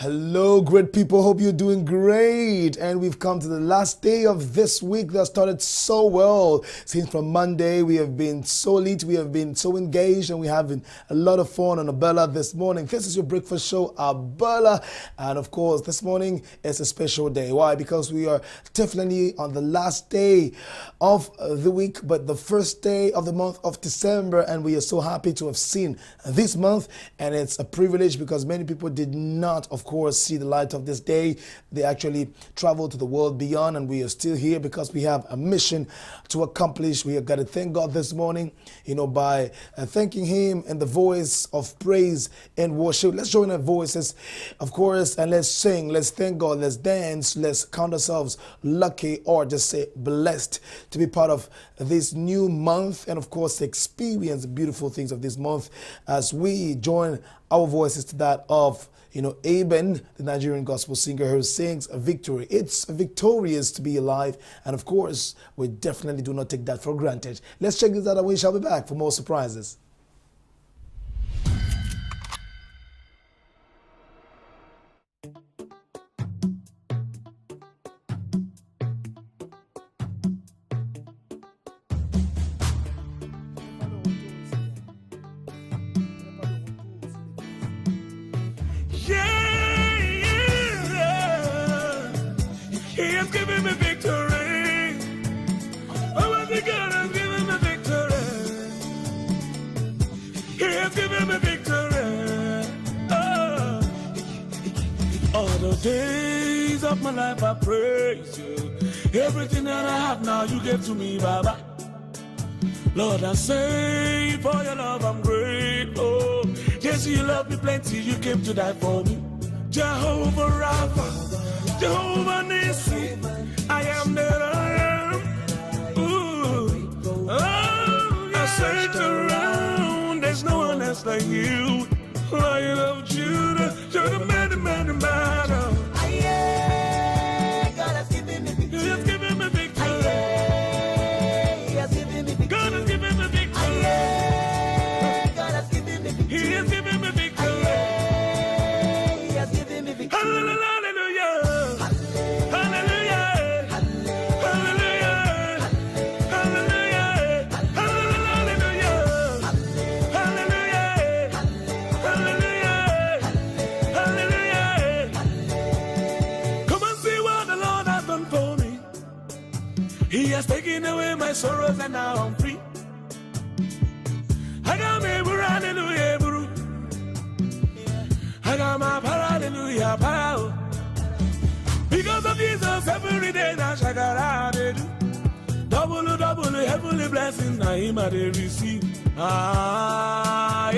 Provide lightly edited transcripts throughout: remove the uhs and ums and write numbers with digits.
Hello, great people. Hope you're doing great. And we've come to the last day of this week that started so well. Since from Monday, we have been so lit, we have been so engaged, and we're having a lot of fun on Abela this morning. This is your breakfast show, Abela. And of course, this morning is a special day. Why? Because we are definitely on the last day of the week, but the first day of the month of December. And we are so happy to have seen this month. And it's a privilege because many people did not, of course, see the light of this day. They actually traveled to the world beyond, and we are still here because we have a mission to accomplish. We have got to thank God this morning, by thanking Him in the voice of praise and worship. Let's join our voices, of course, and let's sing. Let's thank God. Let's dance. Let's count ourselves lucky, or just say blessed, to be part of this new month, and of course, experience the beautiful things of this month as we join our voices to that of Abela, the Nigerian gospel singer who sings a victory. It's victorious to be alive. And of course, we definitely do not take that for granted. Let's check this out and we shall be back for more surprises. Days of my life I praise you. Everything that I have now you gave to me, Baba. Lord, I say for your love I'm grateful. Yes, you love me plenty, you came to die for me. Jehovah Rapha, Jehovah Nissi, I am that I am. Ooh, oh, I searched around, there's no one else like you. Lion of Judah, you're the man, battle. God has given me victory. He has given me victory. He has given me victory. God has given me victory. God has given me victory. He has given me victory. He has given me victory. Hallelujah. Hallelujah. Hallelujah. Hallelujah. Hallelujah. Hallelujah. Hallelujah. Come and see what the Lord has done for me. He has taken away my sorrows and now I'm free. I got me, hallelujah, bro. I got my hallelujah, power. Because of Jesus, every day now shakara they do. Double, heavenly blessings now him I they receive. Yeah.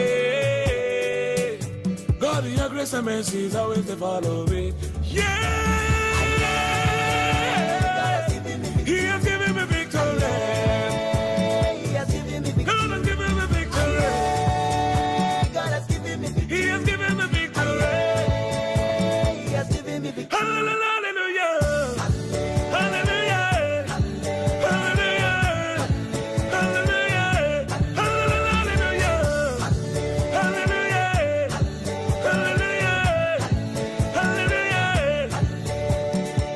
God in your grace and mercy is always to follow me. Yeah. He has given me victory. He has given me victory. God has given me victory. God has given me victory. He has given me victory. He has given me victory. Hallelujah. Hallelujah. Hallelujah. Hallelujah. Hallelujah. Hallelujah. Hallelujah. Hallelujah.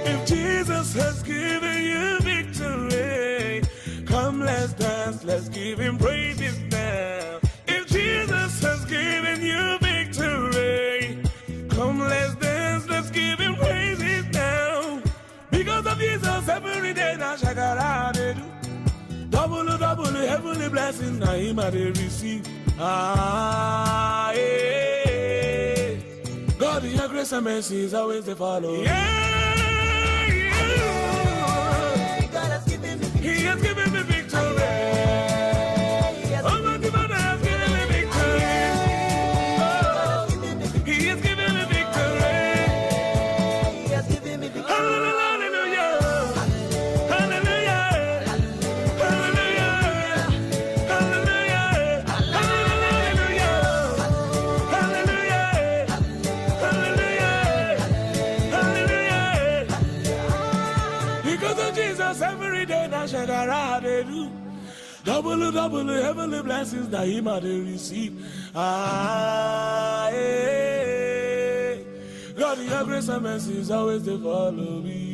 If Jesus has given you victory, come let's dance, let's give him praises now. If Jesus has given you victory, come let's dance, let's give him praises now. Because of Jesus, every day now shakara they do. Double, heavenly blessings now him I they receive. Yeah. God in your grace and mercy is always to follow. Yeah. God has given me victory. He has given me victory. Oh, my God has given me victory. Oh, He has given me victory. He has given me victory. Hallelujah. they do. Double heavenly blessings that him I they receive. Ah, eh. God, your grace and mercy is always they follow me.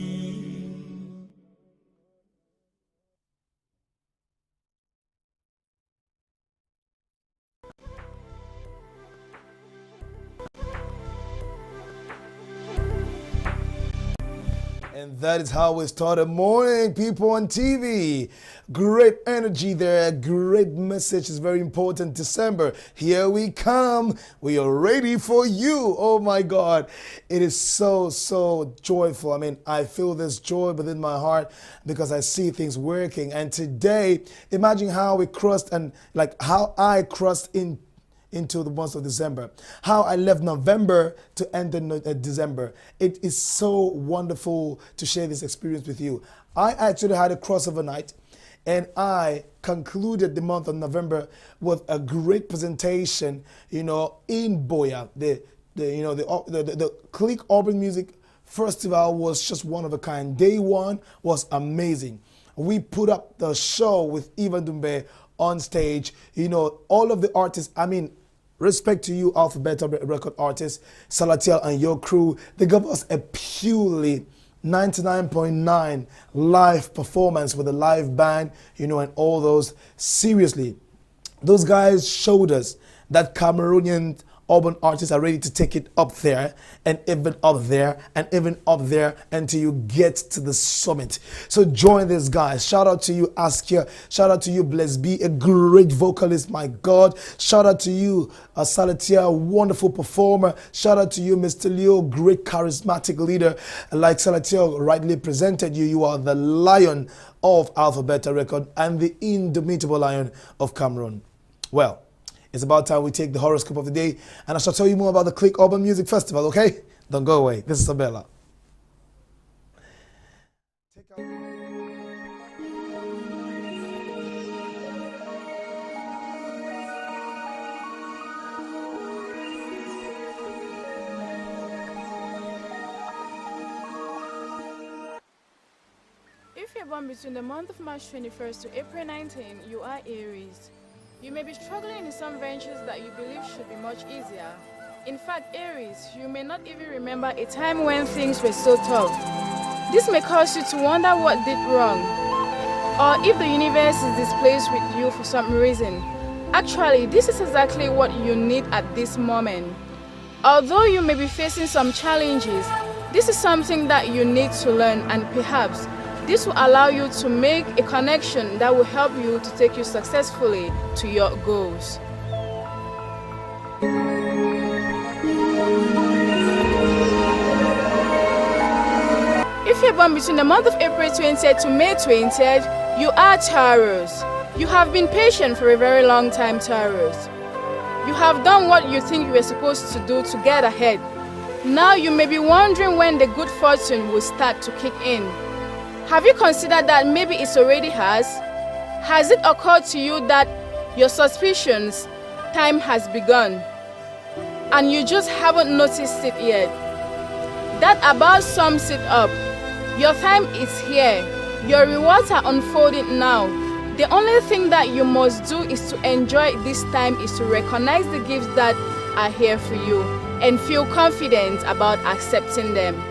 And that is how we started morning, people on TV. Great energy there, great message is very important. December, here we come. We are ready for you. Oh my God. It is so joyful. I mean, I feel this joy within my heart because I see things working. And today, imagine how we crossed and like how I crossed into the month of December. How I left November to end in December. It is so wonderful to share this experience with you. I actually had a crossover night and I concluded the month of November with a great presentation, in Boya. The Click Urban Music Festival was just one of a kind. Day one was amazing. We put up the show with Ivan Dumbe on stage. All of the artists, respect to you, Alphabet record artists, Salatiel and your crew. They gave us a purely 99.9 live performance with a live band, and all those. Seriously, those guys showed us that Cameroonian urban artists are ready to take it up there and even up there and even up there until you get to the summit. So join these guys. Shout out to you, Askia. Shout out to you, Bless B, a great vocalist, my God. Shout out to you, Salatia, wonderful performer. Shout out to you, Mr. Leo, great charismatic leader. Like Salatia rightly presented you, you are the lion of Alphabet Record and the indomitable lion of Cameroon. Well, it's about time we take the horoscope of the day, and I shall tell you more about the Click Urban Music Festival, okay? Don't go away. This is Abela. If you're born between the month of March 21st to April 19, you are Aries. You may be struggling in some ventures that you believe should be much easier. In fact, Aries, you may not even remember a time when things were so tough. This may cause you to wonder what did wrong, or if the universe is displeased with you for some reason. Actually, this is exactly what you need at this moment. Although you may be facing some challenges, this is something that you need to learn, and perhaps this will allow you to make a connection that will help you to take you successfully to your goals. If you're born between the month of April 20th to May 20th, you are Taurus. You have been patient for a very long time, Taurus. You have done what you think you were supposed to do to get ahead. Now you may be wondering when the good fortune will start to kick in. Have you considered that maybe it already has? Has it occurred to you that your suspicions time has begun and you just haven't noticed it yet? That about sums it up. Your time is here. Your rewards are unfolding now. The only thing that you must do is to enjoy this time, is to recognize the gifts that are here for you and feel confident about accepting them.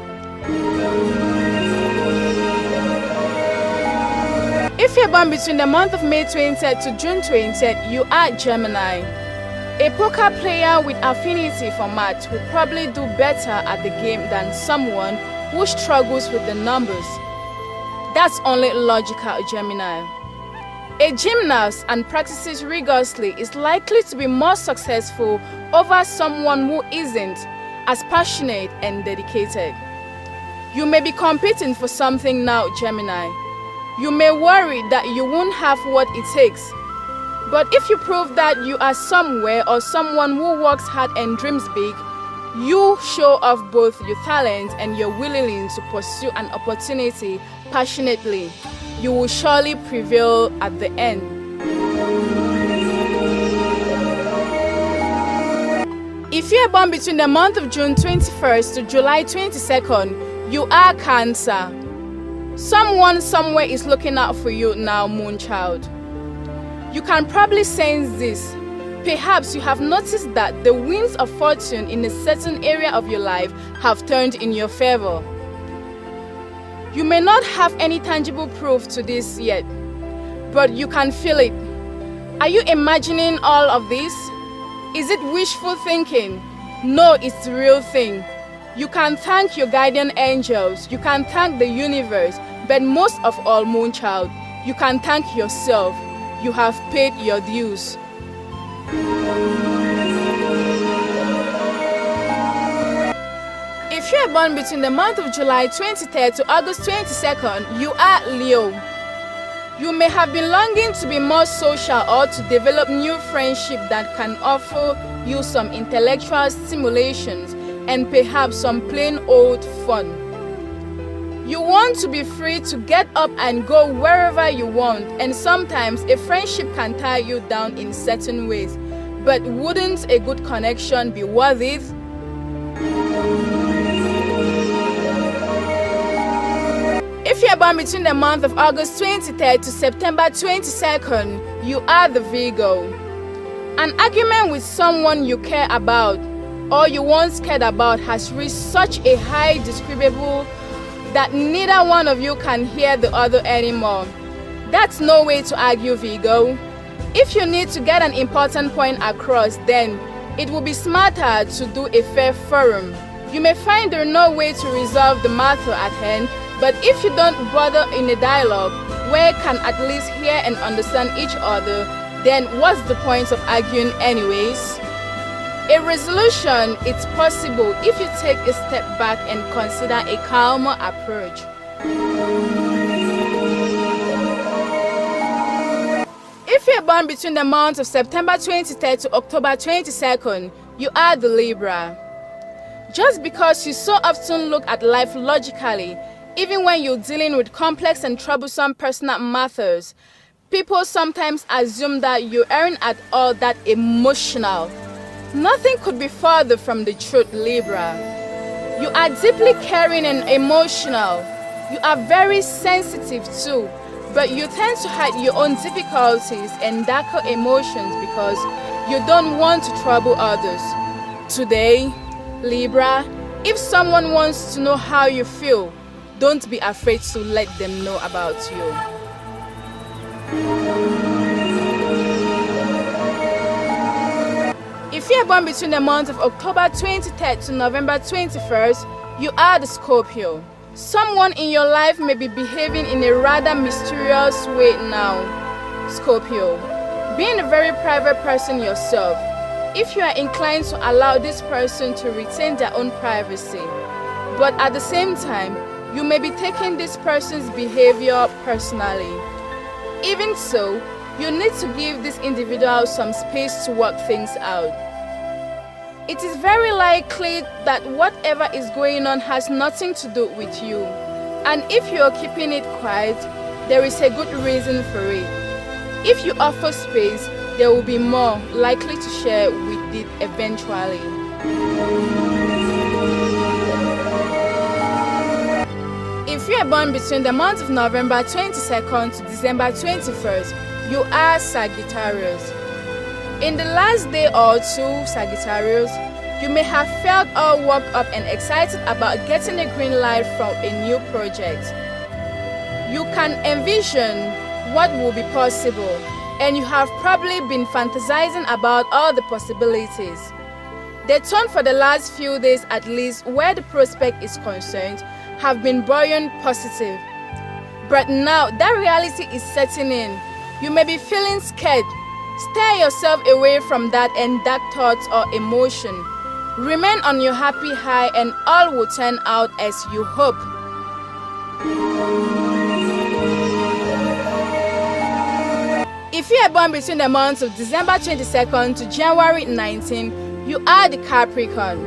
If you're born between the month of May 20th to June 20th, you are Gemini. A poker player with affinity for math will probably do better at the game than someone who struggles with the numbers. That's only logical, Gemini. A gymnast and practices rigorously is likely to be more successful over someone who isn't as passionate and dedicated. You may be competing for something now, Gemini. You may worry that you won't have what it takes. But if you prove that you are somewhere or someone who works hard and dreams big, you show off both your talent and your willingness to pursue an opportunity passionately. You will surely prevail at the end. If you are born between the month of June 21st to July 22nd, you are Cancer. Someone somewhere is looking out for you now, Moonchild. You can probably sense this. Perhaps you have noticed that the winds of fortune in a certain area of your life have turned in your favor. You may not have any tangible proof to this yet, but you can feel it. Are you imagining all of this? Is it wishful thinking? No, it's the real thing. You can thank your guardian angels, you can thank the universe, but most of all, Moonchild, you can thank yourself. You have paid your dues. If you are born between the month of July 23rd to August 22nd, you are Leo. You may have been longing to be more social or to develop new friendship that can offer you some intellectual stimulations and perhaps some plain old fun. You want to be free to get up and go wherever you want, and sometimes a friendship can tie you down in certain ways. But wouldn't a good connection be worth it? If you are born between the month of August 23rd to September 22nd, you are the Virgo. An argument with someone you care about or you once cared about has reached such a high decibel that neither one of you can hear the other anymore. That's no way to argue, Virgo. If you need to get an important point across, then it will be smarter to do a fair forum. You may find there is no way to resolve the matter at hand, but if you don't bother in a dialogue where you can at least hear and understand each other, then what's the point of arguing anyways? A resolution is possible if you take a step back and consider a calmer approach. If you are born between the months of September 23rd to October 22nd, you are the Libra. Just because you so often look at life logically, even when you're dealing with complex and troublesome personal matters, people sometimes assume that you aren't at all that emotional. Nothing could be further from the truth, Libra. You are deeply caring and emotional. You are very sensitive too, but you tend to hide your own difficulties and darker emotions because you don't want to trouble others. Today, Libra, if someone wants to know how you feel, don't be afraid to let them know about you. If you are born between the months of October 23rd to November 21st, you are the Scorpio. Someone in your life may be behaving in a rather mysterious way now, Scorpio. Being a very private person yourself, if you are inclined to allow this person to retain their own privacy, but at the same time, you may be taking this person's behavior personally. Even so, you need to give this individual some space to work things out. It is very likely that whatever is going on has nothing to do with you. And if you are keeping it quiet, there is a good reason for it. If you offer space, there will be more likely to share with it eventually. If you are born between the month of November 22nd to December 21st, you are Sagittarius. In the last day or two, Sagittarius, you may have felt all worked up and excited about getting a green light from a new project. You can envision what will be possible, and you have probably been fantasizing about all the possibilities. The tone for the last few days, at least where the prospect is concerned, have been buoyant positive. But now that reality is setting in, you may be feeling scared. Steer yourself away from that and dark thoughts or emotion. Remain on your happy high and all will turn out as you hope. If you are born between the months of December 22nd to January 19, you are the Capricorn.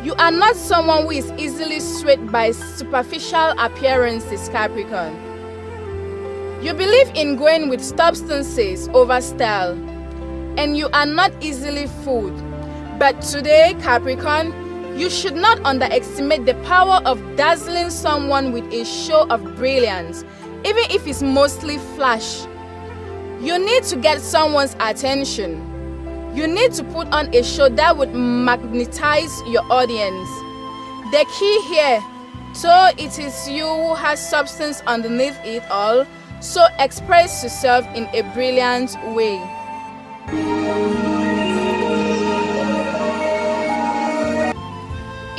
You are not someone who is easily swayed by superficial appearances, Capricorn. You believe in going with substances over style, and you are not easily fooled. But today, Capricorn, You should not underestimate the power of dazzling someone with a show of brilliance, even if it's mostly flash. You need to get someone's attention. You need to put on a show that would magnetize your audience. The key here, so it is you who has substance underneath it all, so express yourself in a brilliant way.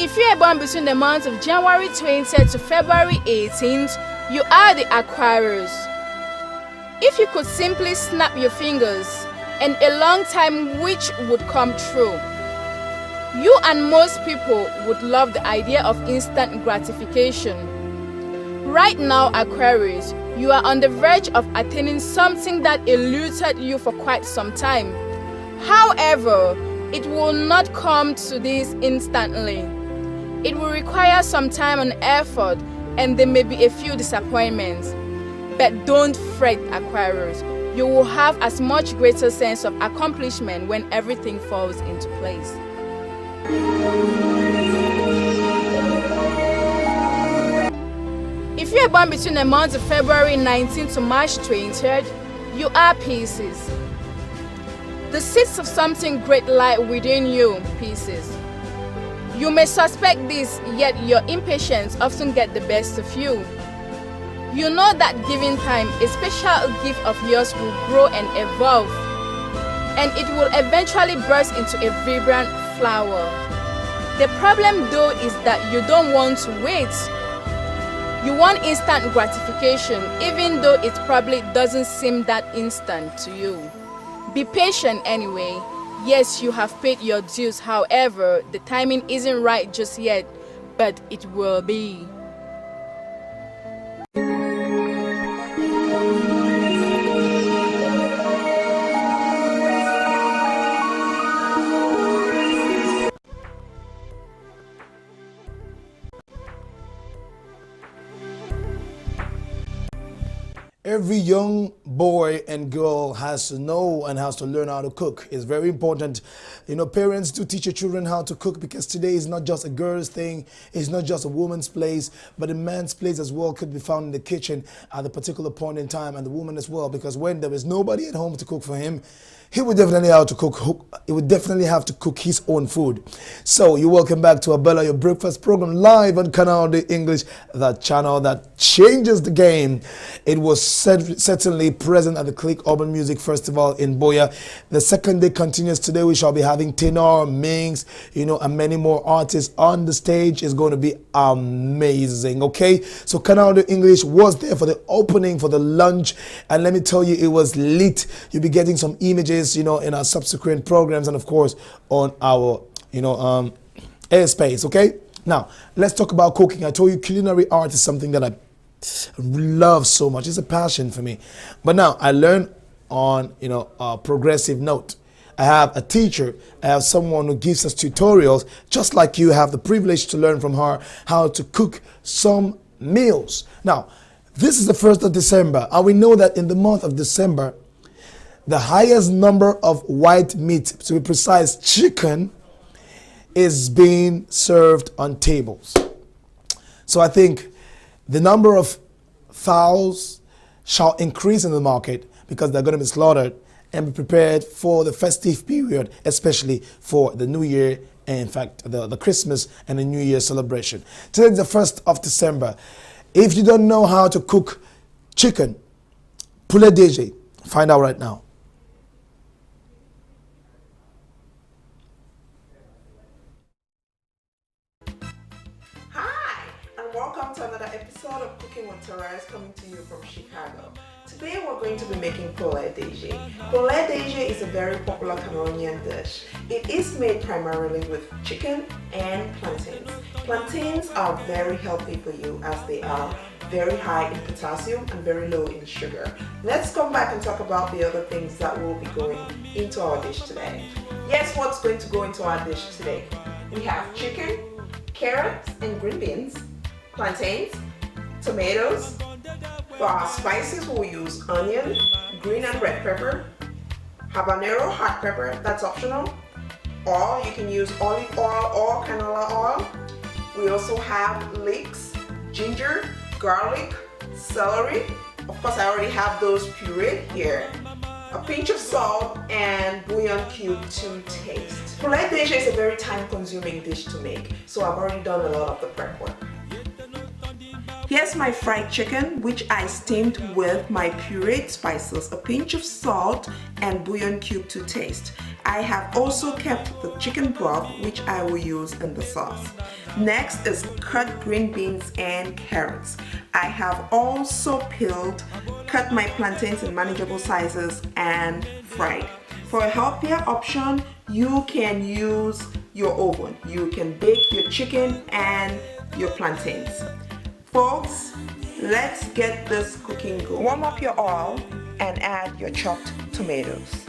If you are born between the months of January 20th to February 18th, you are the Aquarius. If you could simply snap your fingers, and a long time wish would come true. You and most people would love the idea of instant gratification. Right now, Aquarius, you are on the verge of attaining something that eluded you for quite some time. However, it will not come to this instantly. It will require some time and effort, and there may be a few disappointments. But don't fret, Aquarius. You will have as much greater sense of accomplishment when everything falls into place. If you are born between the months of February 19th to March 23rd, you are Pisces. The seeds of something great lie within you, Pisces. You may suspect this, yet your impatience often gets the best of you. You know that given time, a special gift of yours will grow and evolve, and it will eventually burst into a vibrant flower. The problem though is that you don't want to wait. You want instant gratification, even though it probably doesn't seem that instant to you. Be patient anyway. Yes, you have paid your dues, however, the timing isn't right just yet, but it will be. Every young boy and girl has to know and has to learn how to cook. It's very important. You know, parents do teach your children how to cook, because today is not just a girl's thing, it's not just a woman's place, but a man's place as well could be found in the kitchen at a particular point in time, and the woman as well, because when there is nobody at home to cook for him, he would definitely have to cook. He would definitely have to cook his own food. So you're welcome back to Abela, your breakfast program, live on Canal the English, that channel that changes the game. It was certainly present at the Click Urban Music Festival in Boya. The second day continues today. We shall be having Tenor, Mings, and many more artists on the stage. It's going to be amazing. Okay, so Canal the English was there for the opening, for the lunch, and let me tell you, it was lit. You'll be getting some images, in our subsequent programs, and of course on our, airspace. Okay, now let's talk about cooking. I told you culinary art is something that I love so much. It's a passion for me. But now I learn on, a progressive note. I have a teacher. I have someone who gives us tutorials, just like you have the privilege to learn from her how to cook some meals. Now, this is the 1st of December, and we know that in the month of December, the highest number of white meat, to be precise, chicken, is being served on tables. So I think the number of fowls shall increase in the market, because they're going to be slaughtered and be prepared for the festive period, especially for the New Year, and in fact the Christmas and the New Year celebration. Today is the 1st of December. If you don't know how to cook chicken, poulet DG, find out right now. Welcome to another episode of Cooking with Therese, coming to you from Chicago. Today we're going to be making poulet DG. Poulet DG is a very popular Cameroonian dish. It is made primarily with chicken and plantains. Plantains are very healthy for you, as they are very high in potassium and very low in sugar. Let's come back and talk about the other things that will be going into our dish today. Yes, what's going to go into our dish today? We have chicken, carrots and green beans, plantains, tomatoes. For our spices, we'll use onion, green and red pepper, habanero hot pepper, that's optional, oil. You can use olive oil or canola oil. We also have leeks, ginger, garlic, celery. Of course, I already have those pureed here. A pinch of salt and bouillon cube to taste. Poulet DG is a very time-consuming dish to make, so I've already done a lot of the prep work. Here's my fried chicken, which I steamed with my pureed spices, a pinch of salt and bouillon cube to taste. I have also kept the chicken broth, which I will use in the sauce. Next is cut green beans and carrots. I have also cut my plantains in manageable sizes and fried. For a healthier option, you can use your oven. You can bake your chicken and your plantains. Folks, let's get this cooking going. Warm up your oil and add your chopped tomatoes.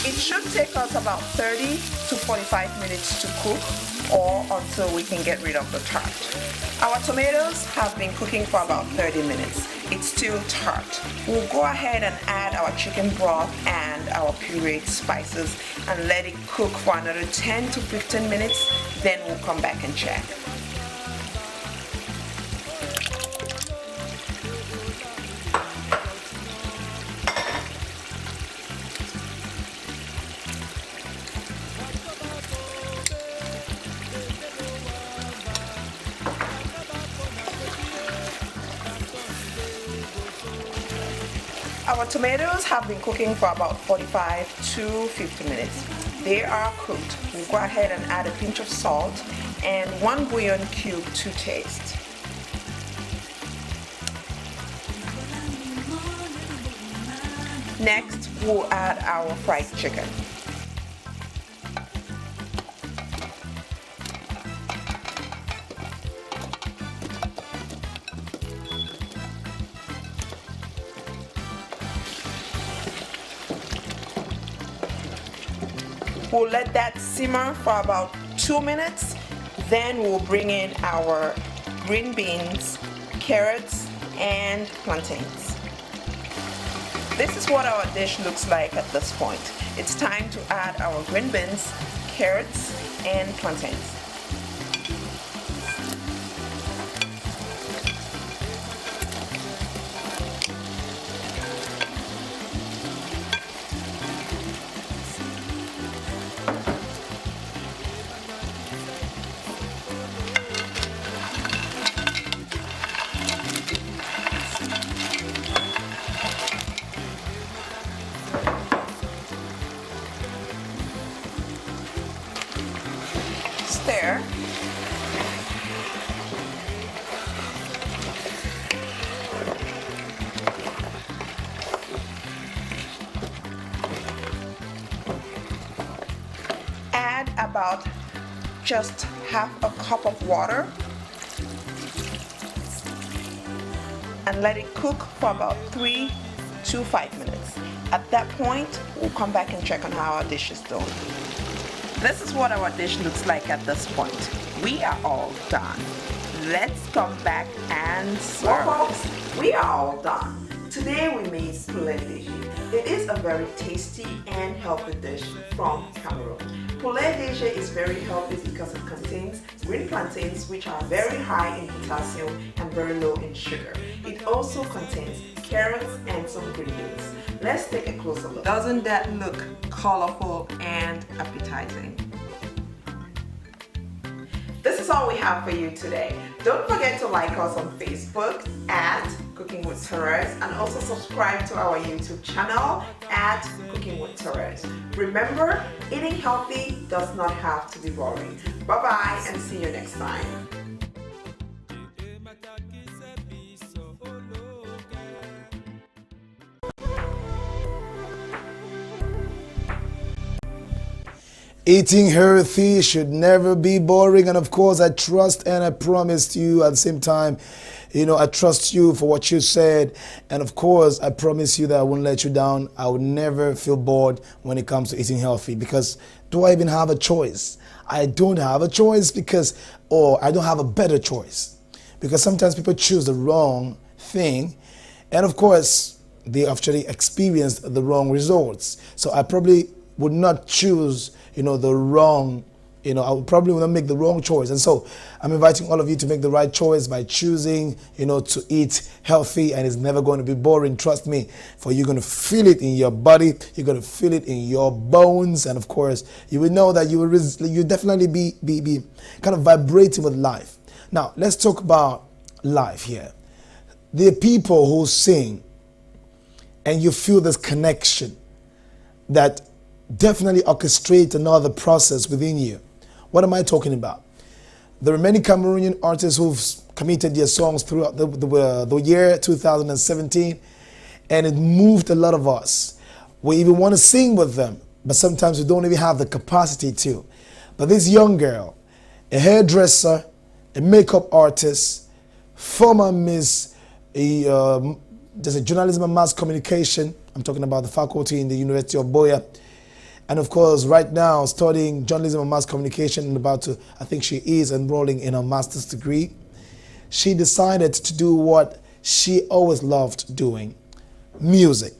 It should take us about 30 to 45 minutes to cook or until we can get rid of the tart. Our tomatoes have been cooking for about 30 minutes. It's still tart. We'll go ahead and add our chicken broth and our pureed spices and let it cook for another 10 to 15 minutes. Then we'll come back and check. Our tomatoes have been cooking for about 45 to 50 minutes. They are cooked. We'll go ahead and add a pinch of salt and 1 bouillon cube to taste. Next, we'll add our fried chicken. We'll let that simmer for about 2 minutes. Then we'll bring in our green beans, carrots, and plantains. This is what our dish looks like at this point. It's time to add our green beans, carrots, and plantains. Stir. Add about just half a cup of water and let it cook for about 3 to 5 minutes. At that point, we'll come back and check on how our dish is doing. This is what our dish looks like at this point. We are all done. Let's come back and serve. Well, folks, we are all done. Today we made poulet DG. It is a very tasty and healthy dish from Cameroon. Poulet DG is very healthy because it contains green plantains, which are very high in potassium and very low in sugar. It also contains carrots and some green beans. Let's take a closer look. Doesn't that look colorful and appetizing? This is all we have for you today. Don't forget to like us on Facebook at Cooking with Therese and also subscribe to our YouTube channel at Cooking with Therese. Remember, eating healthy does not have to be boring. Bye-bye and see you next time. Eating healthy should never be boring, and of course I trust and I promised you at the same time, I trust you for what you said, and of course I promise you that I won't let you down. I will never feel bored when it comes to eating healthy, because do I even have a choice? I don't have a choice I don't have a better choice, because sometimes people choose the wrong thing, and of course they actually experience the wrong results. So I probably would not choose, the wrong, I would probably not make the wrong choice. And so I'm inviting all of you to make the right choice by choosing, to eat healthy, and it's never going to be boring. Trust me, for you're going to feel it in your body, you're going to feel it in your bones, and of course you will know that you definitely be kind of vibrating with life. Now let's talk about life here. There are people who sing, and you feel this connection that definitely orchestrates another process within you. What am I talking about? There are many Cameroonian artists who've committed their songs throughout the year 2017, and it moved a lot of us. We even want to sing with them, but sometimes we don't even have the capacity to. But this young girl, a hairdresser, a makeup artist, former Miss, there's a journalism and mass communication. I'm talking about the faculty in the University of Boya. And of course, right now, studying journalism and mass communication, and I think she is enrolling in her master's degree. She decided to do what she always loved doing, music.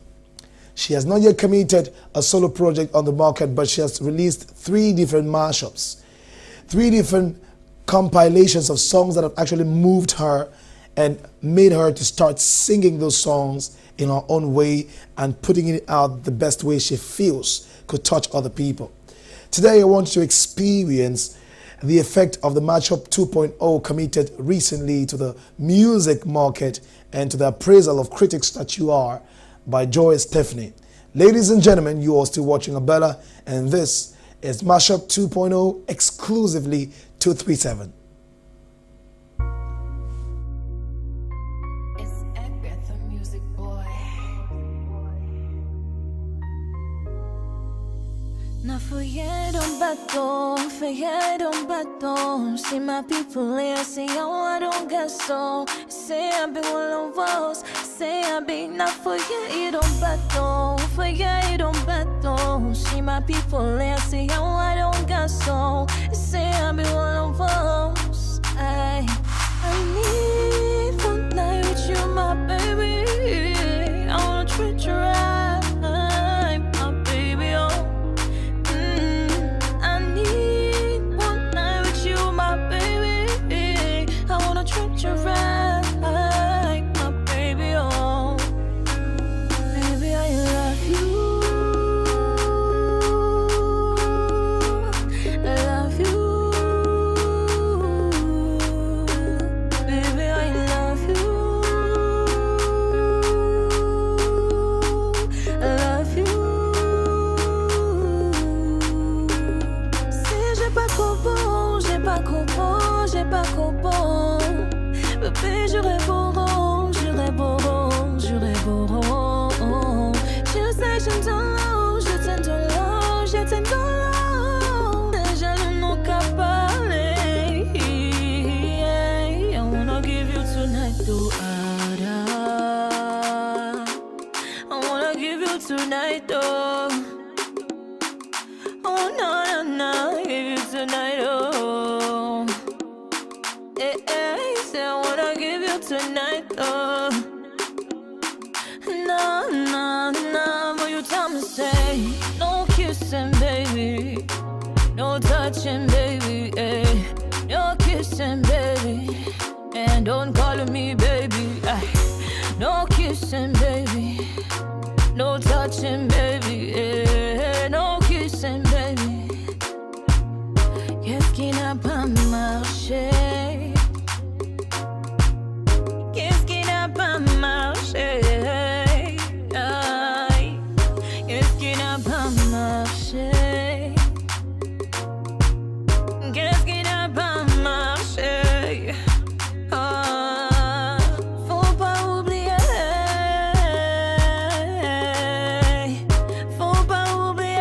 She has not yet committed a solo project on the market, but she has released 3 different mashups, 3 different compilations of songs that have actually moved her and made her to start singing those songs in her own way and putting it out the best way she feels could touch other people. Today I want you to experience the effect of the Mashup 2.0 committed recently to the music market and to the appraisal of critics that you are by Joy Stephanie. Ladies and gentlemen, you are still watching Abela, and this is Mashup 2.0 exclusively 237. Now forget on baton. See my people here, say I don't get so. Say I be one of us, say I be not forget on baton. See my people here, say I don't get so. Say I be one of us. I need one night with you, my baby. I wanna treat you right. Bébé, j'aurais beau rond. Je sais, j'aime ton long, je t'aime ton long. Déjà, nous n'avons qu'à parler. I wanna give you tonight, though, Ada. I wanna give you tonight, though. Oh, no, give you tonight, oh. Say I wanna give you tonight, oh. No, but you tell me, say no kissing, baby, no touching, baby, no kissing, baby, and don't call me baby, no kissing, baby, no touching, baby, no kissing, baby. Qu'est-ce qui n'a pas marché? Qu'est-ce qui n'a pas marché? Qu'est-ce qui n'a pas marché? Qu'est-ce qui n'a pas marché? Faut pas oublier. Faut pas oublier.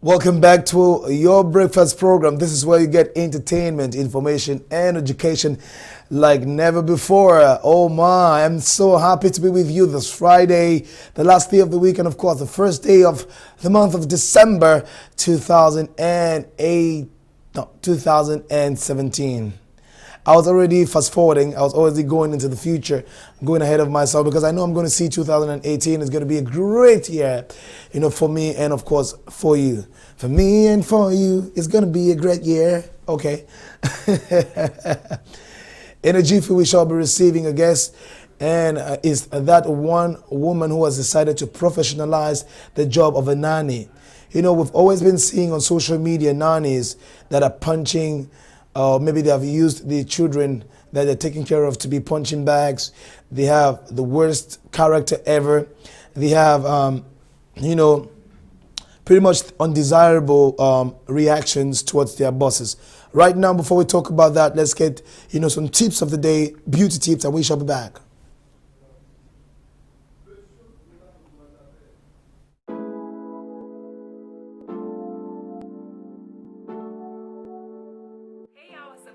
Welcome back to your breakfast program. This is where you get entertainment, information, and education like never before. Oh my, I'm so happy to be with you this Friday, the last day of the week, and of course, the first day of the month of December 2017. I was already fast forwarding. I was already going into the future, going ahead of myself because I know I'm going to see 2018 is going to be a great year, for me and of course for you. For me and for you, it's going to be a great year. Okay. In a jiffy, we shall be receiving a guest, and is that one woman who has decided to professionalize the job of a nanny. We've always been seeing on social media nannies that are punching. Maybe they have used the children that they're taking care of to be punching bags. They have the worst character ever. They have, pretty much undesirable reactions towards their bosses. Right now, before we talk about that, let's get, some tips of the day, beauty tips, and we shall be back.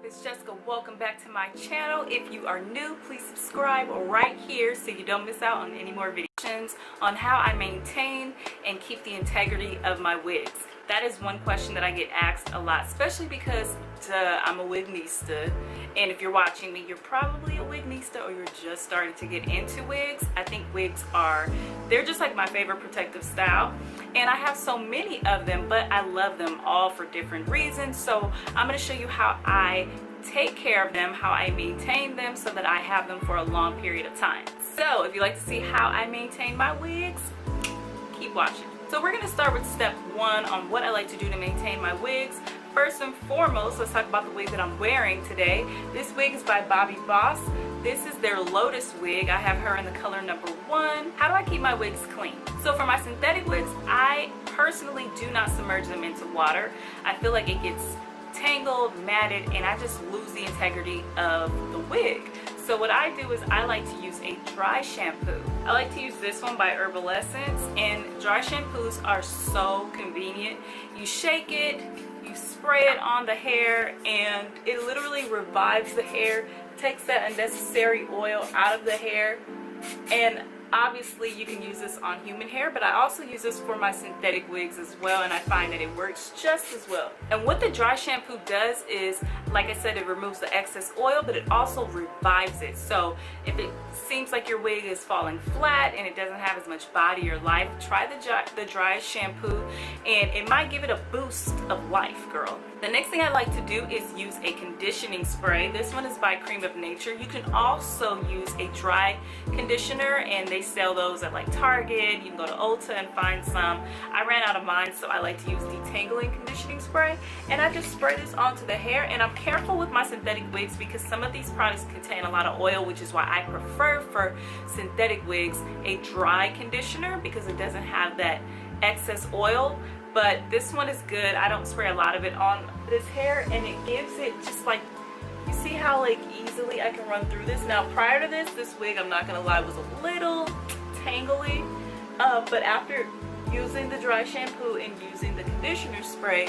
It's Jessica. Welcome back to my channel. If you are new, please subscribe right here so you don't miss out on any more videos on how I maintain and keep the integrity of my wigs. That is one question that I get asked a lot, especially because I'm a wignista, and if you're watching me, you're probably a wignista or you're just starting to get into wigs. I think wigs they're just like my favorite protective style, and I have so many of them, but I love them all for different reasons. So I'm going to show you how I take care of them, how I maintain them so that I have them for a long period of time. So if you like to see how I maintain my wigs, keep watching. So we're going to start with step one on what I like to do to maintain my wigs. First and foremost, let's talk about the wig that I'm wearing today. This wig is by Bobbi Boss. This is their Lotus wig. I have her in the color number 1. How do I keep my wigs clean? So for my synthetic wigs, I personally do not submerge them into water. I feel like it gets tangled, matted, and I just lose the integrity of the wig. So what I do is I like to use a dry shampoo. I like to use this one by Abela, and dry shampoos are so convenient. You shake it, you spray it on the hair, and it literally revives the hair, takes that unnecessary oil out of the hair. And obviously you can use this on human hair, but I also use this for my synthetic wigs as well, and I find that it works just as well. And what the dry shampoo does is, like I said, it removes the excess oil, but it also revives it. So if it seems like your wig is falling flat and it doesn't have as much body or life, try the dry shampoo, and it might give it a boost of life, girl. The next thing I like to do is use a conditioning spray. This one is by Cream of Nature. You can also use a dry conditioner, and they sell those at like Target. You can go to Ulta and find some. I ran out of mine, so I like to use detangling conditioning spray, and I just spray this onto the hair. And I'm careful with my synthetic wigs because some of these products contain a lot of oil, which is why I prefer for synthetic wigs a dry conditioner because it doesn't have that excess oil. But this one is good. I don't spray a lot of it on this hair, and it gives it just like, you see how like easily I can run through this. Now prior to this wig, I'm not gonna lie, was a little tangly, but after using the dry shampoo and using the conditioner spray,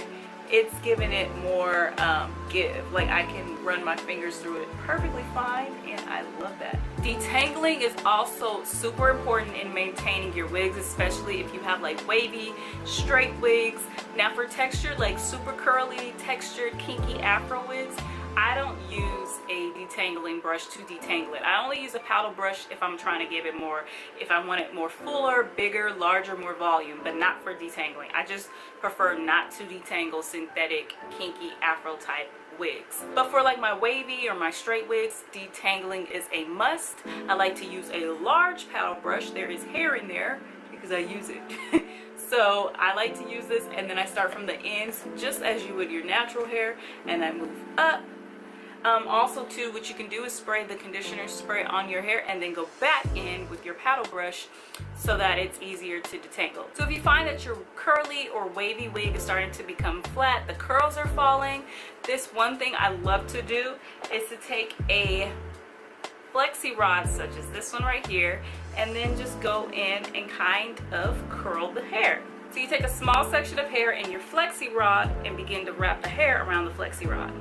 it's given it more give. Like I can run my fingers through it perfectly fine, and I love that. Detangling is also super important in maintaining your wigs, especially if you have like wavy, straight wigs. Now for textured, like super curly, textured, kinky afro wigs, I don't use a detangling brush to detangle it. I only use a paddle brush if I'm trying to give it more, if I want it more fuller, bigger, larger, more volume, but not for detangling. I just prefer not to detangle synthetic, kinky, afro type wigs. But for like my wavy or my straight wigs, detangling is a must. I like to use a large paddle brush. There is hair in there because I use it. So I like to use this, and then I start from the ends just as you would your natural hair, and I move up. Also too, what you can do is spray the conditioner spray on your hair and then go back in with your paddle brush so that it's easier to detangle. So if you find that your curly or wavy wig is starting to become flat, the curls are falling, this one thing I love to do is to take a flexi rod such as this one right here, and then just go in and kind of curl the hair. So you take a small section of hair in your flexi rod and begin to wrap the hair around the flexi rod.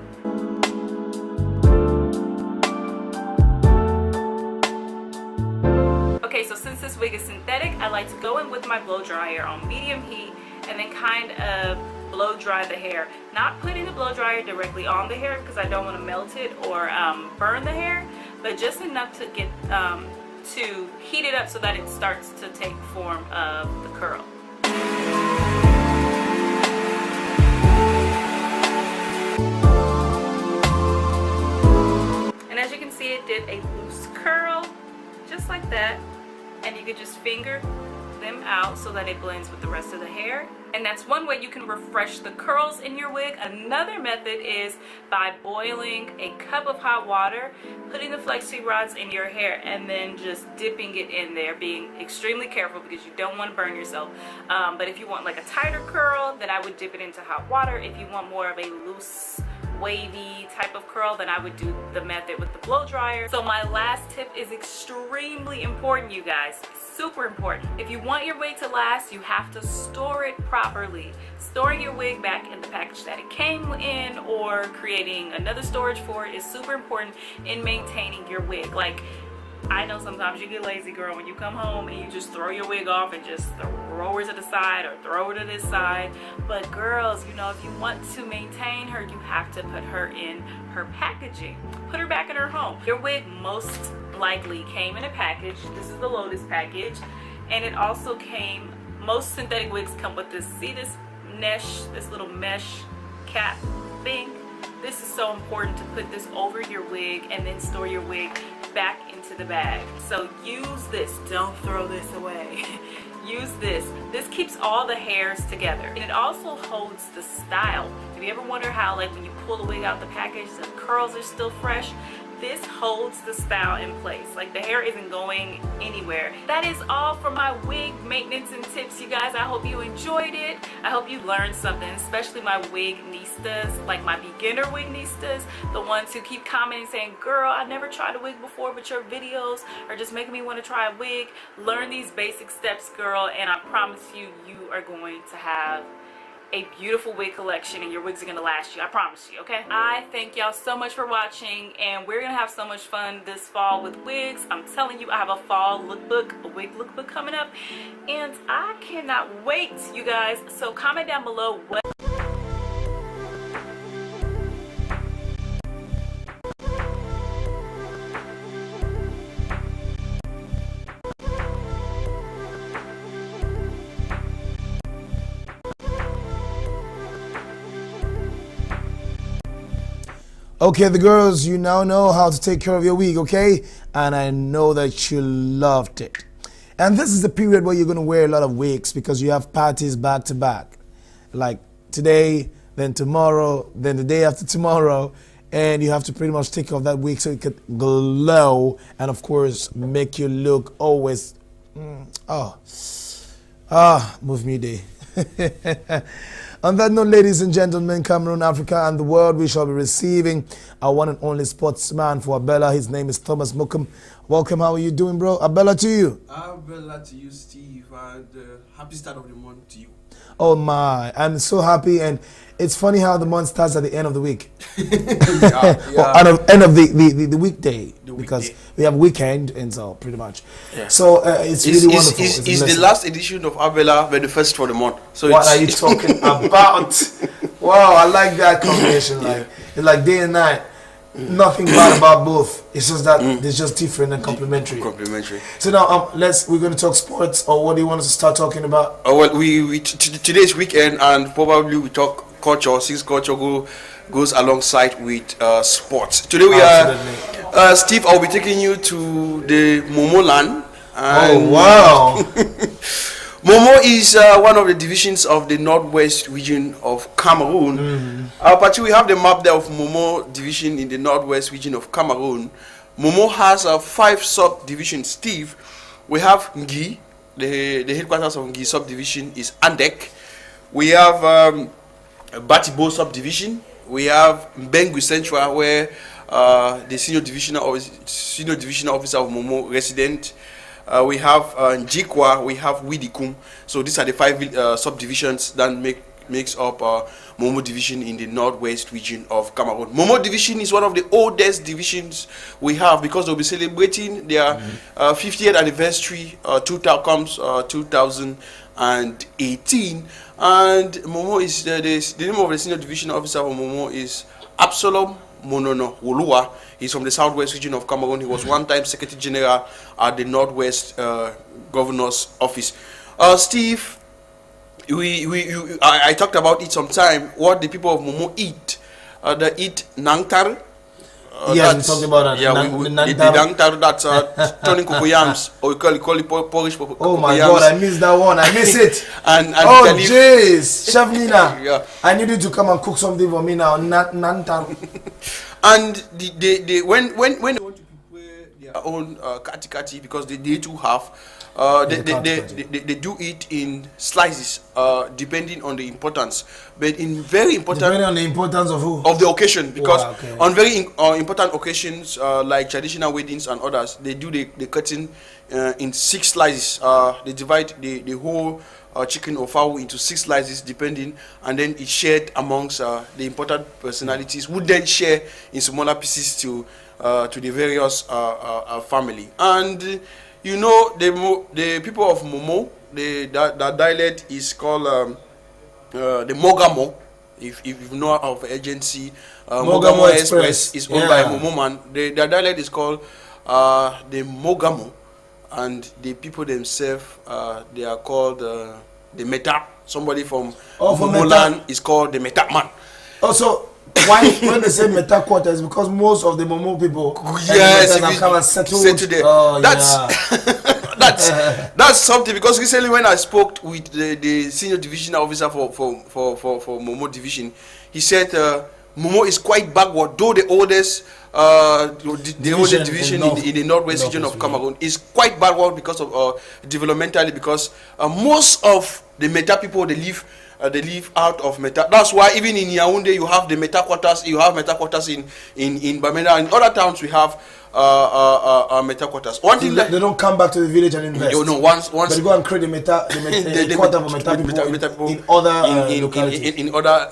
Okay, so since this wig is synthetic, I like to go in with my blow dryer on medium heat and then kind of blow dry the hair. Not putting the blow dryer directly on the hair because I don't want to melt it or burn the hair, but just enough to get to heat it up so that it starts to take form of the curl. And as you can see, it did a loose curl, just like that. And you could just finger them out so that it blends with the rest of the hair. And that's one way you can refresh the curls in your wig. Another method is by boiling a cup of hot water, putting the flexi rods in your hair, and then just dipping it in there, being extremely careful because you don't want to burn yourself. But if you want like a tighter curl, then I would dip it into hot water. If you want more of a loose, wavy type of curl, then I would do the method with the blow dryer. So my last tip is extremely important, you guys. Super important. If you want your wig to last, you have to store it properly. Storing your wig back in the package that it came in or creating another storage for it is super important in maintaining your wig. Like, I know sometimes you get lazy, girl, when you come home and you just throw your wig off and just throw her to the side or throw her to this side. But girls, you know, if you want to maintain her, you have to put her in her packaging. Put her back in her home. Your wig most likely came in a package. This is the Lotus package. And it also came, most synthetic wigs come with this, see this mesh, this little mesh cap thing? This is so important to put this over your wig and then store your wig back into the bag. So use this, don't throw this away. Use this. This keeps all the hairs together. And it also holds the style. If you ever wonder how, like, when you pull the wig out the package, the curls are still fresh, this holds the style in place. Like, the hair isn't going anywhere. That is all for my wig maintenance and tips, you guys. I hope you enjoyed it. I hope you learned something, especially my wig nistas, like my beginner wig nistas, the ones who keep commenting saying, girl, I never tried a wig before, but your videos are just making me want to try a wig. Learn these basic steps, girl, and I promise you, you are going to have a beautiful wig collection and your wigs are gonna last you. I promise you, okay? I thank y'all so much for watching, and we're gonna have so much fun this fall with wigs. I'm telling you, I have a fall lookbook, a wig lookbook coming up, and I cannot wait, you guys. So comment down below what Okay, the girls, you now know how to take care of your wig, okay? And I know that you loved it. And this is the period where you're going to wear a lot of wigs because you have parties back to back. Like today, then tomorrow, then the day after tomorrow. And you have to pretty much take off that wig so it could glow and, of course, make you look always... move me day. On that note, ladies and gentlemen, Cameroon, Africa, and the world, we shall be receiving our one and only sportsman for Abela. His name is Thomas Mukum. Welcome. How are you doing, bro? Abela to you. Abela to you, Steve, and happy start of the month to you. Oh my, I'm so happy, and it's funny how the month starts at the end of the week. Yeah. Or end of the weekday, because we have weekend, and so pretty much. Yeah. So it's really wonderful. It's the last edition of Abela, but the first for the month. So what are you talking about? Wow, I like that combination. Like it's like day and night. Nothing bad about both. It's just that it's just different and complementary. Complementary. So now we're going to talk sports, or what do you want us to start talking about? Well, today's weekend, and probably we talk culture, since culture goes alongside with sports. Today we are Steve, I'll be taking you to the Momo land. Oh wow. Momo is one of the divisions of the northwest region of Cameroon. Particularly, we have the map there of Momo division in the northwest region of Cameroon. Momo has 5 subdivisions. Steve, we have Ngi, the headquarters of Ngi subdivision is Andek. We have Batibo subdivision. We have Mbengu Central, where the senior divisional officer of Momo resident. we have Njikwa, we have Widikum. So these are the 5 subdivisions that makes up Momo division in the northwest region of Cameroon. Momo division is one of the oldest divisions we have because they'll be celebrating their 50th anniversary 2018. And Momo is the name of the senior division officer for Momo is Absalom Monono Wolua. He's from the southwest region of Cameroon. He was one time Secretary General at the Northwest Governor's Office. Steve, I talked about it sometime. What the people of Momo eat? They eat nangtar. Yes, we talked about that. Yeah, the nangtar that's turning cocoyams, or we call it porridge for oh my God, I missed that one. I miss it. and oh jeez, Chef Nina. Yeah. I need you to come and cook something for me now. Nantar. And when they want to prepare their own kati because they too have they do it in slices depending on the importance, but in very important depending on the importance of who of the occasion, because wow, okay. on very important occasions like traditional weddings and others, they do the cutting in 6 slices. They divide the whole chicken or fowl into 6 slices depending, and then it's shared amongst the important personalities who then share in smaller pieces to the various family. And you know, the people of Momo, the dialect is called the Mogamo. If you know of agency, Mogamo Express is owned by Momo man. Their dialect is called the Mogamo, and the people themselves they are called the Meta. Somebody from Momo land is called the Meta man. Also, why when they say Meta quarters? Because most of the Momo people yes, have come and settled there. Oh, that's yeah. that's something, because recently when I spoke with the senior division officer for Momo division, he said Momo is quite backward, though the oldest oldest division in the northwest region of Cameroon is quite backward because of developmentally, because most of the Meta people they live out of Meta. That's why even in Yaoundé you have the Meta quarters. You have Meta quarters in Bamenda. In other towns we have Meta quarters. One thing they don't come back to the village and invest. You know, once but they go and create the quarter for Meta people in other localities. In other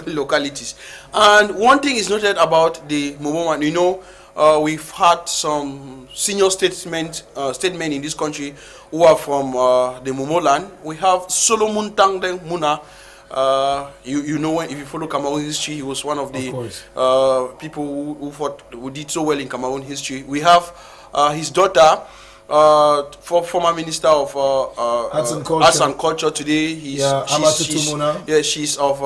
localities. And one thing is noted about the Momo man. You know, we've had some senior statesmen in this country who are from the Momo land. We have Solomon Tangdeng Muna. You know, if you follow Cameroon history, he was one of the people who did so well in Cameroon history. We have his daughter, former minister of arts and culture. Today, she's of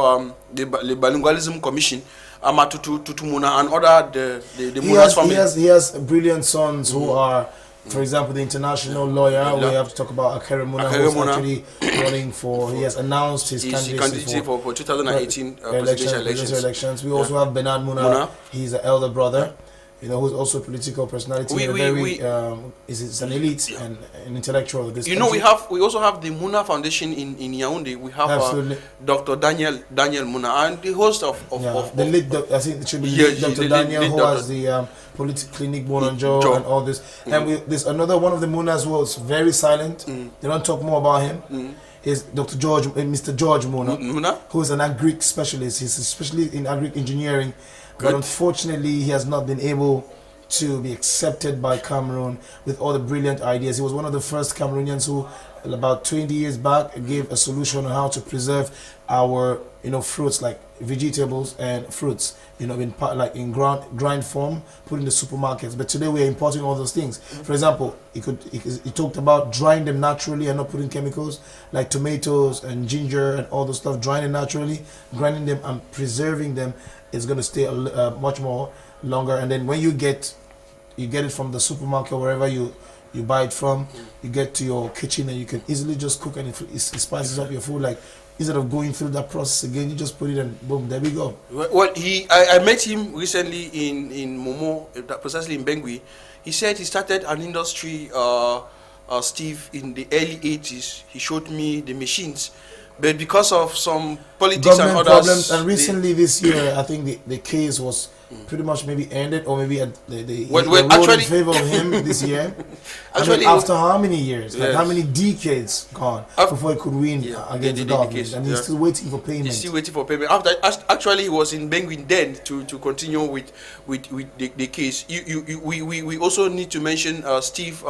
the Bilingualism Commission. Amatutu Tutumuna and other the Muna's family. He has brilliant sons who are, for example, the international lawyer. We have to talk about Akere Muna, who's actually running for. He has announced his candidacy for 2018 presidential elections. We also have Bernard Muna. He's an elder brother, you know, who's also a political personality. Is an elite and an intellectual of this country. You know, we also have the Muna Foundation in Yaoundé. We have Dr. Daniel Muna, and the host of the late I think it should be Dr. Daniel, who has the political clinic Bonanjo and all this. And there's another one of the Munas who was very silent. They don't talk more about him. Is Dr. Mr. George Muna, who is an agric specialist. He's especially in agric engineering. But unfortunately, he has not been able to be accepted by Cameroon with all the brilliant ideas. He was one of the first Cameroonians who, about 20 years back, gave a solution on how to preserve our, fruits like vegetables and fruits, in grind form, put in the supermarkets. But today we are importing all those things. For example, he talked about drying them naturally and not putting chemicals, like tomatoes and ginger and all those stuff. Drying them naturally, grinding them and preserving them is going to stay much more longer. And then when you get it from the supermarket, wherever you buy it from, you get to your kitchen and you can easily just cook, and it spices up your food. Like, instead of going through that process again, you just put it and boom, there we go. Well, I met him recently in Momo, precisely in Bengui. He said he started an industry, Steve, in the early 80s. He showed me the machines. But because of some politics government and others, problems, and recently this year, I think the case was pretty much maybe ended, or maybe they Well, ruled actually- in favor of him this year. Actually, after how many years, like Yes. how many decades gone before he could win against the government, decades, and he's yeah. still waiting for payment. He's still waiting for payment. Actually, he was in Benguin then to continue with the case. We also need to mention Steve,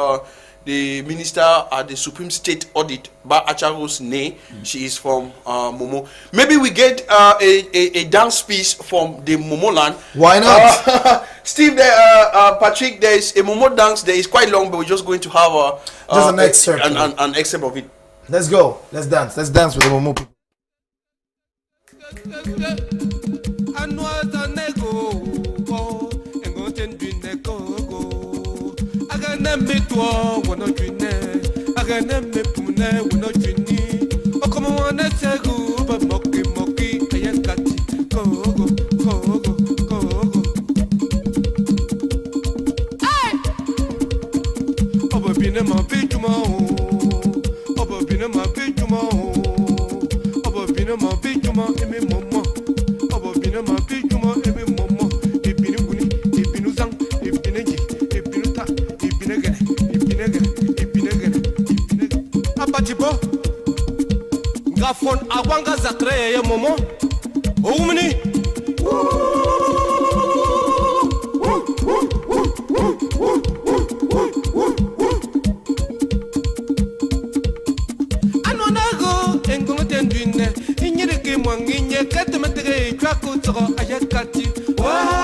the minister at the Supreme State Audit, Ba Acharo's name. She is from Momo. Maybe we get a dance piece from the Momo land. Why not? Steve, Patrick, there is a Momo dance. There is quite long, but we're just going to have Just an excerpt. an excerpt of it. Let's go. Let's dance. Let's dance with the Momo people. Gafon awanga zakre ya momo oumni anonago engongo tendine inyirike mwanginye katemetere kwako tsoro ayakati wa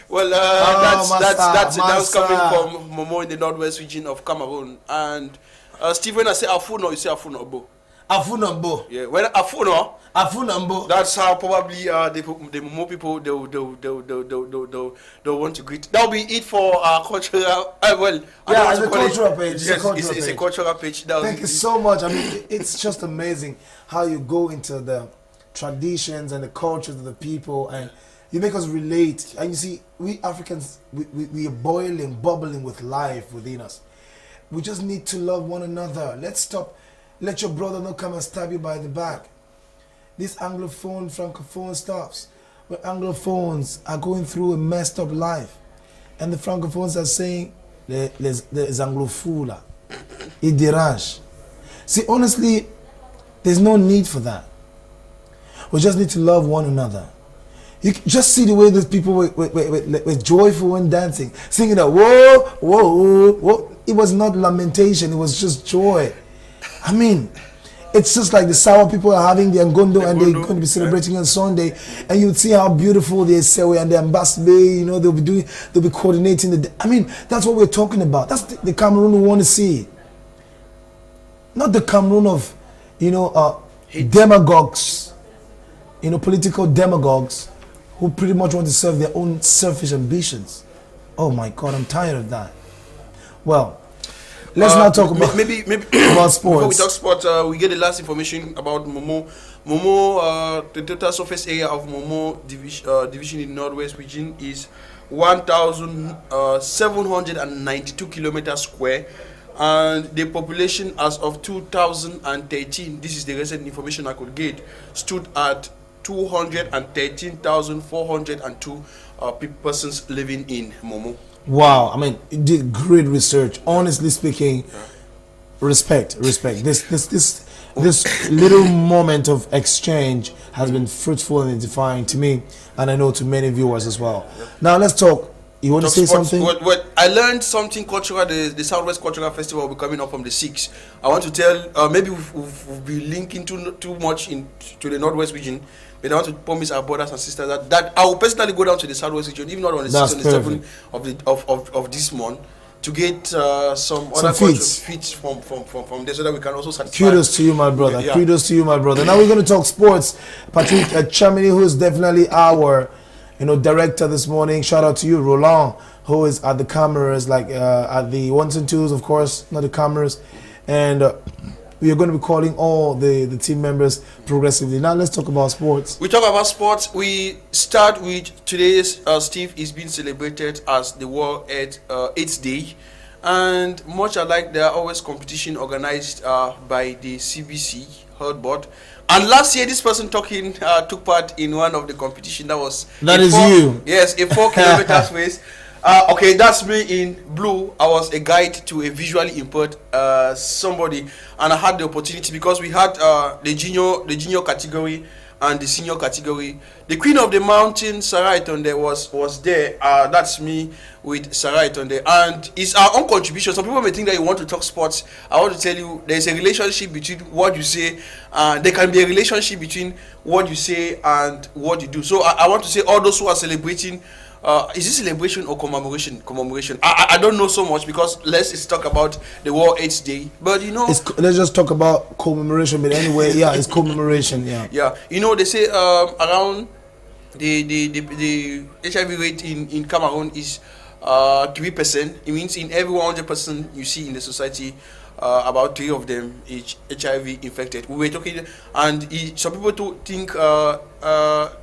Well, that's a dance coming from Momo in the northwest region of Cameroon. And Stephen, I say Afuno, you say Afuno Bo. Afunambo. Yeah, when Afuno, Afunambo. that's how probably the Momo people they'll want to greet. That'll be it for our cultural. Well, Yeah, it's a cultural page. Yes, it's a cultural page. Thank you so much. I mean, it's just amazing how you go into the traditions and the cultures of the people, and you make us relate. And you see, we Africans, we are boiling, bubbling with life within us. We just need to love one another. Let's stop. Let your brother not come and stab you by the back. This Anglophone, Francophone stuffs, where Anglophones are going through a messed up life, and the Francophones are saying, les Anglophones, it dérange. See, honestly, there's no need for that. We just need to love one another. You can just see the way those people were joyful when dancing, singing that whoa, whoa, whoa. It was not lamentation, it was just joy. I mean, it's just like the Sawa people are having the Ngondo and they're going to be celebrating on Sunday, and you would see how beautiful they say and the ambassador, you know, they'll be coordinating the. I mean, that's what we're talking about. That's the Cameroon we want to see. Not the Cameroon of, you know, demagogues, you know, political demagogues who pretty much want to serve their own selfish ambitions. Oh my God, I'm tired of that. Well, let's now talk about maybe about sports. Before we talk sports, we get the last information about Momo. Momo, the total surface area of Momo division in the Northwest region is 1,792 kilometers square, and the population as of 2013, this is the recent information I could get, stood at 213,402 persons living in Momo. Wow, I mean, you did great research. Honestly speaking, respect. This little moment of exchange has been fruitful and edifying to me, and I know to many viewers as well. Now let's talk. You want to say something? Well, I learned something cultural. The Southwest Cultural Festival will be coming up from the 6th. I want to tell. Maybe we've been linking too much to the Northwest region. But I want to promise our brothers and sisters that I will personally go down to the Southwest region, even not on the 6th, on the 7th of this month, to get some other feats from there so that we can also satisfy. Kudos to you, my brother. Yeah. Kudos to you, my brother. Now we're going to talk sports. Patrick Chamini, who is definitely our, director this morning. Shout out to you, Roland, who is at the cameras, at the ones and twos, of course, not the cameras. And we are going to be calling all the team members progressively. Now let's talk about sports. We talk about sports. We start with today's Steve is being celebrated as the World AIDS Day, and much alike there are always competition organized by the CBC Health Board. And last year, this person took part in one of the competition that was you. Yes, a 4 kilometers race. Okay, that's me in blue. I was a guide to a visually impaired somebody, and I had the opportunity because we had the junior category and the senior category. The Queen of the Mountain, Sarah Itonde, was there. That's me with Sarah Itonde, and it's our own contribution. Some people may think that you want to talk sports. I want to tell you there is a relationship between what you say. There can be a relationship between what you say and what you do. So I want to say all those who are celebrating. Is this celebration or commemoration? I don't know so much because let's talk about the World AIDS Day. But let's just talk about commemoration. But anyway, yeah, it's commemoration. Yeah. Yeah. They say around the HIV rate in Cameroon is 3%. It means in every 100 person you see in the society, about 3 of them is HIV infected. We were talking, and some people think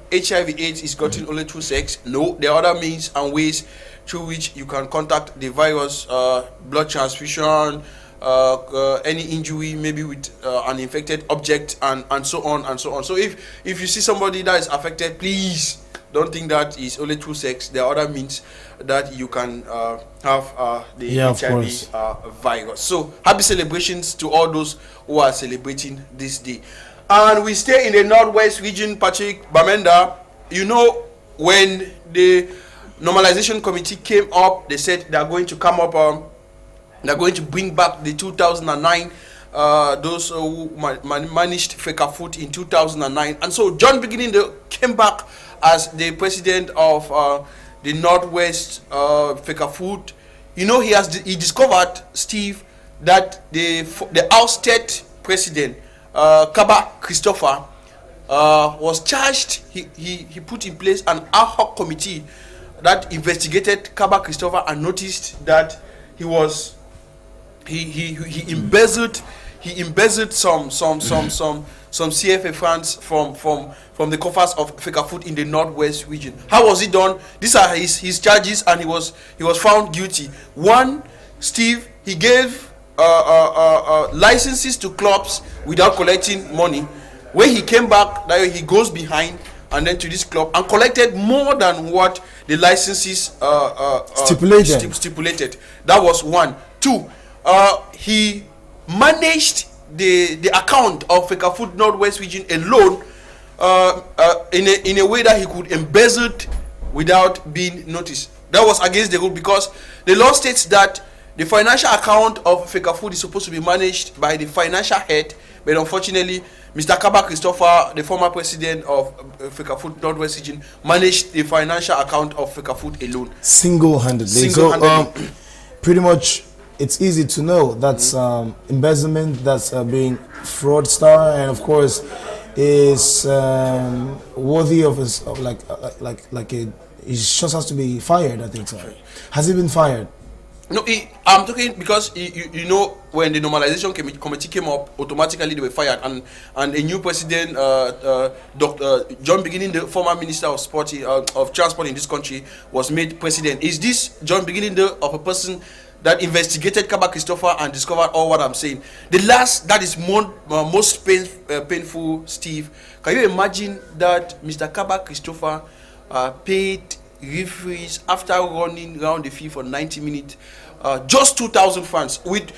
HIV/AIDS is gotten only through sex. No, there are other means and ways through which you can contact the virus: blood transfusion, any injury, maybe with an infected object, and so on and so on. So if you see somebody that is affected, please don't think that is only through sex. There are other means that you can have the HIV virus. So happy celebrations to all those who are celebrating this day. And we stay in the Northwest region. Patrick Bamenda, when the normalization committee came up, they said they are going to come up, they're going to bring back the 2009 those who managed Fecafoot in 2009. And so John Beginning came back as the president of the Northwest Fecafoot. He discovered, Steve, that the ousted president, Kaba Christopher, was charged. He put in place an ad hoc committee that investigated Kaba Christopher and noticed that he embezzled some CFA funds from the coffers of Fecafoot in the Northwest region. How was it done? These are his charges, and he was found guilty. One, Steve, he gave licenses to clubs without collecting money. When he came back, he goes behind and then to this club and collected more than what the licenses stipulated. That was one. Two, he managed the account of Fecafoot Northwest region alone in a way that he could embezzle it without being noticed. That was against the rule because the law states that the financial account of Fecafoot is supposed to be managed by the financial head, but unfortunately, Mr. Kaba Christopher, the former president of Fecafoot Northwest region, managed the financial account of Fecafoot alone. Single-handedly. So, pretty much, it's easy to know that's embezzlement, that's being fraudster, and of course, is worthy of he just has to be fired. I think so. Has he been fired? No, I'm talking because when the normalization committee came up, automatically they were fired, and a new president, Dr. John Beginning, the former minister of sport of transport in this country, was made president. Is this John Beginning of a person that investigated Kaba Christopher and discovered all what I'm saying? The last that is most painful, Steve. Can you imagine that Mr. Kaba Christopher paid referees after running around the field for 90 minutes, just 2,000 francs. With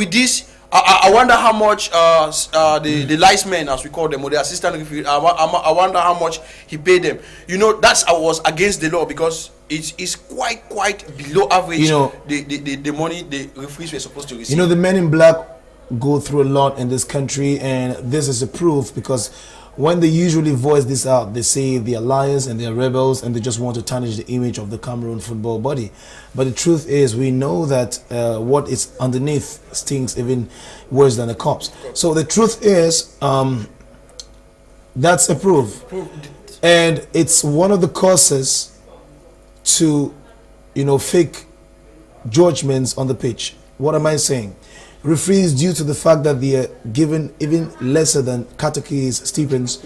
this, I wonder how much the linesmen, as we call them, or the assistant referee, I wonder how much he paid them. That was against the law because it's quite below average. The money the referees were supposed to receive. The men in black go through a lot in this country, and this is a proof because when they usually voice this out, they say they are liars and they are rebels and they just want to tarnish the image of the Cameroon football body. But the truth is, we know that what is underneath stings even worse than the cops. So the truth is, that's approved. And it's one of the causes to, fake judgments on the pitch. What am I saying? Referees, due to the fact that they are given even lesser than catechies stipends,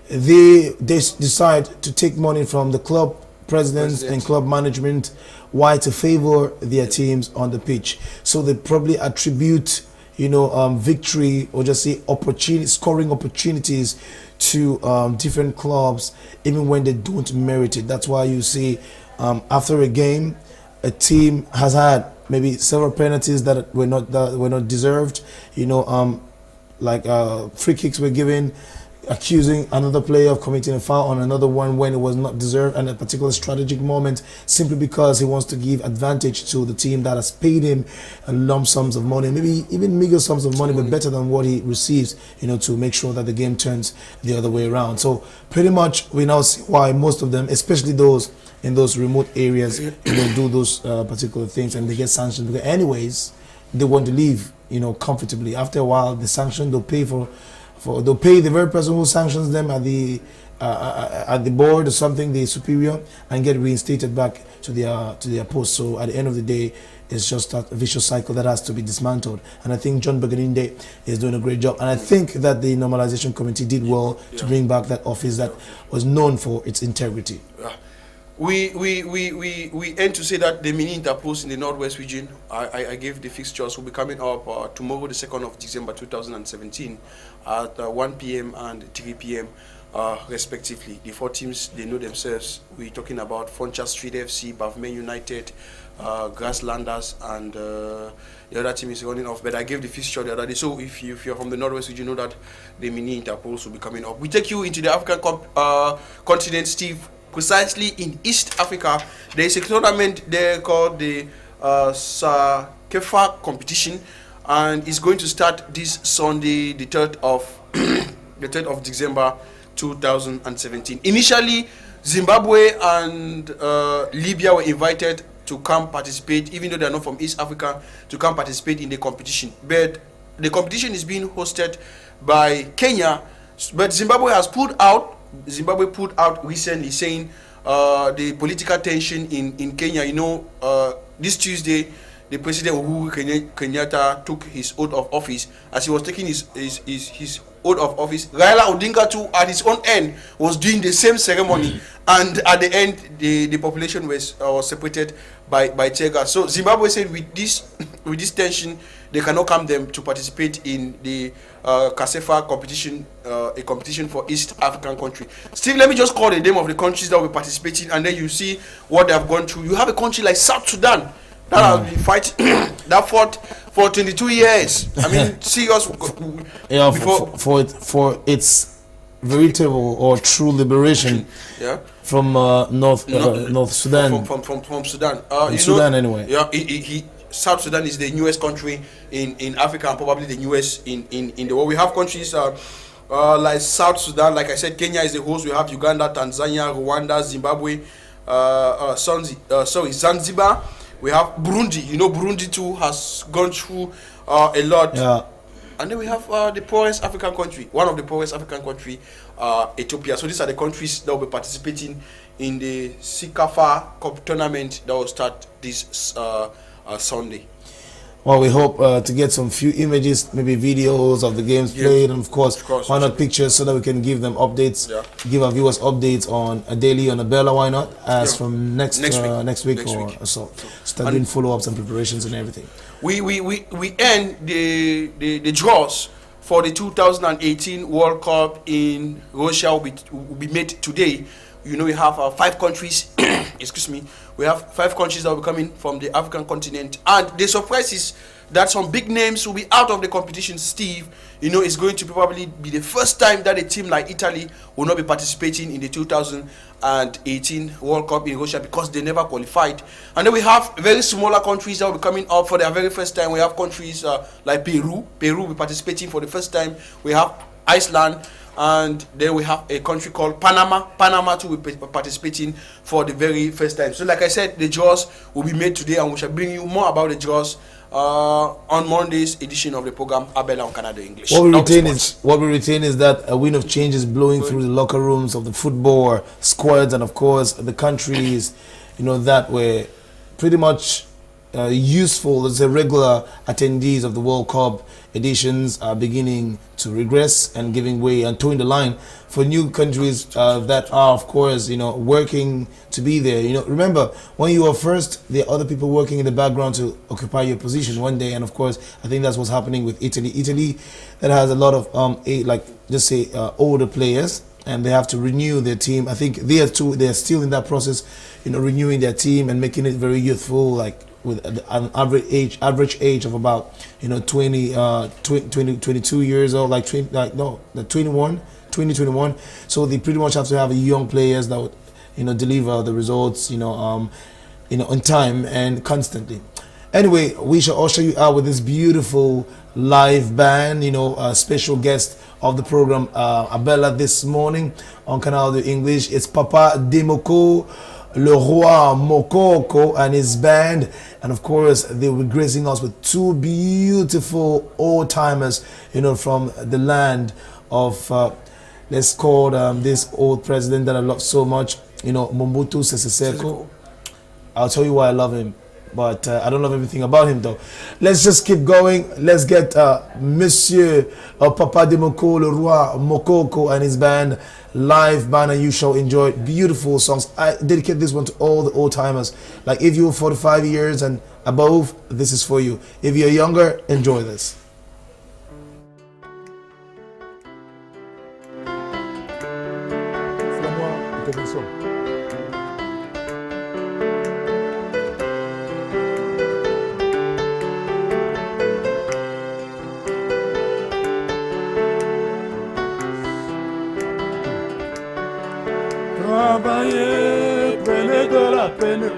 they decide to take money from the club presidents and club management. Why? To favor their teams on the pitch. So they probably attribute, victory, or just say scoring opportunities to different clubs, even when they don't merit it. That's why you see after a game, a team has had maybe several penalties that were not deserved. Like free kicks were given, accusing another player of committing a foul on another one when it was not deserved, and a particular strategic moment, simply because he wants to give advantage to the team that has paid him lump sums of money, maybe even meager sums of money, but better than what he receives, to make sure that the game turns the other way around. So pretty much we now see why most of them, especially those in those remote areas, do those particular things, and they get sanctioned because anyways they want to leave comfortably. After a while, the sanction they'll pay they'll pay the very person who sanctions them at the board or something, the superior, and get reinstated back to their post. So at the end of the day, it's just a vicious cycle that has to be dismantled. And I think John Bagadinde is doing a great job. And I think that the normalization committee did well to bring back that office that was known for its integrity. Yeah. We end to say that the mini interpost in the Northwest region, I gave the fixtures, will be coming up tomorrow, the 2nd of December 2017 at 1 p.m. and 3 p.m. Respectively. The four teams, they know themselves. We're talking about Foncha Street FC, Bavman United, Grasslanders, and the other team is running off. But I gave the fixture the other day. So if you're from the Northwest region, you know that the mini interpost will be coming up. We take you into the African continent, Steve. Precisely in East Africa, there is a tournament there called the Sakefa competition, and it's going to start this Sunday, the 3rd of December 2017. Initially, Zimbabwe and Libya were invited to come participate, even though they are not from East Africa, to come participate in the competition. But the competition is being hosted by Kenya, but Zimbabwe has pulled out. Zimbabwe put out recently saying the political tension in Kenya. This Tuesday, the President Uhuru Kenyatta took his oath of office. As he was taking his oath of office, Raila Odinga too, at his own end, was doing the same ceremony. And at the end, the population was separated by tear gas. So Zimbabwe said with this tension, they cannot come them to participate in the CACEFA competition, a competition for East African country. Steve, let me just call the name of the countries that will be participating, and then you see what they have gone through. You have a country like South Sudan that has been fighting, that fought for 22 years. I mean, serious. Yeah, for its veritable or true liberation. Yeah. From North Sudan. From Sudan. Sudan anyway. Yeah. South Sudan is the newest country in Africa, and probably the newest in the world. We have countries like South Sudan, like I said, Kenya is the host. We have Uganda, Tanzania, Rwanda, Zimbabwe, Zanzibar. We have Burundi. Burundi too has gone through a lot. Yeah. And then we have the poorest African country, one of the poorest African country, Ethiopia. So these are the countries that will be participating in the CACEFA Cup tournament that will start this Sunday. Well, we hope to get some few images, maybe videos of the games played, and of course, why not pictures, so that we can give them updates, give our viewers updates on a daily on Abela, why not, from next week or so. Start doing follow-ups and preparations and everything. We end the draws for the 2018 World Cup in Russia will be made today. We have 5 countries. Excuse me. We have 5 countries that will be coming from the African continent, and the surprise is that some big names will be out of the competition. Steve, it's going to probably be the first time that a team like Italy will not be participating in the 2018 World Cup in Russia because they never qualified. And then we have very smaller countries that will be coming up for their very first time. We have countries like Peru. Peru will be participating for the first time. We have Iceland, and then we have a country called Panama. Panama too will be participating for the very first time. So like I said, the draws will be made today, and we shall bring you more about the draws on Monday's edition of the program Abela on Canal English. What we retain is that a wind of change is blowing through the locker rooms of the football squads, and of course the countries, that were pretty much useful as a regular attendees of the World Cup editions are beginning to regress and giving way and towing the line for new countries that are, of course, working to be there. Remember, when you were first, there are other people working in the background to occupy your position one day, and of course, I think that's what's happening with Italy. Italy that has a lot of older players, and they have to renew their team. I think they're still in that process, renewing their team and making it very youthful, like with an average age of about 22 years old, 21. So they pretty much have to have young players that would deliver the results on time and constantly. Anyway, we shall usher you out with this beautiful live band, a special guest of the program, Abela, this morning on Canal English. It's Papa Demoko, Le Roi Mokoko, and his band, and of course they were gracing us with two beautiful old-timers from the land of let's call this old president that I love so much, Mobutu Sese Seko. I'll tell you why I love him, but I don't love everything about him though. Let's just keep going. Let's get Monsieur Papa Demoko, Le Roi Mokoko, and his band, live band, and you shall enjoy beautiful songs. I dedicate this one to all the old timers. Like if you're 45 years and above, this is for you. If you're younger, enjoy this. Travaillez, prenez de la peine,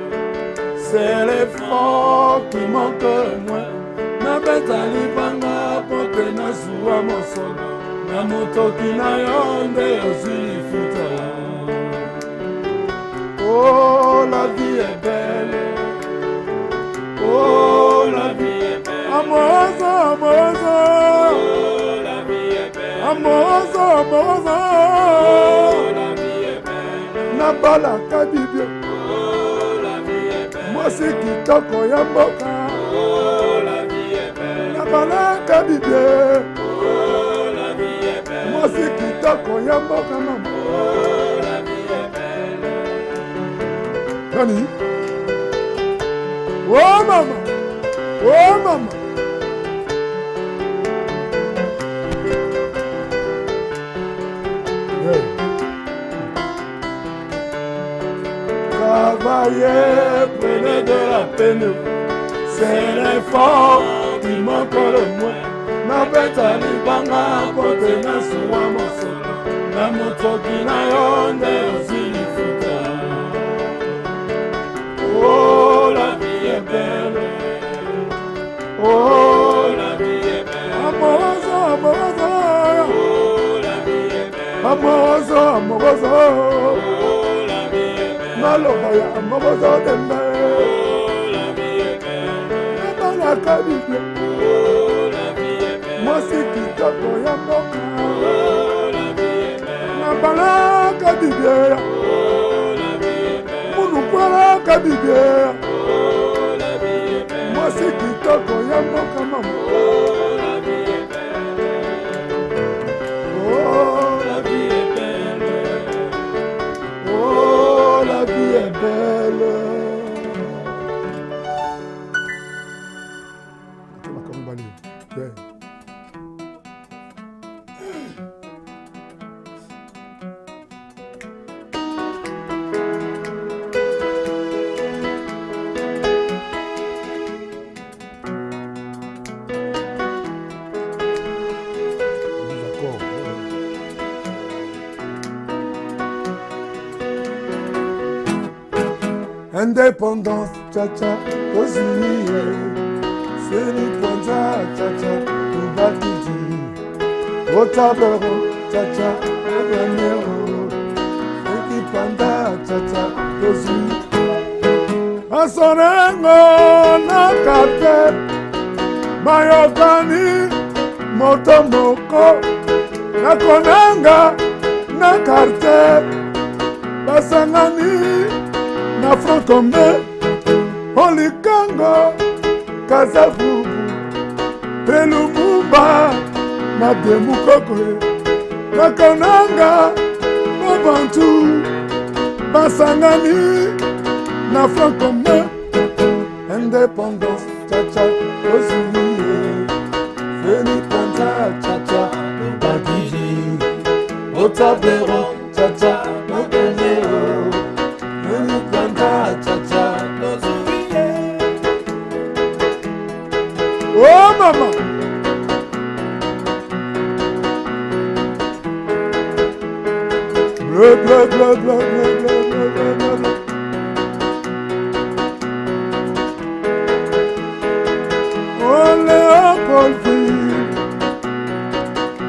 c'est l'effort qui manque le moins. Na beta libanga pote na zuwa mosolo, na motoki na yonde ozili futa. Oh, la vie est belle, oh, la vie est belle, amorosa, amorosa, oh, la vie est belle, amorosa, amorosa, oh, la vie est belle. Nabala kabibio, oh, la vie est belle. Mosi kitoko ya mboka, oh, la vie est belle. Nabala kabibio, oh, la vie est belle. Mosi kitoko ya mboka mama, oh, la vie est belle. Nani? Oh mama, oh mama. Hey. Travaillez, prenez de la peine, c'est l'effort qui manque le moins. Na beta libanga pote na suwa mosolo, na motoki na yonde ozili futa. Oh, la vie est belle, oh, la vie est belle, amorosa, amorosa, oh, la vie est belle, amorosa, amorosa, oh, Malobaya Amabozo Dembe, oh, la vie est belle, Nabala Kabibia, oh, la vie est belle, Mosi Kitoko Yamboka, oh, la vie est belle, Nabala Kabibia, oh, la vie est belle, Munukwala Kabibia, oh, la vie est belle, Mosi Kitoko Yamboka Mama, oh, la vie est belle, oh, la vie est belle, oh, la vie est belle. Indépendance, tcha-tcha, aussi, c'est l'Ikwanza, tcha-tcha, tout va tout dire. Au tableau, cha-cha, oganero. Eki panda, cha-cha, dozi. Asorengo na karte, mayokani, motomoko. Nakonanga na karte, basangani na francombe, olikango, kazavubu, pelumumba na demukokwe. Nakonanga na bantu, basangani na francombe, indépendance, cha-cha, osiliye, feli panta, cha-cha, bagiji, otabero, cha-cha, ogenero, feli panta, cha-cha, osiliye. Oh mama! Blah, blah, blah, blah, blah, blah, blah, blah, blah. Léopoldville,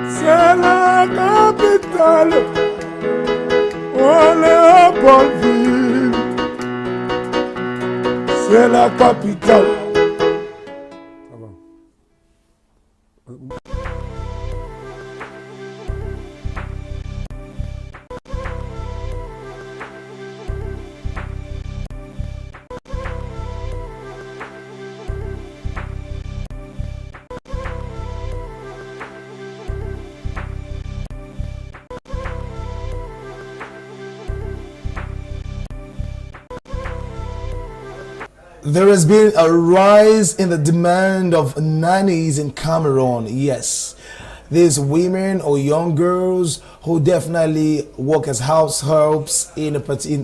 c'est la capitale. Oh Léopoldville, c'est la capitale. There has been a rise in the demand of nannies in Cameroon. Yes, these women or young girls who definitely work as house helps in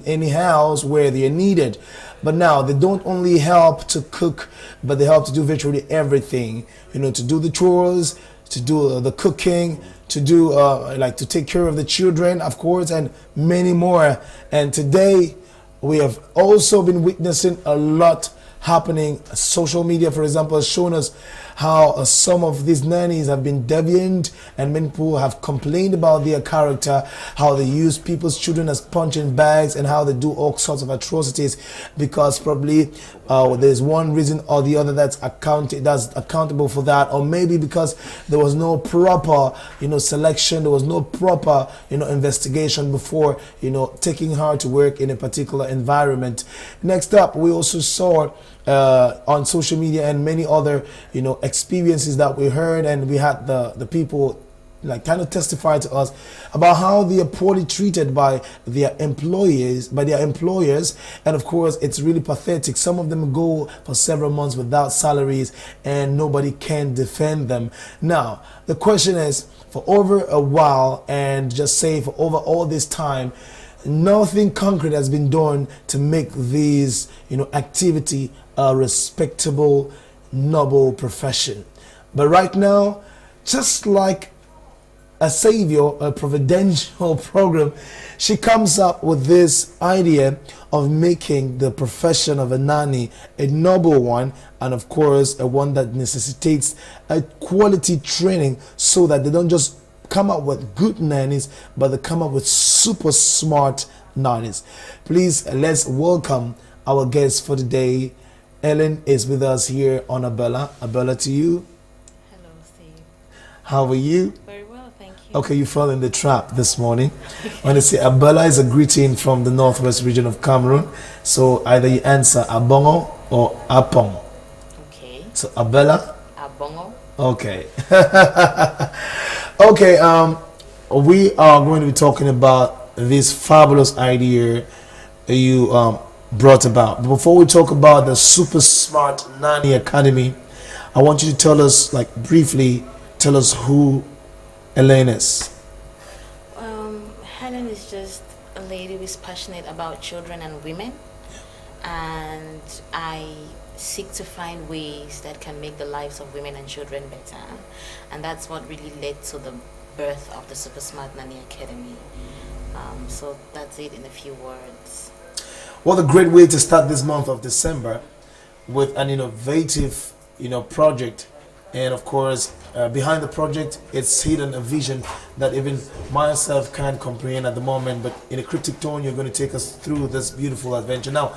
any house where they are needed. But now they don't only help to cook, but they help to do virtually everything. You know, to do the chores, to do the cooking, to do like to take care of the children, of course, and many more. And today, we have also been witnessing a lot happening. Social media, for example, has shown us how some of these nannies have been deviant, and many people have complained about their character, how they use people's children as punching bags, and how they do all sorts of atrocities, because probably there's one reason or the other that's accountable for that, or maybe because there was no proper selection, there was no proper investigation before taking her to work in a particular environment. Next up, we also saw on social media and many other experiences that we heard, and we had the people like kind of testify to us about how they are poorly treated by their employers, and of course it's really pathetic. Some of them go for several months without salaries and nobody can defend them. Now the question is, for over a while, and just say for over all this time, nothing concrete has been done to make these activity a respectable, noble profession. But right now, just like a savior, a providential program, she comes up with this idea of making the profession of a nanny a noble one, and of course a one that necessitates a quality training, so that they don't just come up with good nannies, but they come up with super smart nannies. Please, let's welcome our guest for today. Ellen is with us here on Abela. Abela, to you. Hello, Steve. How are you? Very well, thank you. Okay, you fell in the trap this morning. When I say Abela is a greeting from the northwest region of Cameroon, so either you answer Abongo or Apong. Okay. So Abela. Abongo. Okay. Okay. We are going to be talking about this fabulous idea you brought about. But before we talk about the Super Smart Nanny Academy, I want you to tell us, like briefly, tell us who Elaine is. Helen is just a lady who is passionate about children and women, and I seek to find ways that can make the lives of women and children better, and that's what really led to the birth of the Super Smart Nanny Academy. So that's it in a few words. What a great way to start this month of December with an innovative, project And of course, behind the project, it's hidden a vision that even myself can't comprehend at the moment. But in a cryptic tone, you're going to take us through this beautiful adventure. Now,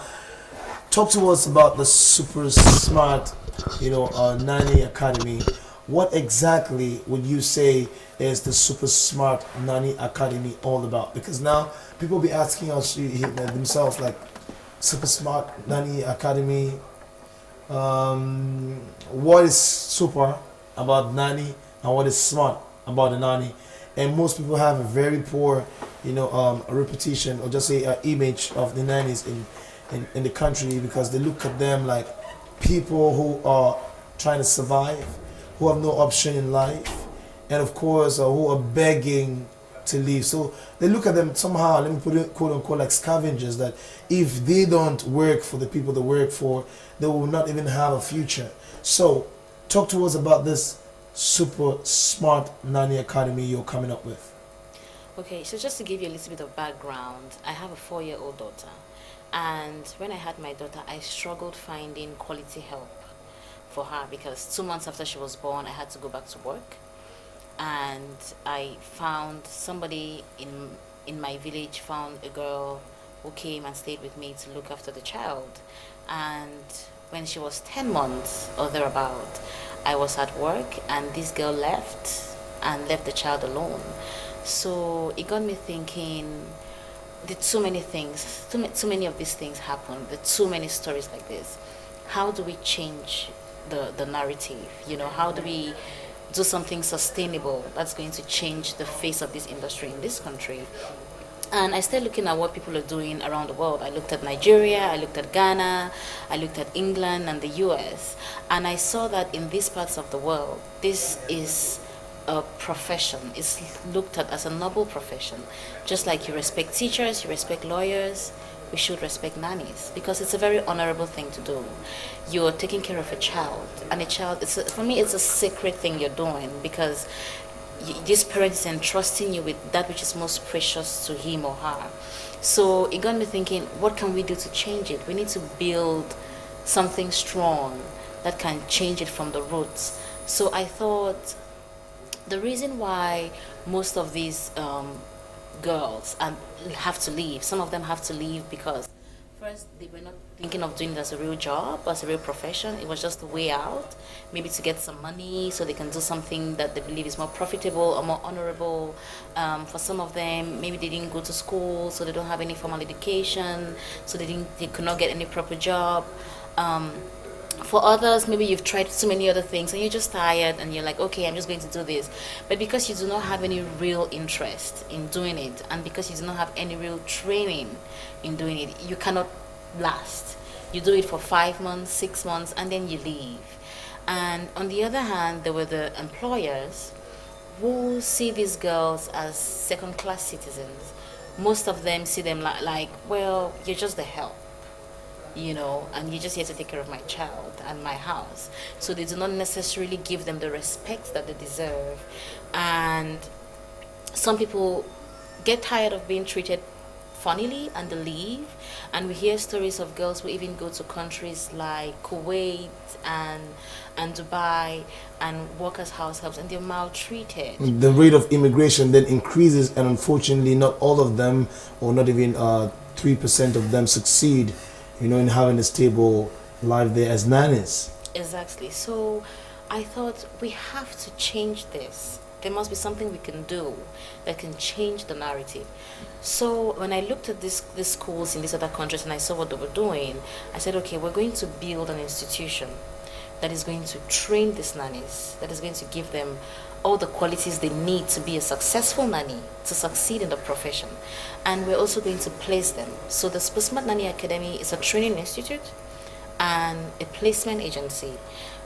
talk to us about the super smart, Nanny Academy. What exactly would you say is the super smart Nanny Academy all about? Because now people be asking us themselves like, super smart Nanny Academy. What is super about nanny and what is smart about the nanny? And most people have a very poor, reputation or just say image of the nannies in the country, because they look at them like people who are trying to survive, who have no option in life, and of course who are begging to leave. So they look at them somehow, let me put it quote unquote, like scavengers, that if they don't work for the people they work for, they will not even have a future. So talk to us about this super smart Nanny Academy you're coming up with. Okay, so just to give you a little bit of background, I have a 4-year-old daughter. And when I had my daughter, I struggled finding quality help for her because 2 months after she was born, I had to go back to work. And I found somebody in my village, found a girl who came and stayed with me to look after the child. And when she was 10 months or thereabout, I was at work and this girl left the child alone. So it got me thinking, did too many things, too many of these things happen, there are too many stories like this. How do we change the narrative? How do we do something sustainable that's going to change the face of this industry in this country? And I started looking at what people are doing around the world. I looked at Nigeria, I looked at Ghana, I looked at England and the US. And I saw that in these parts of the world, this is a profession. It's looked at as a noble profession. Just like you respect teachers, you respect lawyers, we should respect nannies, because it's a very honorable thing to do. You're taking care of a child, and a child, for me, it's a sacred thing you're doing, because this parent is entrusting you with that which is most precious to him or her. So it got me thinking, what can we do to change it? We need to build something strong that can change it from the roots. So I thought the reason why most of these girls have to leave, some of them have to leave because first they were not thinking of doing it as a real job, as a real profession. It was just a way out, maybe to get some money so they can do something that they believe is more profitable or more honorable. For some of them, maybe they didn't go to school, so they don't have any formal education, so they could not get any proper job. For others, maybe you've tried so many other things and you're just tired and you're like, okay, I'm just going to do this. But because you do not have any real interest in doing it, and because you do not have any real training in doing it, you cannot last. You do it for 5 months, 6 months, and then you leave. And on the other hand, there were the employers who see these girls as second-class citizens. Most of them see them like, well, you're just the help, and you're just here to take care of my child and my house. So they do not necessarily give them the respect that they deserve. And some people get tired of being treated funnily and they leave. And we hear stories of girls who even go to countries like Kuwait and Dubai and work as house helps, and they're maltreated. The rate of immigration then increases, and unfortunately not all of them, or not even 3% of them, succeed in having a stable life there as nannies. Exactly. So I thought we have to change this. There must be something we can do that can change the narrative. So when I looked at these schools in these other countries and I saw what they were doing, I said, okay, we're going to build an institution that is going to train these nannies, that is going to give them all the qualities they need to be a successful nanny, to succeed in the profession. And we're also going to place them. So the Super Smart Nanny Academy is a training institute and a placement agency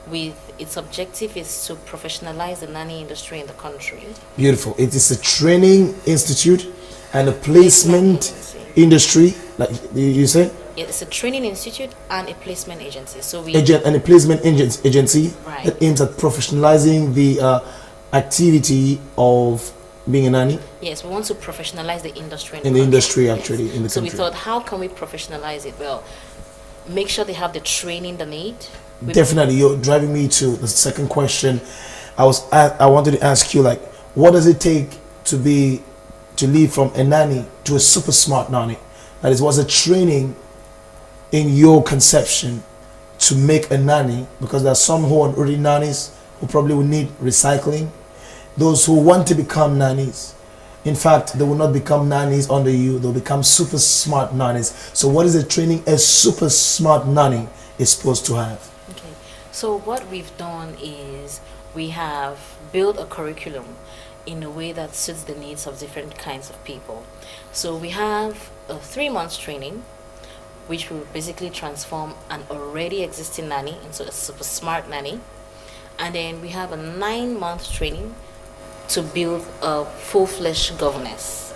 with its objective is to professionalize the nanny industry in the country. Beautiful. It is a training institute and a placement industry, like you said? It's a training institute and a placement agency. So and a placement agency right, that aims at professionalizing the activity of being a nanny. Yes, we want to professionalize the industry in the industry, actually, in the country. So we thought, how can we professionalize it? Well, make sure they have the training they need, Definitely, you're driving me to the second question. I wanted to ask you, like, what does it take to leave from a nanny to a super smart nanny? That is, what's the training in your conception to make a nanny? Because there are some who are already nannies who probably will need recycling. Those who want to become nannies, in fact, they will not become nannies under you. They'll become super smart nannies. So, what is the training a super smart nanny is supposed to have? Okay, so what we've done is we have built a curriculum in a way that suits the needs of different kinds of people. So we have a 3 months training, which will basically transform an already existing nanny into a super smart nanny. And then we have a 9 month training to build a full-fledged governess.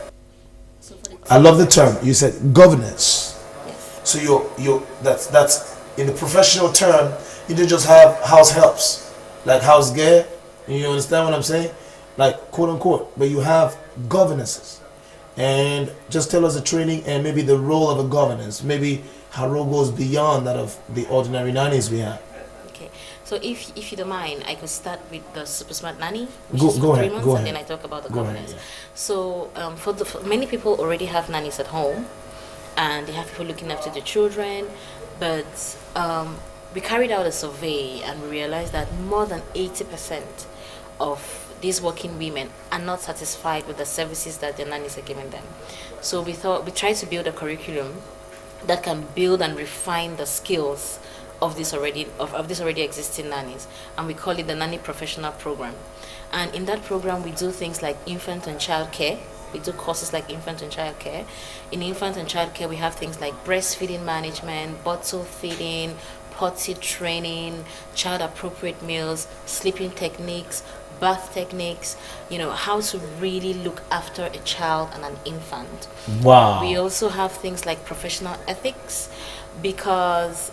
I love the term you said, governance. Yes. So that's in the professional term. You don't just have house helps, like house girl. You understand what I'm saying? Like, quote unquote, but you have governesses. And just tell us the training and maybe the role of a governess. Maybe her role goes beyond that of the ordinary nannies we have. Okay, so if you don't mind, I could start with the super smart nanny, which Go- is for go 3 ahead, months, go and ahead. then I talk about the Go ahead, governess. yeah. So for many people already have nannies at home, and they have people looking after the children, but we carried out a survey and we realized that more than 80% of these working women are not satisfied with the services that their nannies are giving them. So we tried to build a curriculum that can build and refine the skills of these already existing nannies, and we call it the Nanny Professional Program. And in that program, we do things like infant and child care. We do courses like infant and child care. In infant and child care, we have things like breastfeeding management, bottle feeding, potty training, child appropriate meals, sleeping techniques, bath techniques, how to really look after a child and an infant. Wow. We also have things like professional ethics, because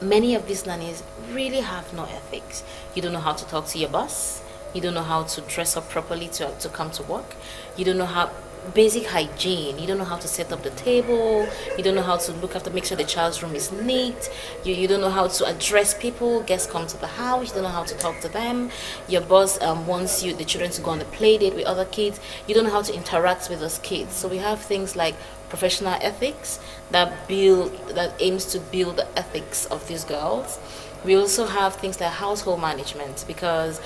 many of these nannies really have no ethics. You don't know how to talk to your boss. You don't know how to dress up properly to come to work. You don't know how basic hygiene. You don't know how to set up the table. You don't know how to make sure the child's room is neat. You don't know how to address people. Guests come to the house. You don't know how to talk to them. Your boss wants the children to go on a play date with other kids. You don't know how to interact with those kids. So we have things like professional ethics that aims to build the ethics of these girls. We also have things like household management, because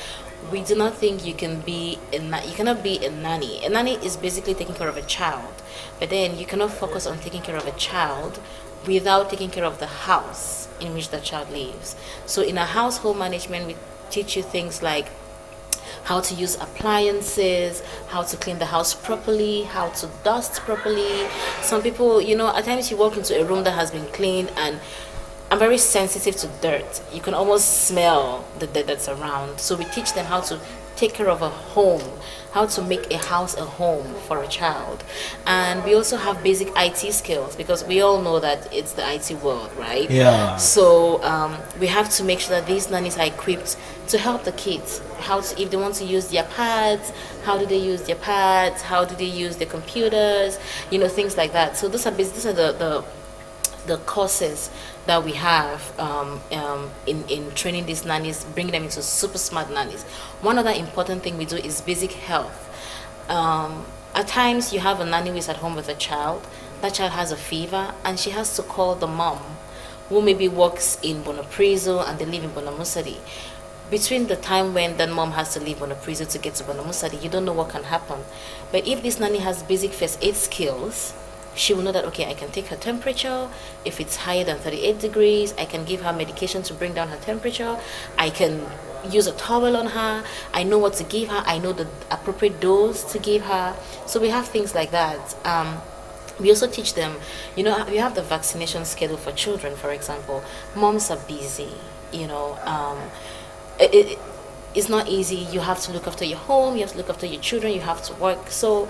we do not think you cannot be a nanny. A nanny is basically taking care of a child, but then you cannot focus on taking care of a child without taking care of the house in which the child lives. So in a household management, we teach you things like how to use appliances, how to clean the house properly, how to dust properly. Some people, at times you walk into a room that has been cleaned, and I'm very sensitive to dirt. You can almost smell the dirt that's around. So we teach them how to take care of a home, how to make a house a home for a child. And we also have basic IT skills, because we all know that it's the IT world, right? Yeah. So we have to make sure that these nannies are equipped to help the kids. If they want to use their pads, how do they use their pads? How do they use their computers? Things like that. So these are the courses that we have in training these nannies, bringing them into super smart nannies. One other important thing we do is basic health. At times you have a nanny who is at home with a child. That child has a fever, and she has to call the mom, who maybe works in Bonapriso and they live in Bonamusadi. Between the time when that mom has to leave Bonapriso to get to Bonamusadi, you don't know what can happen. But if this nanny has basic first aid skills, she will know that, okay, I can take her temperature. If it's higher than 38 degrees, I can give her medication to bring down her temperature. I can use a towel on her. I know what to give her. I know the appropriate dose to give her. So we have things like that. We also teach them, we have the vaccination schedule for children, for example. Moms are busy, it's not easy. You have to look after your home, you have to look after your children, you have to work. So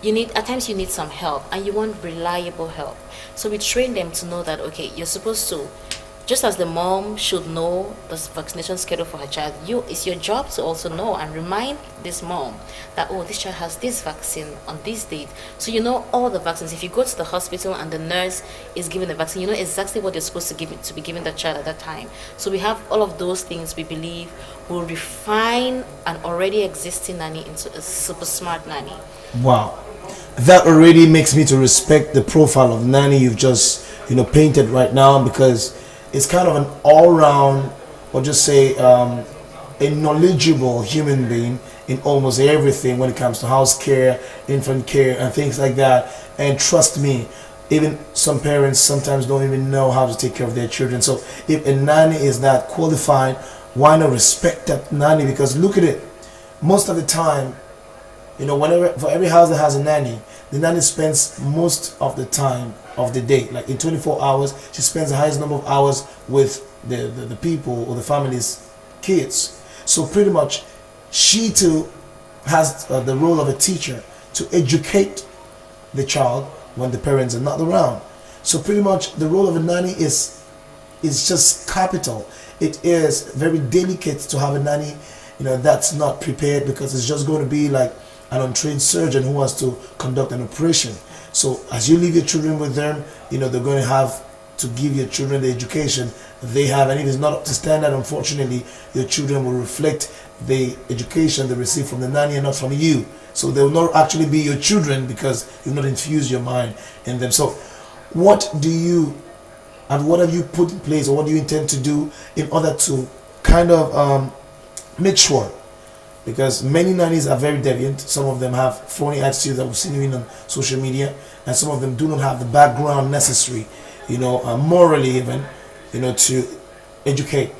at times you need some help, and you want reliable help. So we train them to know that, okay, you're supposed to just as the mom should know the vaccination schedule for her child, it's your job to also know and remind this mom that, oh, this child has this vaccine on this date. So you know all the vaccines. If you go to the hospital and the nurse is giving the vaccine, you know exactly what you're supposed to be giving the child at that time. So we have all of those things we believe will refine an already existing nanny into a super smart nanny. Wow, that already makes me to respect the profile of nanny you've just painted right now, because it's kind of an all-round, or just say a knowledgeable human being in almost everything when it comes to house care, infant care, and things like that. And trust me, even some parents sometimes don't even know how to take care of their children. So if a nanny is that qualified, why not respect that nanny? Because look at it, most of the time, whenever, for every house that has a nanny, the nanny spends most of the time of the day, like in 24 hours, she spends the highest number of hours with the people or the family's kids. So pretty much, she too has the role of a teacher to educate the child when the parents are not around. So pretty much, the role of a nanny is just capital. It is very delicate to have a nanny, that's not prepared, because it's just going to be like an untrained surgeon who has to conduct an operation. So as you leave your children with them, they're going to have to give your children the education they have, and if it's not up to standard, unfortunately, your children will reflect the education they receive from the nanny and not from you. So they will not actually be your children, because you've not infused your mind in them. So what have you put in place, or what do you intend to do in order to kind of make sure? Because many nannies are very deviant. Some of them have phony attitudes that we've seen even on social media, and some of them do not have the background necessary, morally even, to educate,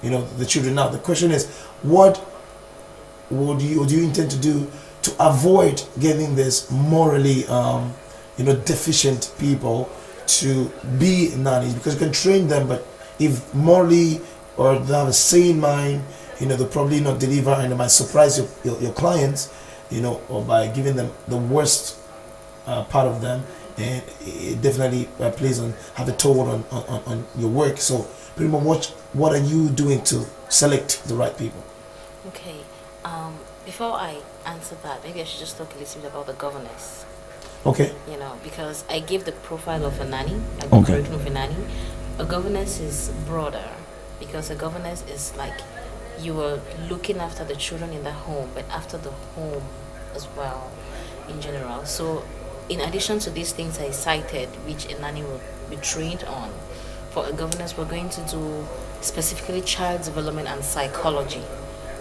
the children. Now the question is, what do you intend to do to avoid getting this morally, deficient people to be nannies? Because you can train them, but if morally or they have a sane mind, they'll probably not deliver, and it might surprise your clients, or by giving them the worst part of them, and it definitely plays on, have a toll on your work. So pretty much, what are you doing to select the right people? Okay, before I answer that, maybe I should just talk a little bit about the governess. Okay. Because I give the profile of a nanny, like the curriculum of a nanny. A governess is broader, because a governess is like, you are looking after the children in the home, but after the home as well, in general. So in addition to these things I cited, which a nanny will be trained on, for a governess, we're going to do specifically child development and psychology,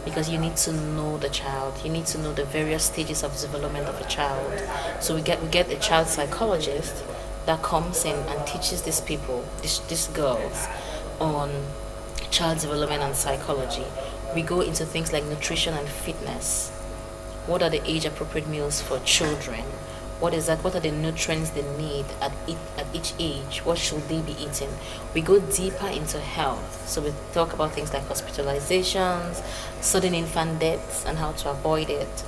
because you need to know the child, you need to know the various stages of development of a child. So we get a child psychologist that comes in and teaches these people, these girls, on child development and psychology. We go into things like nutrition and fitness. What are the age appropriate meals for children? What is that? What are the nutrients they need at each age? What should they be eating? We go deeper into health. So we talk about things like hospitalizations, sudden infant deaths, and how to avoid it.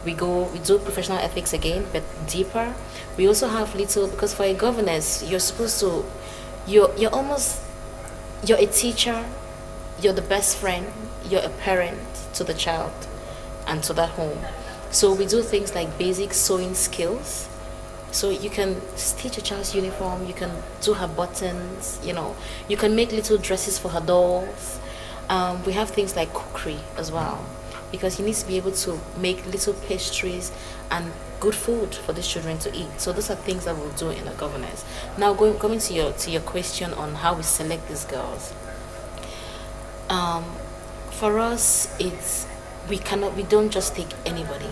We do professional ethics again, but deeper. We also have because for a governess, you're supposed to, you're a teacher, you're the best friend, you're a parent to the child and to that home. So we do things like basic sewing skills. So you can stitch a child's uniform, you can do her buttons, you can make little dresses for her dolls. We have things like cookery as well, because you need to be able to make little pastries and good food for these children to eat. So those are things that we'll do in a governance. Now coming to your question on how we select these girls. For us, we don't just take anybody.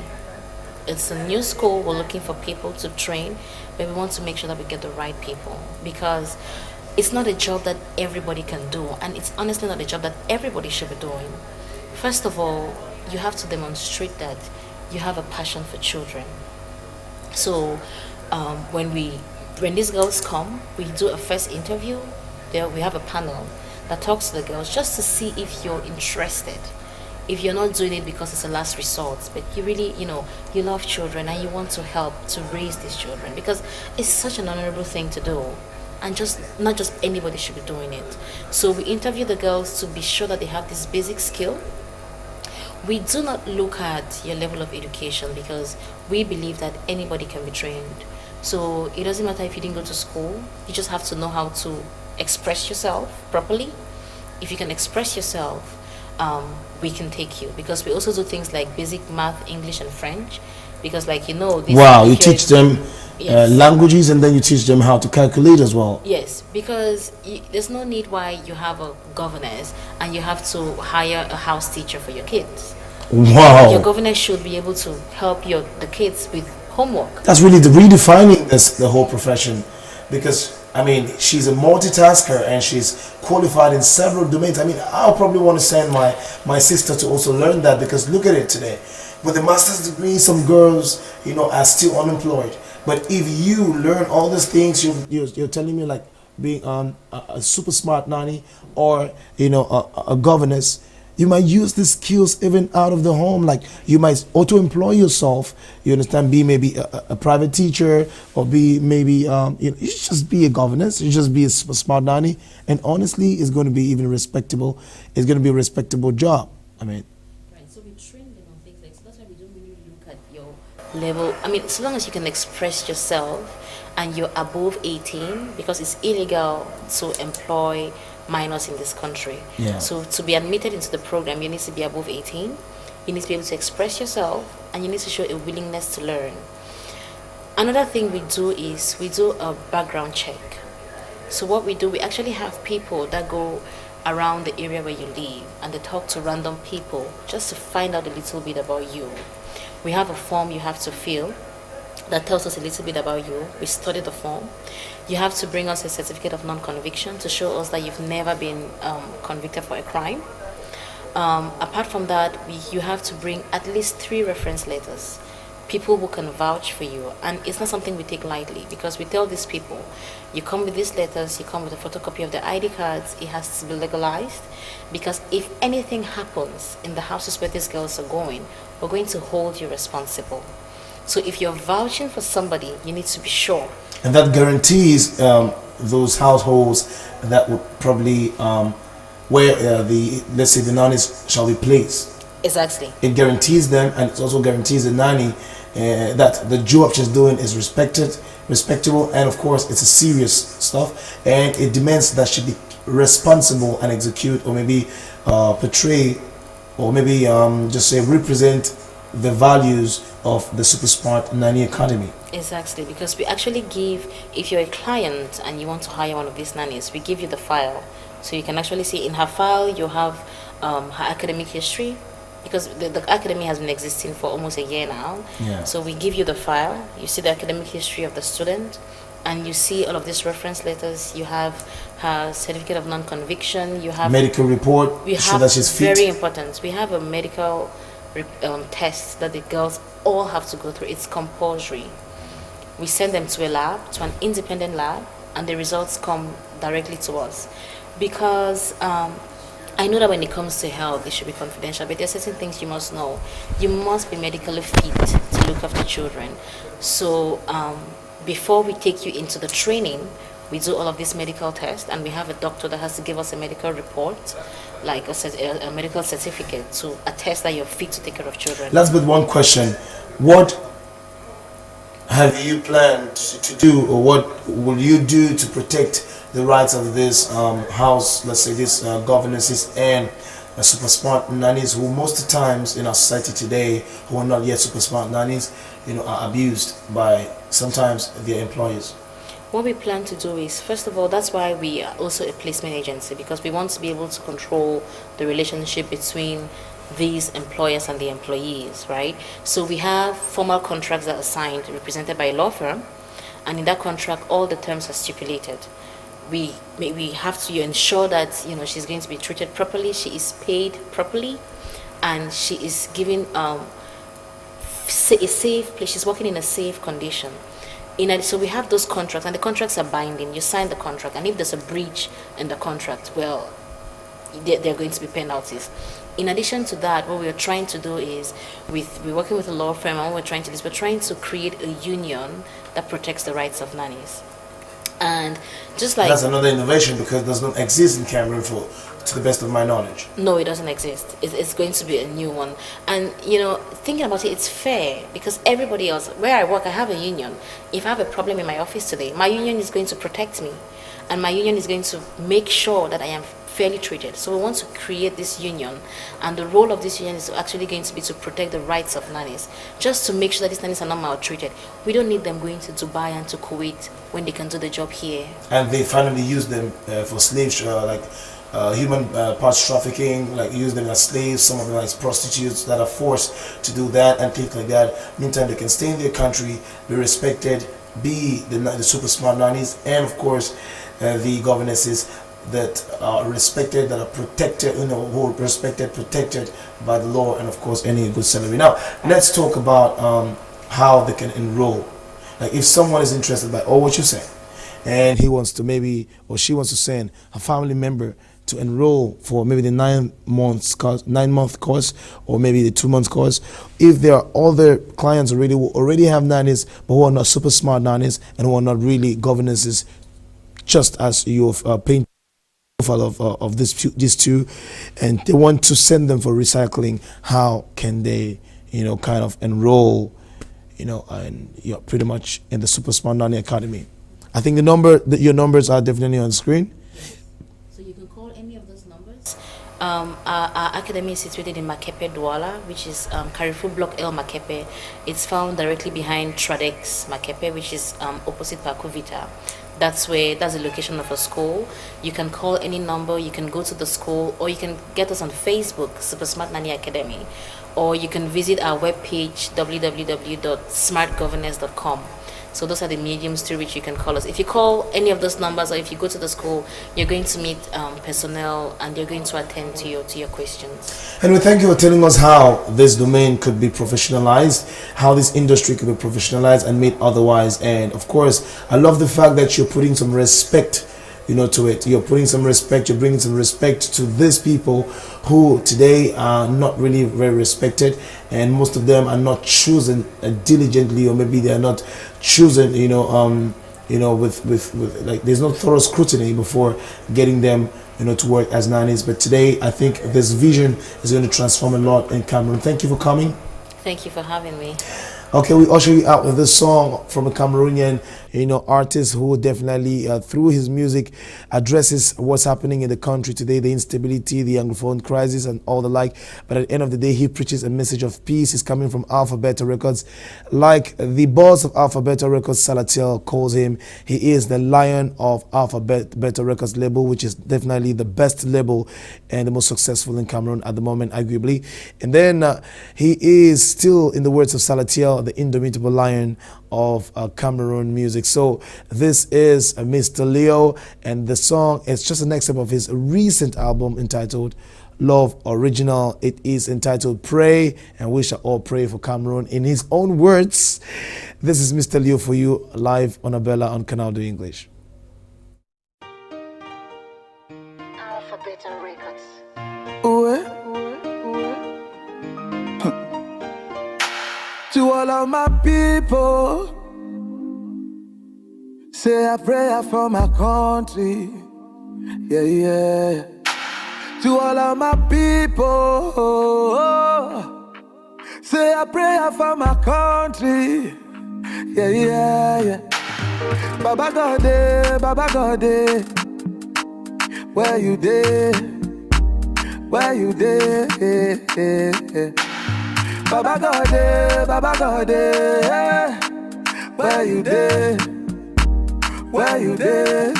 It's a new school, we're looking for people to train, but we want to make sure that we get the right people, because it's not a job that everybody can do, and it's honestly not a job that everybody should be doing. First of all, you have to demonstrate that you have a passion for children. So when these girls come, we do a first interview. There we have a panel that talks to the girls just to see if you're interested. If you're not doing it because it's a last resort, but you really, you love children and you want to help to raise these children, because it's such an honorable thing to do. and just not just anybody should be doing it. So we interview the girls to be sure that they have this basic skill. We do not look at your level of education because we believe that anybody can be trained. So it doesn't matter if you didn't go to school, you just have to know how to express yourself properly. If you can express yourself, we can take you, because we also do things like basic math, English, and French. Because, like, you know, this, wow, you if you're- teach them Yes. languages, and then you teach them how to calculate as well. Yes, because there's no need why you have a governess and you have to hire a house teacher for your kids. Wow. Your governess should be able to help the kids with homework. That's really the redefining the whole profession, because I mean she's a multitasker and she's qualified in several domains. I mean, I'll probably want to send my sister to also learn that, because look at it today. With a master's degree, some girls, you know, are still unemployed. But if you learn all these things, you're telling me, like being a super smart nanny, or you know, a governess, you might use these skills even out of the home. Like you might auto-employ yourself. You understand? Be maybe a private teacher, or be maybe you know, you should just be a governess. You just be a super smart nanny, and honestly, it's going to be even respectable. It's going to be a respectable job. I mean. Right, so we train them on things like, so that's why we don't really look at your level. I mean, as long as you can express yourself and you're above 18, because it's illegal to employ minors in this country. Yeah. So to be admitted into the program, you need to be above 18. You need to be able to express yourself, and you need to show a willingness to learn. Another thing we do is we do a background check. So what we do, we actually have people that go around the area where you live and they talk to random people just to find out a little bit about you. We have a form you have to fill that tells us a little bit about you. We study the form. You have to bring us a certificate of non-conviction to show us that you've never been convicted for a crime. Apart from that, you have to bring at least 3 reference letters, people who can vouch for you. And it's not something we take lightly, because we tell these people, you come with these letters, you come with a photocopy of the ID cards, it has to be legalized, because if anything happens in the houses where these girls are going, we're going to hold you responsible. So if you're vouching for somebody, you need to be sure. And that guarantees those households that would probably where let's say the nannies shall be placed. Exactly. It guarantees them, and it also guarantees the nanny that the job she's doing is respectable, and of course it's a serious stuff, and it demands that she be responsible and execute, or maybe portray, or maybe just say represent the values of the Super Smart Nanny Academy. Exactly, because we actually give, if you're a client and you want to hire one of these nannies, we give you the file. So you can actually see in her file, you have her academic history, because the academy has been existing for almost a year now. Yeah. So we give you the file, you see the academic history of the student, and you see all of these reference letters. You have her certificate of non-conviction, you have medical report, we so have that she's fit. very important. We have a medical test that the girls all have to go through. It's compulsory. We send them to a lab, to an independent lab, and the results come directly to us. Because I know that when it comes to health, it should be confidential, but there are certain things you must know. You must be medically fit to look after children. So before we take you into the training, we do all of these medical tests, and we have a doctor that has to give us a medical report, like a medical certificate to attest that you're fit to take care of children. Last but one question: what have you planned to do, or what will you do to protect the rights of this house, let's say this governesses and super smart nannies, who most of the times in our society today, who are not yet super smart nannies, you know, are abused by sometimes their employers? What we plan to do is, first of all, that's why we are also a placement agency, because we want to be able to control the relationship between these employers and the employees, right? So we have formal contracts that are signed, represented by a law firm, and in that contract, all the terms are stipulated. We have to ensure that, you know, she's going to be treated properly, she is paid properly, and she is given a safe place. She's working in a safe condition. So we have those contracts, and the contracts are binding. You sign the contract, and if there's a breach in the contract, well, there are going to be penalties. In addition to that, what we're trying to do is, we're working with a law firm, and what we're trying to do is we're trying to create a union that protects the rights of nannies. And just like That's another innovation because it does not exist in Cameroon to the best of my knowledge. no, it doesn't exist. It's going to be a new one. And thinking about it, it's fair because everybody else, where I work, I have a union. If I have a problem in my office today, my union is going to protect me, and my union is going to make sure that I am fairly treated. So we want to create this union, and the role of this union is actually going to be to protect the rights of nannies, just to make sure that these nannies are not maltreated. We don't need them going to Dubai and to Kuwait when they can do the job here. And they finally use them for slaves, human parts trafficking, like use them as slaves, some of them as prostitutes that are forced to do that and things like that. Meantime, they can stay in their country, be respected, be the super smart nannies, and of course the governesses that are respected, that are protected, who are respected, protected by the law, and of course any good salary. Now, let's talk about how they can enroll. Like if someone is interested by all what you say, and he wants to or she wants to send a family member to enroll for maybe the 9 month course, or maybe the 2 month course. If there are other clients who already have nannies, but who are not super smart nannies and who are not really governesses, just as you've painted profile of these two, and they want to send them for recycling, how can they kind of enroll and pretty much in the Super Smart Nanny Academy? I think your numbers are definitely on the screen. So you can call any of those numbers. Our academy is situated in Makepe Douala, which is Carrefour Block L Makepe. It's found directly behind Tradex Makepe, which is opposite Parkovita. That's the location of a school. You can call any number, you can go to the school, or you can get us on Facebook, Super Smart Nanny Academy, or you can visit our webpage, www.smartgovernance.com. So those are the mediums through which you can call us. If you call any of those numbers, or if you go to the school, you're going to meet personnel, and they're going to attend to your questions. And we thank you for telling us how this domain could be professionalized, how this industry could be professionalized and made otherwise. And of course, I love the fact that you're putting some respect to it. You're putting some respect, you're bringing some respect to these people who today are not really very respected, and most of them are not chosen diligently, or maybe they are not chosen with like there's no thorough scrutiny before getting them to work as nannies. But today I think this vision is going to transform a lot in Cameroon. Thank you for coming. Thank you for having me. Okay, we usher you out with this song from a Cameroonian, artist who definitely, through his music, addresses what's happening in the country today, the instability, the Anglophone crisis, and all the like. But at the end of the day, he preaches a message of peace. He's coming from Alpha Beta Records. Like the boss of Alpha Beta Records, Salatiel, calls him, he is the lion of Alpha Beta Records label, which is definitely the best label and the most successful in Cameroon at the moment, arguably. And then he is still, in the words of Salatiel, the indomitable lion of Cameroon music. So this is Mr. Leo, and the song is just an excerpt of his recent album entitled Love Original. It is entitled Pray, and we shall all pray for Cameroon. In his own words, this is Mr. Leo for you, live on Abela on Canal Do English. Alpha Beta Records. To all of my people, say a prayer for my country. Yeah, yeah. To all of my people, say a prayer for my country. Yeah, yeah, yeah. Baba God, Baba God, where you there? Where you there? Baba God, where you there? Where you there?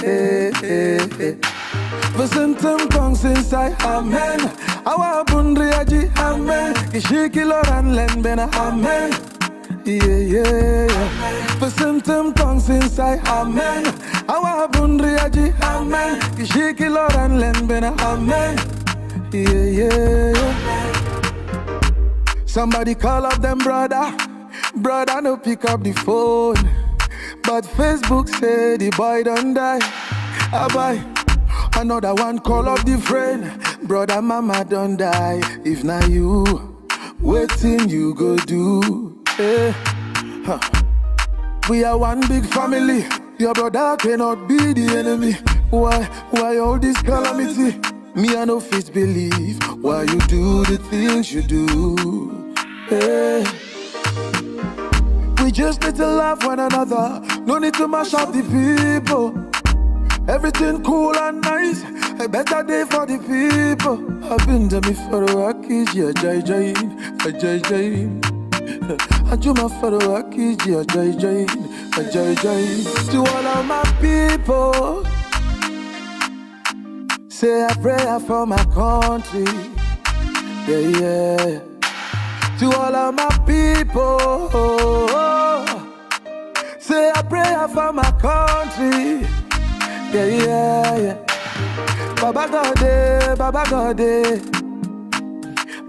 Vasantam kongs inside, amen. Awa bundriaji, amen. Kishiki loran lenbena, amen. Yeah, yeah, yeah. Vasantam kongs inside, amen. Awa bundriaji, amen. Kishiki loran lenbena, amen. Yeah, yeah, yeah. Somebody call up them brother no pick up the phone, but Facebook say the boy don't die. Abai, another one call up the friend, brother mama don't die. If not you, waiting you go do. We are one big family, Your brother cannot be the enemy. Why all this calamity? Me, I no fit believe why you do the things you do. Hey. We just need to love one another. No need to mash up the people. Everything cool and nice. A better day for the people. I've been to me for a wacky, yeah, jai jai, jai jai. I do my for a wacky, yeah, jai jai, jai jai. To all of my people, say a prayer for my country. Yeah, yeah. To all of my people, say a prayer for my country. Yeah, yeah, yeah. Baba God,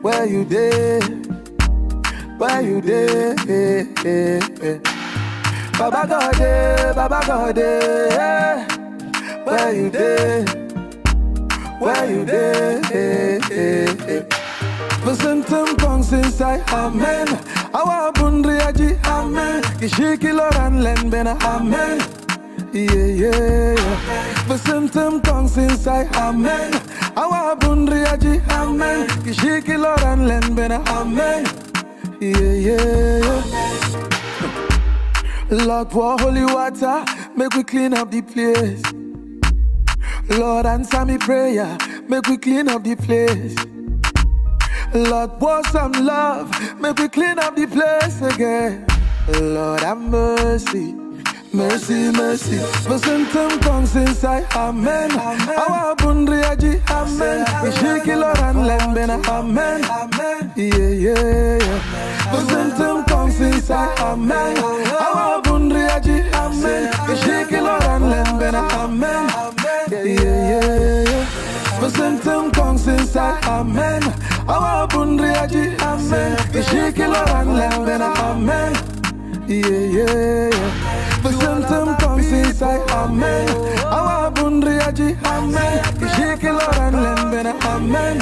where you dey? Where you dey? Baba God, where you dey? Where you dey? Listen to songs inside, amen. Awa bundriaji, amen. Kishiki loran lenbena, amen. Yeah, yeah, yeah. Listen to songs inside, amen. Awa bundriaji, amen. Kishiki loran lenbena, amen. Yeah, yeah, yeah. Lord, pour holy water, make we clean up the place. Lord, answer me prayer, make we clean up the place. Lord, pour some love, make we clean up the place again. Lord, have mercy, mercy, mercy. Listen to songs inside, amen. Awa bundriaji, amen. Ishiki loran lembena, amen. Yeah, yeah, yeah. Listen to songs inside, amen. Awa bundriaji, amen. Ishiki loran lembena, amen. Yeah, yeah, yeah. Listen to songs inside, amen. Awa bundriaji, amen. Ishiki loran lembena, amen. Yeah, yeah, yeah. Listen to songs inside, amen. Awa bundriaji, amen. Ishiki loran lembena, amen.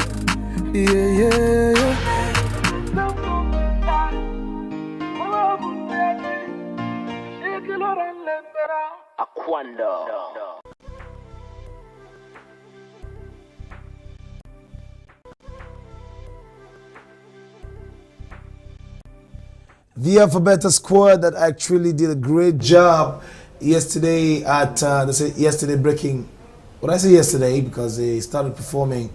Yeah, yeah, yeah. The Alphabeta squad that actually did a great job yesterday at yesterday breaking. What I say yesterday because they started performing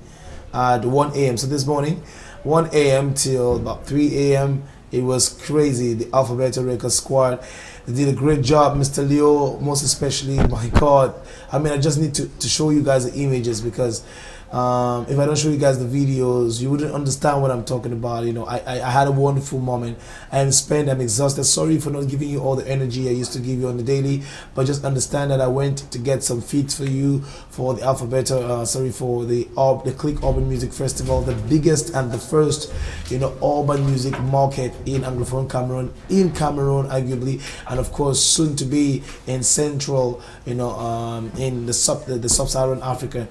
at 1 a.m. So this morning, 1 a.m. till about 3 a.m. It was crazy. The Alphabeta Record squad, they did a great job. Mr. Leo, most especially, my God. I mean, I just need to show you guys the images because if I don't show you guys the videos, you wouldn't understand what I'm talking about. You know, I had a wonderful moment. I'm spent, I'm exhausted. Sorry for not giving you all the energy I used to give you on the daily, but just understand that I went to get some feats for you for the Alphabeta, for the Click Urban Music Festival, the biggest and the first, urban music market in Anglophone Cameroon, arguably, and of course soon to be in Central, in the sub-Saharan Africa.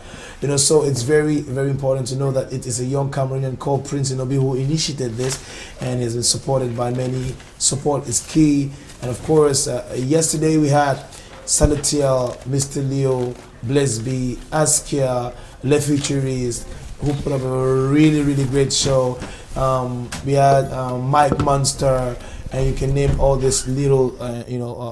So it's very, very important to know that it is a young Cameroonian called Prince Inobi who initiated this and has been supported by many. Support is key. And of course, yesterday we had Salatiel, Mr. Leo, Blesby, Askia, Le Futurist, who put up a really, really great show. We had Mike Munster, and you can name all these little,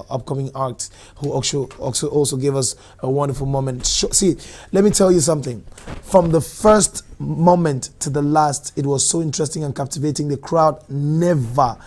upcoming acts who also gave us a wonderful moment. See, let me tell you something. From the first moment to the last, it was so interesting and captivating. The crowd never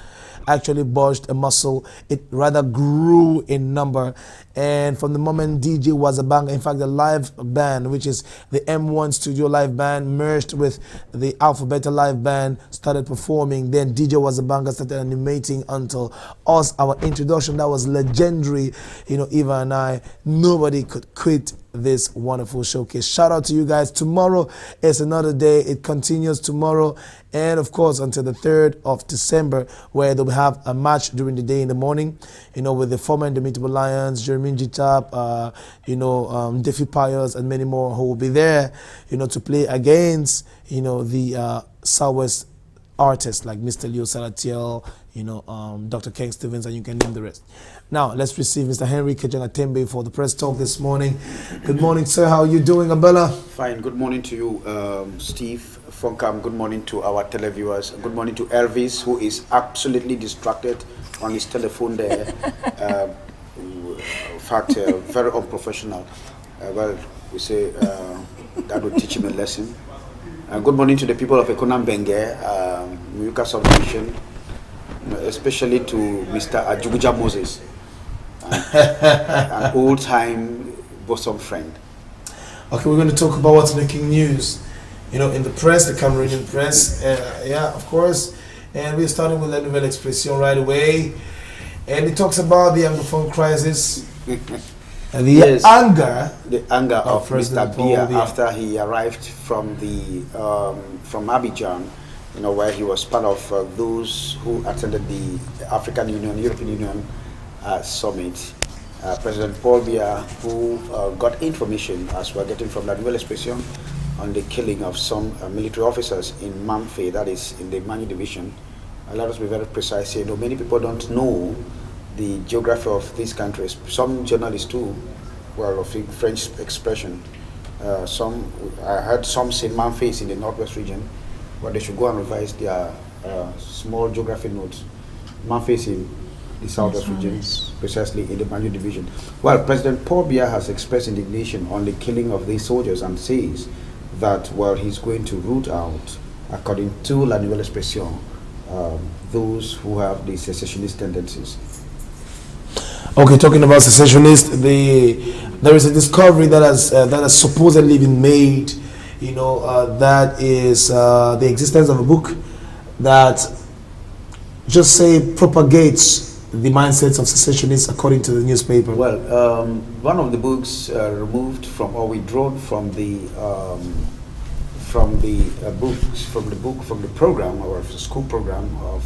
actually budged a muscle. It rather grew in number. And from the moment DJ was a banger, in fact, the live band, which is the M1 Studio live band, merged with the Alphabeta live band, started performing. Then DJ was a banger, started animating until us, our introduction, that was legendary. Eva and I, nobody could quit this wonderful showcase. Shout out to you guys. Tomorrow is another day. It continues tomorrow, and of course until the 3rd of December, where they'll have a match during the day in the morning, with the former Indomitable Lions, Jermaine Gitap, Defi Pius, and many more who will be there, to play against, the Southwest artists like Mr. Leo Salatiel, Dr. Ken Stevens, and you can name the rest. Now, let's receive Mr. Henry Kejanatembe for the press talk this morning. Good morning, sir. How are you doing, Abela? Fine. Good morning to you, Steve Funkam. Good morning to our televiewers. Good morning to Elvis, who is absolutely distracted on his telephone there. In fact, very unprofessional. Well, we say that will teach him a lesson. Good morning to the people of Ekonam Benge, Muyuka subdivision, especially to Mr. Ajuguja Moses, an old-time bosom friend. Okay, we're going to talk about what's making news, in the press, the Cameroonian press. Yeah, of course. And we're starting with La Nouvelle Expression right away. And it talks about the Anglophone crisis. And the anger of Mr. Biya after he arrived from Abidjan, where he was part of those who attended the African Union, European Union summit. President Paul Biya, who got information, as we're getting from La Nouvelle Expression, on the killing of some military officers in Mamfe, that is in the Manu division. Let us be very precise here. Many people don't know the geography of these countries. Some journalists too, well, of French expression. I heard some say Mamfe is in the northwest region, but they should go and revise their small geography notes. Mamfe is in the southwest region, precisely in the Manu division. Well, President Paul Biya has expressed indignation on the killing of these soldiers and says that, well, he's going to root out, according to La Nouvelle Expression, those who have the secessionist tendencies. Okay, talking about secessionists, there is a discovery that has supposedly been made. That is the existence of a book that just say propagates the mindsets of secessionists according to the newspaper. Well, one of the books removed from or withdrawn from the program or the school program of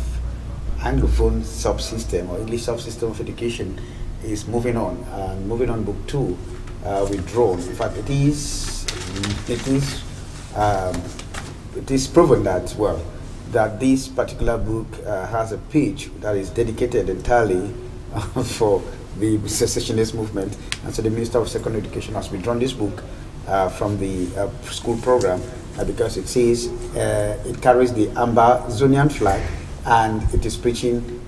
Anglophone subsystem or English subsystem of education is moving on. And moving on, book 2 withdrawn. In fact, it is proven that that this particular book has a page that is dedicated entirely for the secessionist movement, and so the Minister of Secondary Education has withdrawn this book from the school program because it says it carries the Ambazonian flag and it is preaching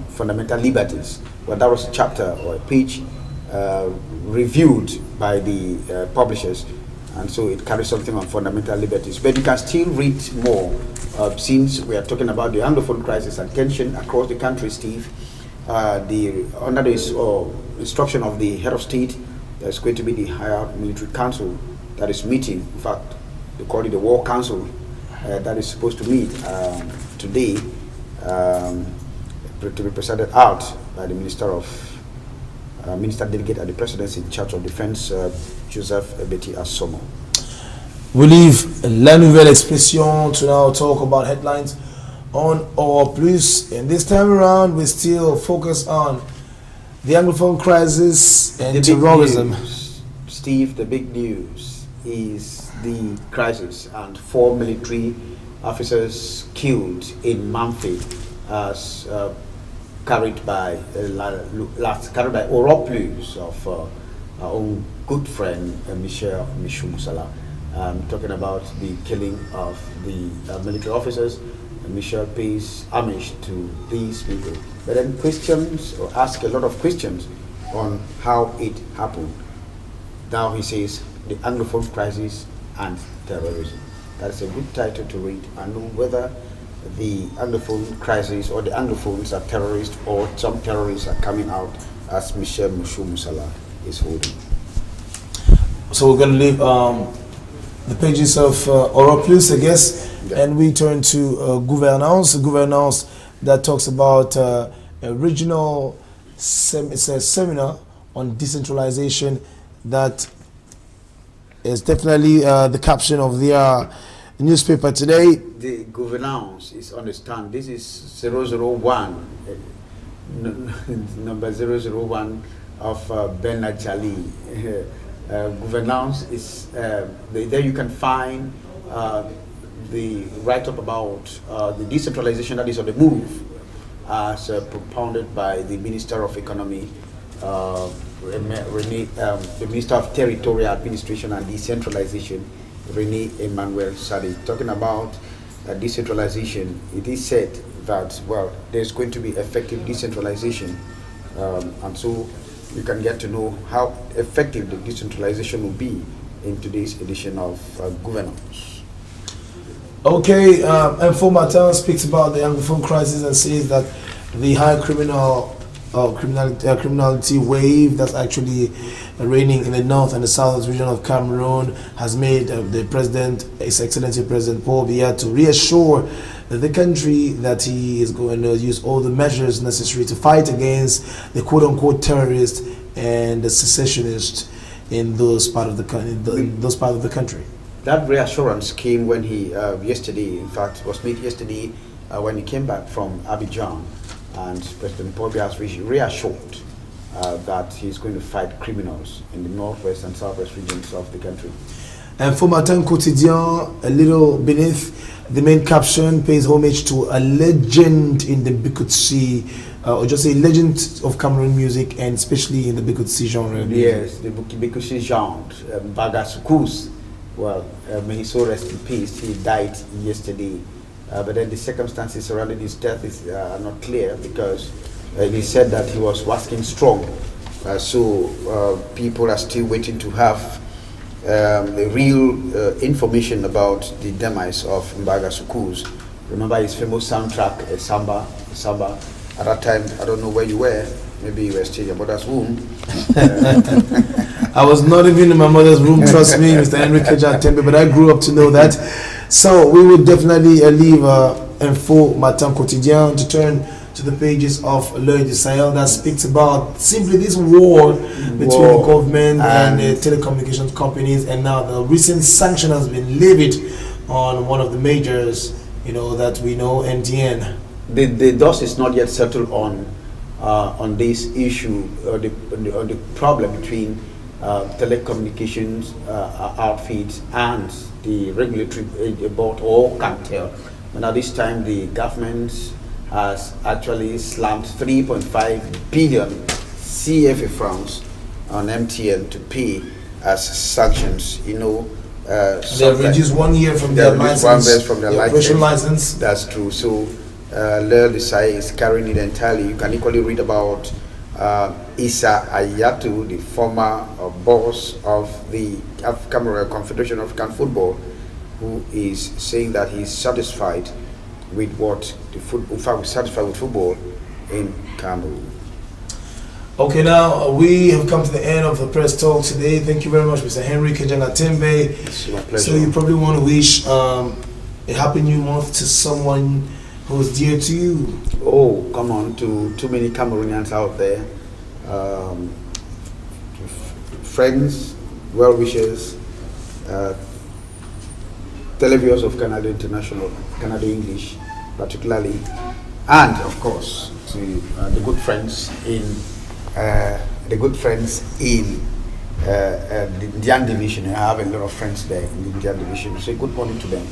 fundamental liberties. Well, that was a chapter or a page reviewed by the publishers, and so it carries something on fundamental liberties. But you can still read more since we are talking about the Anglophone crisis and tension across the country, Steve. Under the instruction of the head of state, there's going to be the higher military council that is meeting. In fact, they call it the War Council that is supposed to meet today to be presided out by the Minister Delegate at the Presidency in charge of Defense, Joseph Ebeti Asomo. We leave La Nouvelle Expression to now talk about headlines on Or Plus, and this time around we still focus on the Anglophone crisis and terrorism. Steve, the big news is the crisis and 4 military officers killed in Mamfe as carried by Or Plus of our own good friend Michel Musala. Talking about the killing of the military officers. Michel pays homage to these people, but then ask a lot of questions on how it happened. Now he says the Anglophone crisis and terrorism. That's a good title to read and know whether the Anglophone crisis or the Anglophones are terrorists or some terrorists are coming out as Michel Musala is holding. So we're going to leave the pages of Or Plus, I guess, and we turn to governance that talks about a regional it's a seminar on decentralization that is definitely the caption of the newspaper today. The governance is understand. This is 001, number 001 of Ben Ajali. Governance is there you can find the write-up about the decentralization that is on the move, as propounded by the Minister of Economy, the Minister of Territorial Administration and Decentralization, Rene Emmanuel Sadi, talking about decentralization. It is said that, well, there's going to be effective decentralization, and so you can get to know how effective the decentralization will be in today's edition of Governance. Okay, Info Martin speaks about the Anglophone crisis and says that the high criminality wave that's actually reigning in the north and the south region of Cameroon has made the president, His Excellency President Paul Biya, to reassure the country that he is going to use all the measures necessary to fight against the quote-unquote terrorists and the secessionists in those part of the country. That reassurance came when he yesterday, in fact, was made yesterday when he came back from Abidjan, and President Paul Biya has reassured that he's going to fight criminals in the northwest and southwest regions of the country. And for Matin Quotidien, a little beneath the main caption, pays homage to a legend in the Bikutsi, or just a legend of Cameroon music, and especially in the Bikutsi genre. Yes, the Bikutsi genre, Bagasukus. Well, may he so rest in peace. He died yesterday, but then the circumstances surrounding his death are not clear, because he said that he was waxing strong. So people are still waiting to have the real information about the demise of Mbaga Sukus. Remember his famous soundtrack, Samba. At that time, I don't know where you were. Maybe you were still in your mother's womb. I was not even in my mother's room, trust me, Mr. Henry Keja, but I grew up to know that. So we would definitely leave Info Matin Quotidien to turn to the pages of L'Oeil du Sahel that speaks about simply this war between the government and the telecommunications companies, and now the recent sanction has been levied on one of the majors, that we know, MTN. The dust is not yet settled on this issue, on the problem between telecommunications outfits and the regulatory board or Canal. But now this time the government has actually slammed 3.5 billion CFA francs on MTN to pay as sanctions. They have reduced 1 year from their license, operation license. That's true. So L'Oeil du Sahel is carrying it entirely. You can equally read about Issa Ayatu, the former boss of the Cameroon Confederation of African Football, who is saying that he's satisfied with satisfied with football in Cameroon. Okay, now we have come to the end of the press talk today. Thank you very much, Mr. Henry Kejana Tembe. It's my pleasure. So you probably want to wish a happy new month to someone who's dear to you. Oh, come on, to too many Cameroonians out there. Friends, well-wishers, televiewers of Canada International, Canada English particularly, and of course to the good friends in the Indian division. I have a lot of friends there in the Indian division. Say good morning to them.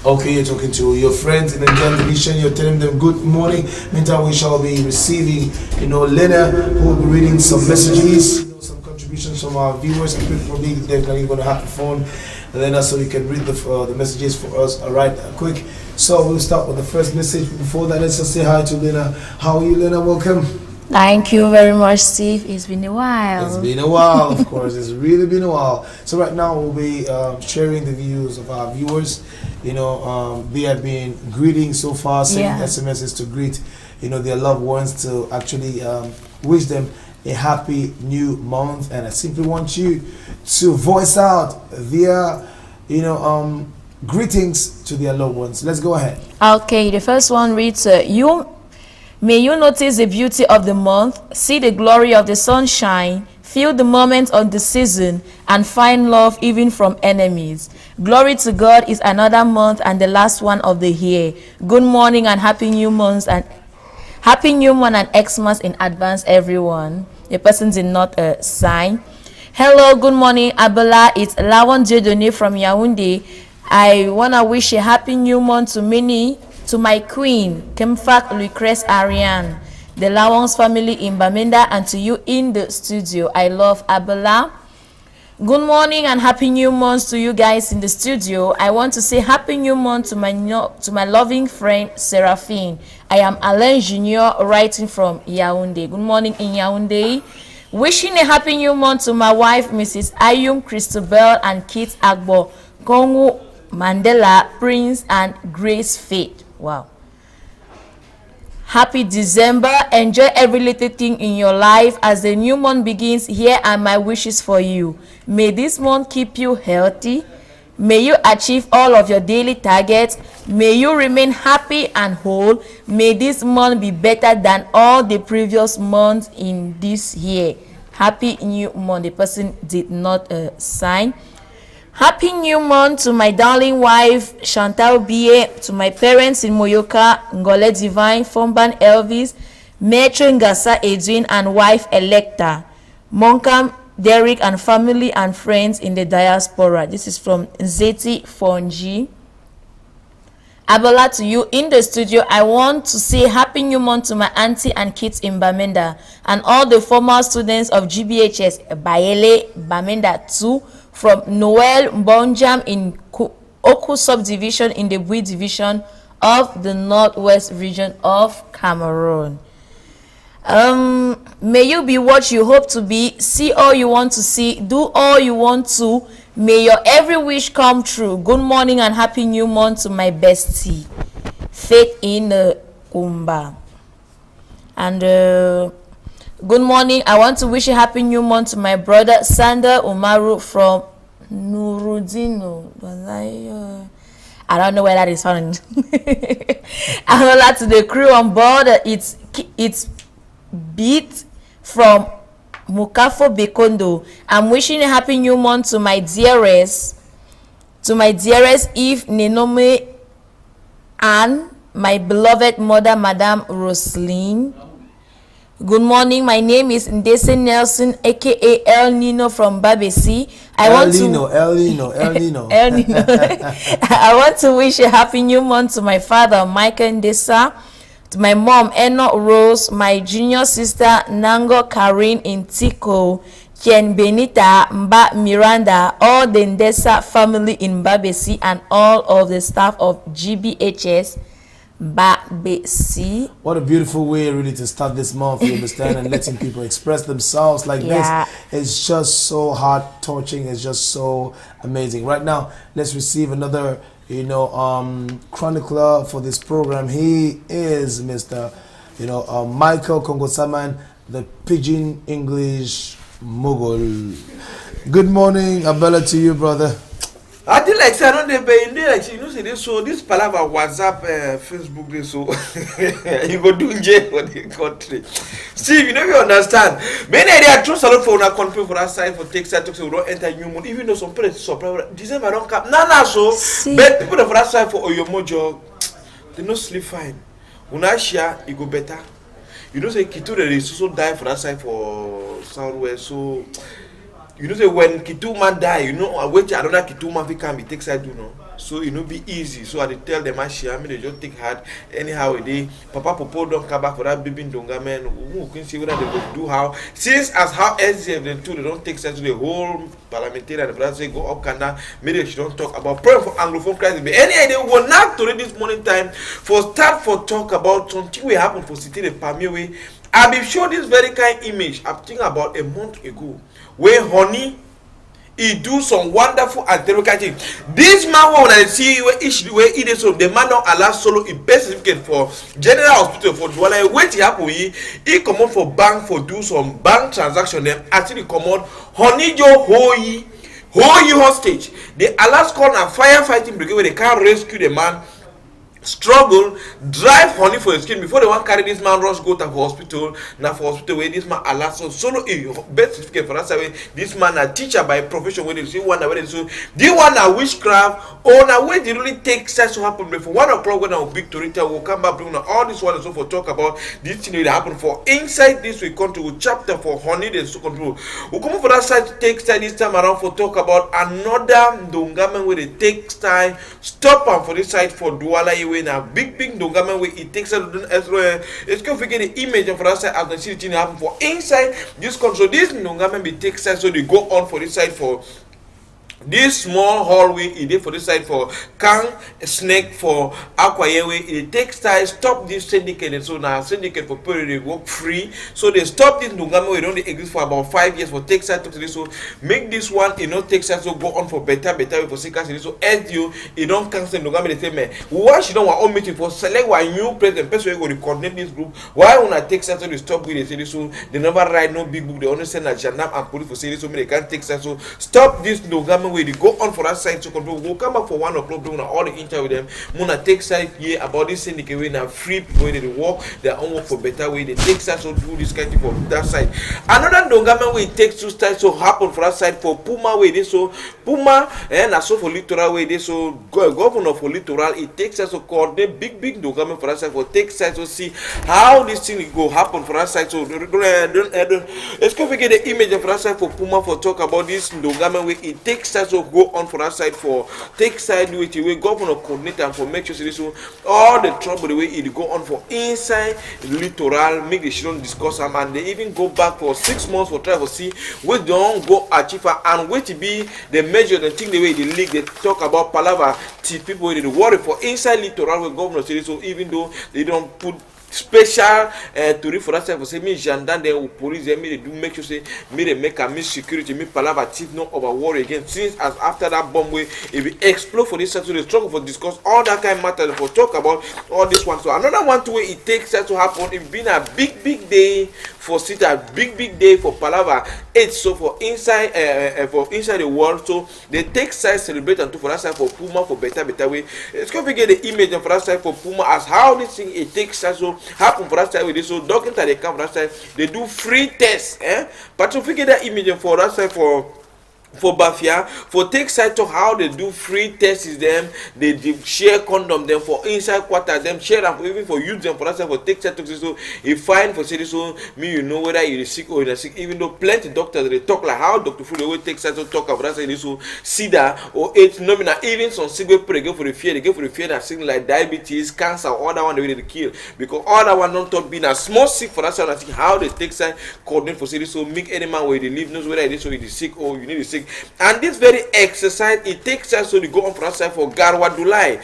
Okay, you're talking to your friends in the Indian division, you're telling them good morning. Meantime, we shall be receiving, Lena, who will be reading some messages, some contributions from our viewers, and probably definitely going to have the phone, Lena, so you can read the messages for us. All right, quick. So we'll start with the first message. Before that, let's just say hi to Lena. How are you, Lena? Welcome. Thank you very much, Steve. It's been a while. It's been a while, of course. It's really been a while. So right now we'll be sharing the views of our viewers. They have been greeting so far, sending SMSs to greet, their loved ones, to actually wish them a happy new month. And I simply want you to voice out their, greetings to their loved ones. Let's go ahead. Okay, the first one reads, May you notice the beauty of the month, see the glory of the sunshine, feel the moment of the season, and find love even from enemies. Glory to God is another month and the last one of the year. Good morning and happy new month and Xmas in advance, everyone. The person did not sign. Hello, good morning, Abela. It's Lawan Jedone from Yaoundé. I wanna wish a happy new month to my queen, Kemfak Lucrece Ariane, the Lawons family in Bamenda, and to you in the studio. I love Abela. Good morning and happy new month to you guys in the studio. I want to say happy new month to my loving friend Seraphine. I am Alain Junior writing from Yaoundé. Good morning in Yaoundé. Wishing a happy new month to my wife Mrs. Ayum Christabel and kids Agbo, Kongu Mandela, Prince and Grace Faith. Wow. Happy December. Enjoy every little thing in your life as the new month begins. Here are my wishes for you. May this month keep you healthy. May you achieve all of your daily targets. May you remain happy and whole. May this month be better than all the previous months in this year. Happy new month. The person did not sign. Happy new month to my darling wife Chantal Bie, to my parents in Moyoka, Ngole Divine, Fomban Elvis, Metro Ngasa Edwin and wife Electa, Monkam Derek and family and friends in the diaspora. This is from Zeti Fonji. Abela, to you in the studio. I want to say happy new month to my auntie and kids in Bamenda and all the former students of GBHS Bayele Bamenda 2 from Noel Mbonjam in Oku subdivision in the Bui division of the Northwest region of Cameroon. May you be what you hope to be, see all you want to see, do all you want to. May your every wish come true. Good morning and happy new month to my bestie, Faith in Umba. And good morning. I want to wish a happy new month to my brother Sander Umaru from Nurudino. I don't know where that is found. And to the crew on board. It's beat from Mukafo Bekondo. I'm wishing a happy new month to my dearest Eve Nenome and my beloved mother, Madame Roseline. Good morning. My name is Ndese Nelson, aka El Nino from Babesi. El Nino. I want to wish a happy new month to my father, Michael Ndesa, to my mom, Eno Rose, my junior sister, Nango Karin in Tiko, Ken Benita, Mba Miranda, all the Ndesa family in Babesi, and all of the staff of GBHS. Babesi. What a beautiful way really to start this month, you understand, and letting people express themselves like this. It's just so heart touching. It's just so amazing. Right now, let's receive another chronicler for this program. He is Mr. Michael Kongosaman, the Pidgin English mogul. Good morning, Abela, to you, brother. I did like say I don't be like say this so this palaver WhatsApp Facebook this so you go do jail for the country. Steve, you understand. Many idea trust a lot for una country for that side for take side talk say we don't enter new month even though some place surprise December don't cap. Nah so but people for that side for Oyomojo they no sleep fine. Una share it go better. Say Kitu they so die for that side for Southwest so say when Kitu man die, I wait another Kitu man we can be take side so be easy. So I tell them I share me they just take hard anyhow they Papa Popo don't come back for that baby donga man who can see whether they will do how since as how SDF them too they don't take side to the whole parliamentarian and the say go up Canal maybe they don't talk about prayer for Anglophone crisis. But any idea we will not to read this morning time for talk about something will happen for city the Pamiwe. I've been shown this very kind image I'm thinking about a month ago where honey he do some wonderful and terrible things. This man when I see where he is so the man don't allow solo a best certificate for general hospital for when I wait he happen he come out for bank for do some bank transaction then actually come out honey jo hold you hostage. The Alaska and firefighting brigade where they can't rescue the man struggle, drive honey for your skin before they want carry this man rush go to hospital. Now for hospital where this man alas so solo a birth certificate for that way. This man a teacher by profession where they see one where they so the one a witchcraft or now where they really take steps to happen before 1 o'clock when our big Torita will come back bring all this one and so for talk about this thing that happen for inside this we come to chapter for honey they so control. We come for that side to take time this time around for talk about another Ndongame where they take time stop and for this side for Douala way now big Ndongame way it takes it's going to forget the image of that side as the city happen for inside this control this Ndongame be take side so they go on for this side for this small hallway it is for this side for Kang Snake for Aquayewe it takes time stop this syndicate and so now syndicate for period they work free so they stop this Ndongame we don't exist for about 5 years for take side to this so make this one it not take side so go on for better way for seekers so as you it don't cancel Ndongame they say man why she don't want all meeting for select one new president person go to coordinate this group why when I take side so they stop with they say so they never write no big book they only send a Janam and police for say so they can't take side so stop this Ndongame way they go on for that side to control. We'll come back for 1 o'clock doing all the interview with them. Muna take side here about this syndicate way now free people they work their own work for better way. They take side so do this kind of thing for that side. Another Ndongame way takes two sides so happen for that side for Puma way they so Puma and also for littoral way they so governor for littoral it takes us so called the big Ndongame for that side for take side so see how this thing go happen for that side so let's go forget the image of that side for Puma for talk about this Ndongame way it takes us so go on for that side for take side with the way governor coordinate and for make sure this so all the trouble the way it go on for inside littoral make the children discuss them and they even go back for 6 months for try to see we don't go achieve and wait to be the measure the thing the way the league they talk about palava till people they worry for inside littoral where governor say so even though they don't put special to read for that side for say me gendarme they police they do make sure say me they make a miss security me palava thief no over worry again since as after that bomb way if it explode for this side so they struggle for discuss all that kind of matter for talk about all this one so another one to way it takes that to happen it been a big day for sit a big day for palava it's so for inside the world so they take side celebrate and to for that side for Puma for better way it's going to get the image for that side for Puma as how this thing it takes side so happen for that side with this so doctors they come for that side they do free tests but to figure that image for that side for Bafia, for take side to how they do free tests is them, they share condom them for inside quarter them share them even for use them for that side for take side to so if fine for say so me you know whether you're sick or you're sick even though plenty doctors they talk like how Dr. Full will take side to talk about that side so SIDA or AIDS nominal even some sick way pray for the fear they go for the fear that things like diabetes, cancer, all that one they will kill because all that one not thought being a small sick for that side and see how they take side coordinate for say so make any man where they live knows whether it is so it is sick or you need to sick. And this very exercise it takes us so they go on for us for Garwa Dulai.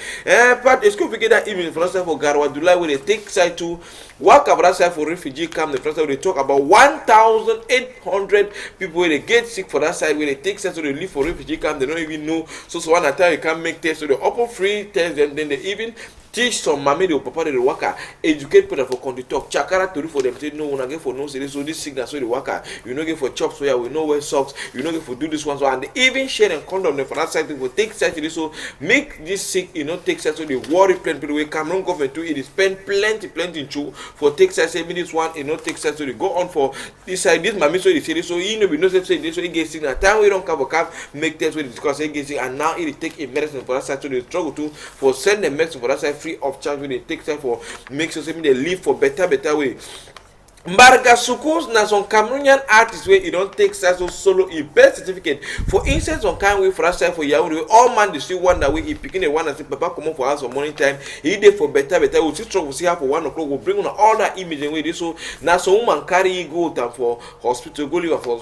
But it's going to get that image for us for Garwa Dulai where they take side to work about side for refugee camp. The first time they talk about 1,800 people where they get sick for that side where they take side so they live for refugee camp. They don't even know. So one at a time you can't make tests so they open free tests and then they even teach some mammy the papa the worker educate people for country talk chakara to do for them say no one again for no say so this sickness so the worker you know get for chops where we know where socks you know get for do this one so and they even share and condom them for that side will take side to this so make this sick you know take side so the worry plenty people we Cameroon government to it spend plenty in chu for take side say this one you know take side so they go on for this side this mammy so they say this so you know we know say this so it gets sick now time we don't cover cap make tests we discuss it gets sick and now it take a medicine for that side so they struggle to for send them medicine for that side free of charge when they take time for make sure they live for better way. Mbarga Sukus na some Cameroonian artists where you don't take so solo a birth certificate for instance on kind way for us for Yahoo all man they see one that way he picking a one and say papa come on for us for morning time he did for better we'll see trouble see how for 1 o'clock we'll bring on all that image and way so now some woman carry go time for hospital go live for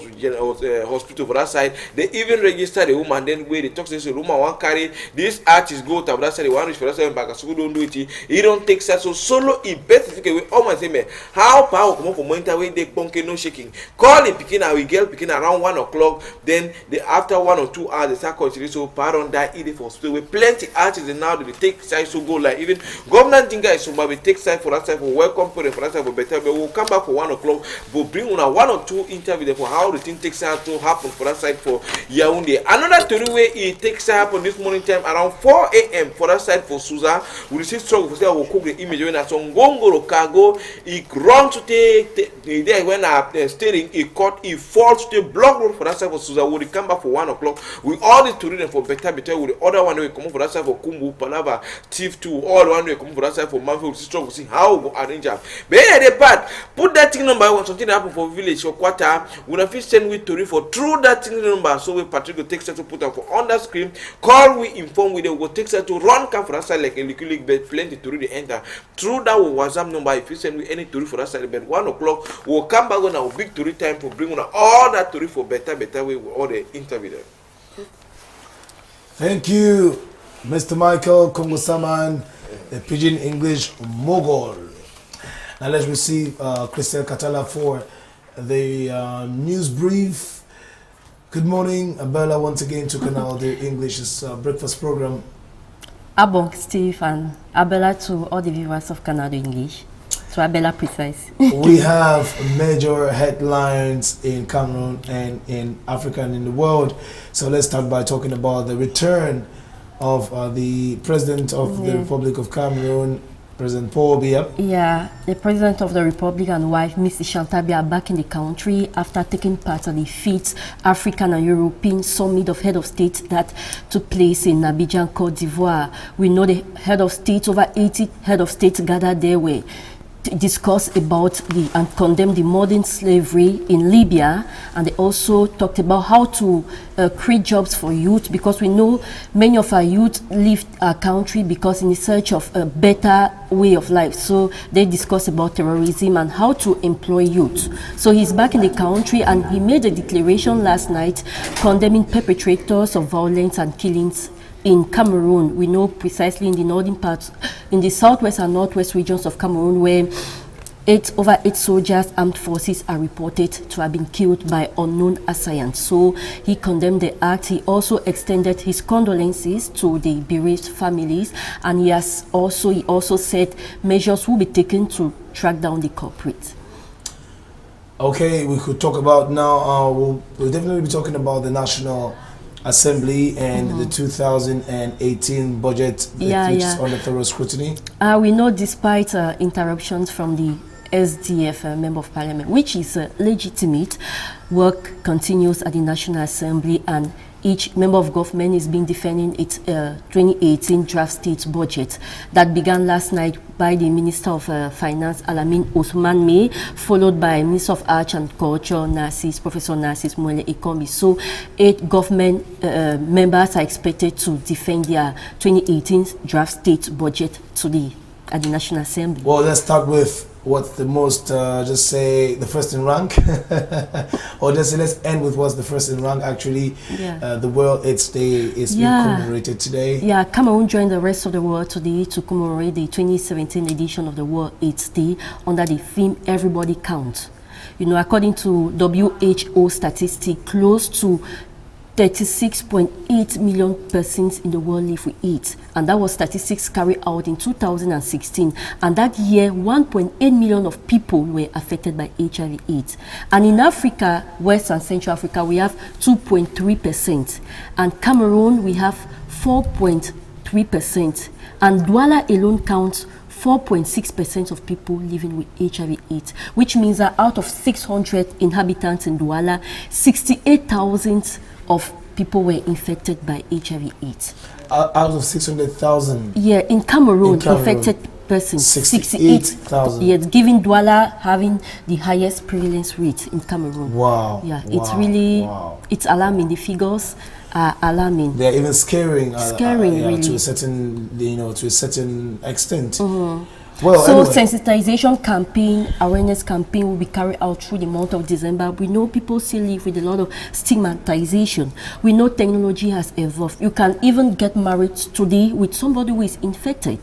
hospital for that side they even register the woman then where they talk to the woman one carry this artist go time that side the one reach for that side Mbarga Sukus don't do it he don't take so solo a birth certificate with all man say man how power come for monitor wey dey punky no shaking. Call the pikin and we girl pikin around 1 o'clock. Then after 1 or 2 hours, they start continue. So parent die eating for hospital. We plenty artists now they take side so go like even government thing guys so we take side for that side for welcome parent for that side for better. But we'll come back for 1 o'clock. But bring on 1 or 2 interview for how the thing takes side to happen for that side for Yaoundé. Another story where it takes side happen this morning time around 4 a.m. for that side for Suza. We receive struggle for say we'll cook the image when that's on Gongoro cargo. It run to take there when steering it caught it falls to the block road for that side for Suza. We'll come back for 1 o'clock. We all need to read them for better with the other one we come for that side for Kumbu, Palava, Thief 2, all the one we come for that side for Manfield. Struggle see how we arrange them. But the part put that thing number when something happen for village or quarter. We have to send with to for through that thing number. So we Patrick will take to put up for on the screen. Call we inform with them. We'll take to run come for that side like a liquid bed plenty to read the enter. Through that WhatsApp number if you send me any to for that side bed 1 o'clock we'll come back on our big to time for bring on all that to for better way with all the interview there. Thank you, Mr. Michael Kongo-Saman, the Pidgin English mogul. Now let's receive Christelle Katala for the news brief. Good morning, Abela, once again to Canal, the English breakfast program. Abong Steve and Abela to all the viewers of Canal English. To Abela precise. We have major headlines in Cameroon and in Africa and in the world. So let's start by talking about the return of the President of the Republic of Cameroon, President Paul Biya. Yeah, the President of the Republic and wife, Mrs. Chantabia, are back in the country after taking part of the 5th African and European Summit of Head of State that took place in Abidjan, Cote d'Ivoire. We know the head of state, over 80 head of state gathered there were discuss about and condemn the modern slavery in Libya, and they also talked about how to create jobs for youth, because we know many of our youth leave our country because in search of a better way of life. So they discussed about terrorism and how to employ youth. So he's back in the country and he made a declaration last night condemning perpetrators of violence and killings in Cameroon. We know precisely in the northern parts, in the southwest and northwest regions of Cameroon, where over 8 soldiers, armed forces are reported to have been killed by unknown assailants. So he condemned the act. He also extended his condolences to the bereaved families, and he also said measures will be taken to track down the culprits. Okay, we could talk about now, we'll definitely be talking about the National Assembly and the 2018 budget, which is under thorough scrutiny. We know despite interruptions from the SDF Member of Parliament, which is legitimate, work continues at the National Assembly and each member of government is being defending its 2018 draft state budget that began last night by the Minister of Finance, Alamin Ousmane May, followed by Minister of Arts and Culture, Professor Narcisse Mwele Ekombi. So 8 government members are expected to defend their 2018 draft state budget today at the National Assembly. Well, let's start with what's the most, just say the first in rank, or just say let's end with what's the first in rank. Actually, the World AIDS Day is being commemorated today. Yeah, Cameroon joined the rest of the world today to commemorate the 2017 edition of the World AIDS Day under the theme "Everybody Counts." You know, according to WHO statistics, close to 36.8 million persons in the world live with AIDS, and that was statistics carried out in 2016. And that year, 1.8 million of people were affected by HIV/AIDS. And in Africa, West and Central Africa, we have 2.3%, and Cameroon we have 4.3%, and Douala alone counts 4.6% of people living with HIV/AIDS, which means that out of 600 inhabitants in Douala, 68,000 of people were infected by HIV/AIDS. Out of 600,000? Yeah, in Cameroon, infected persons, 68,000. Yes, giving Douala having the highest prevalence rate in Cameroon. Wow. Yeah, it's really, it's alarming. The figures are alarming. They're even scaring. Really. To a certain, to a certain extent. Well, so anyway, sensitization campaign, awareness campaign will be carried out through the month of December. We know people still live with a lot of stigmatization. We know technology has evolved. You can even get married today with somebody who is infected.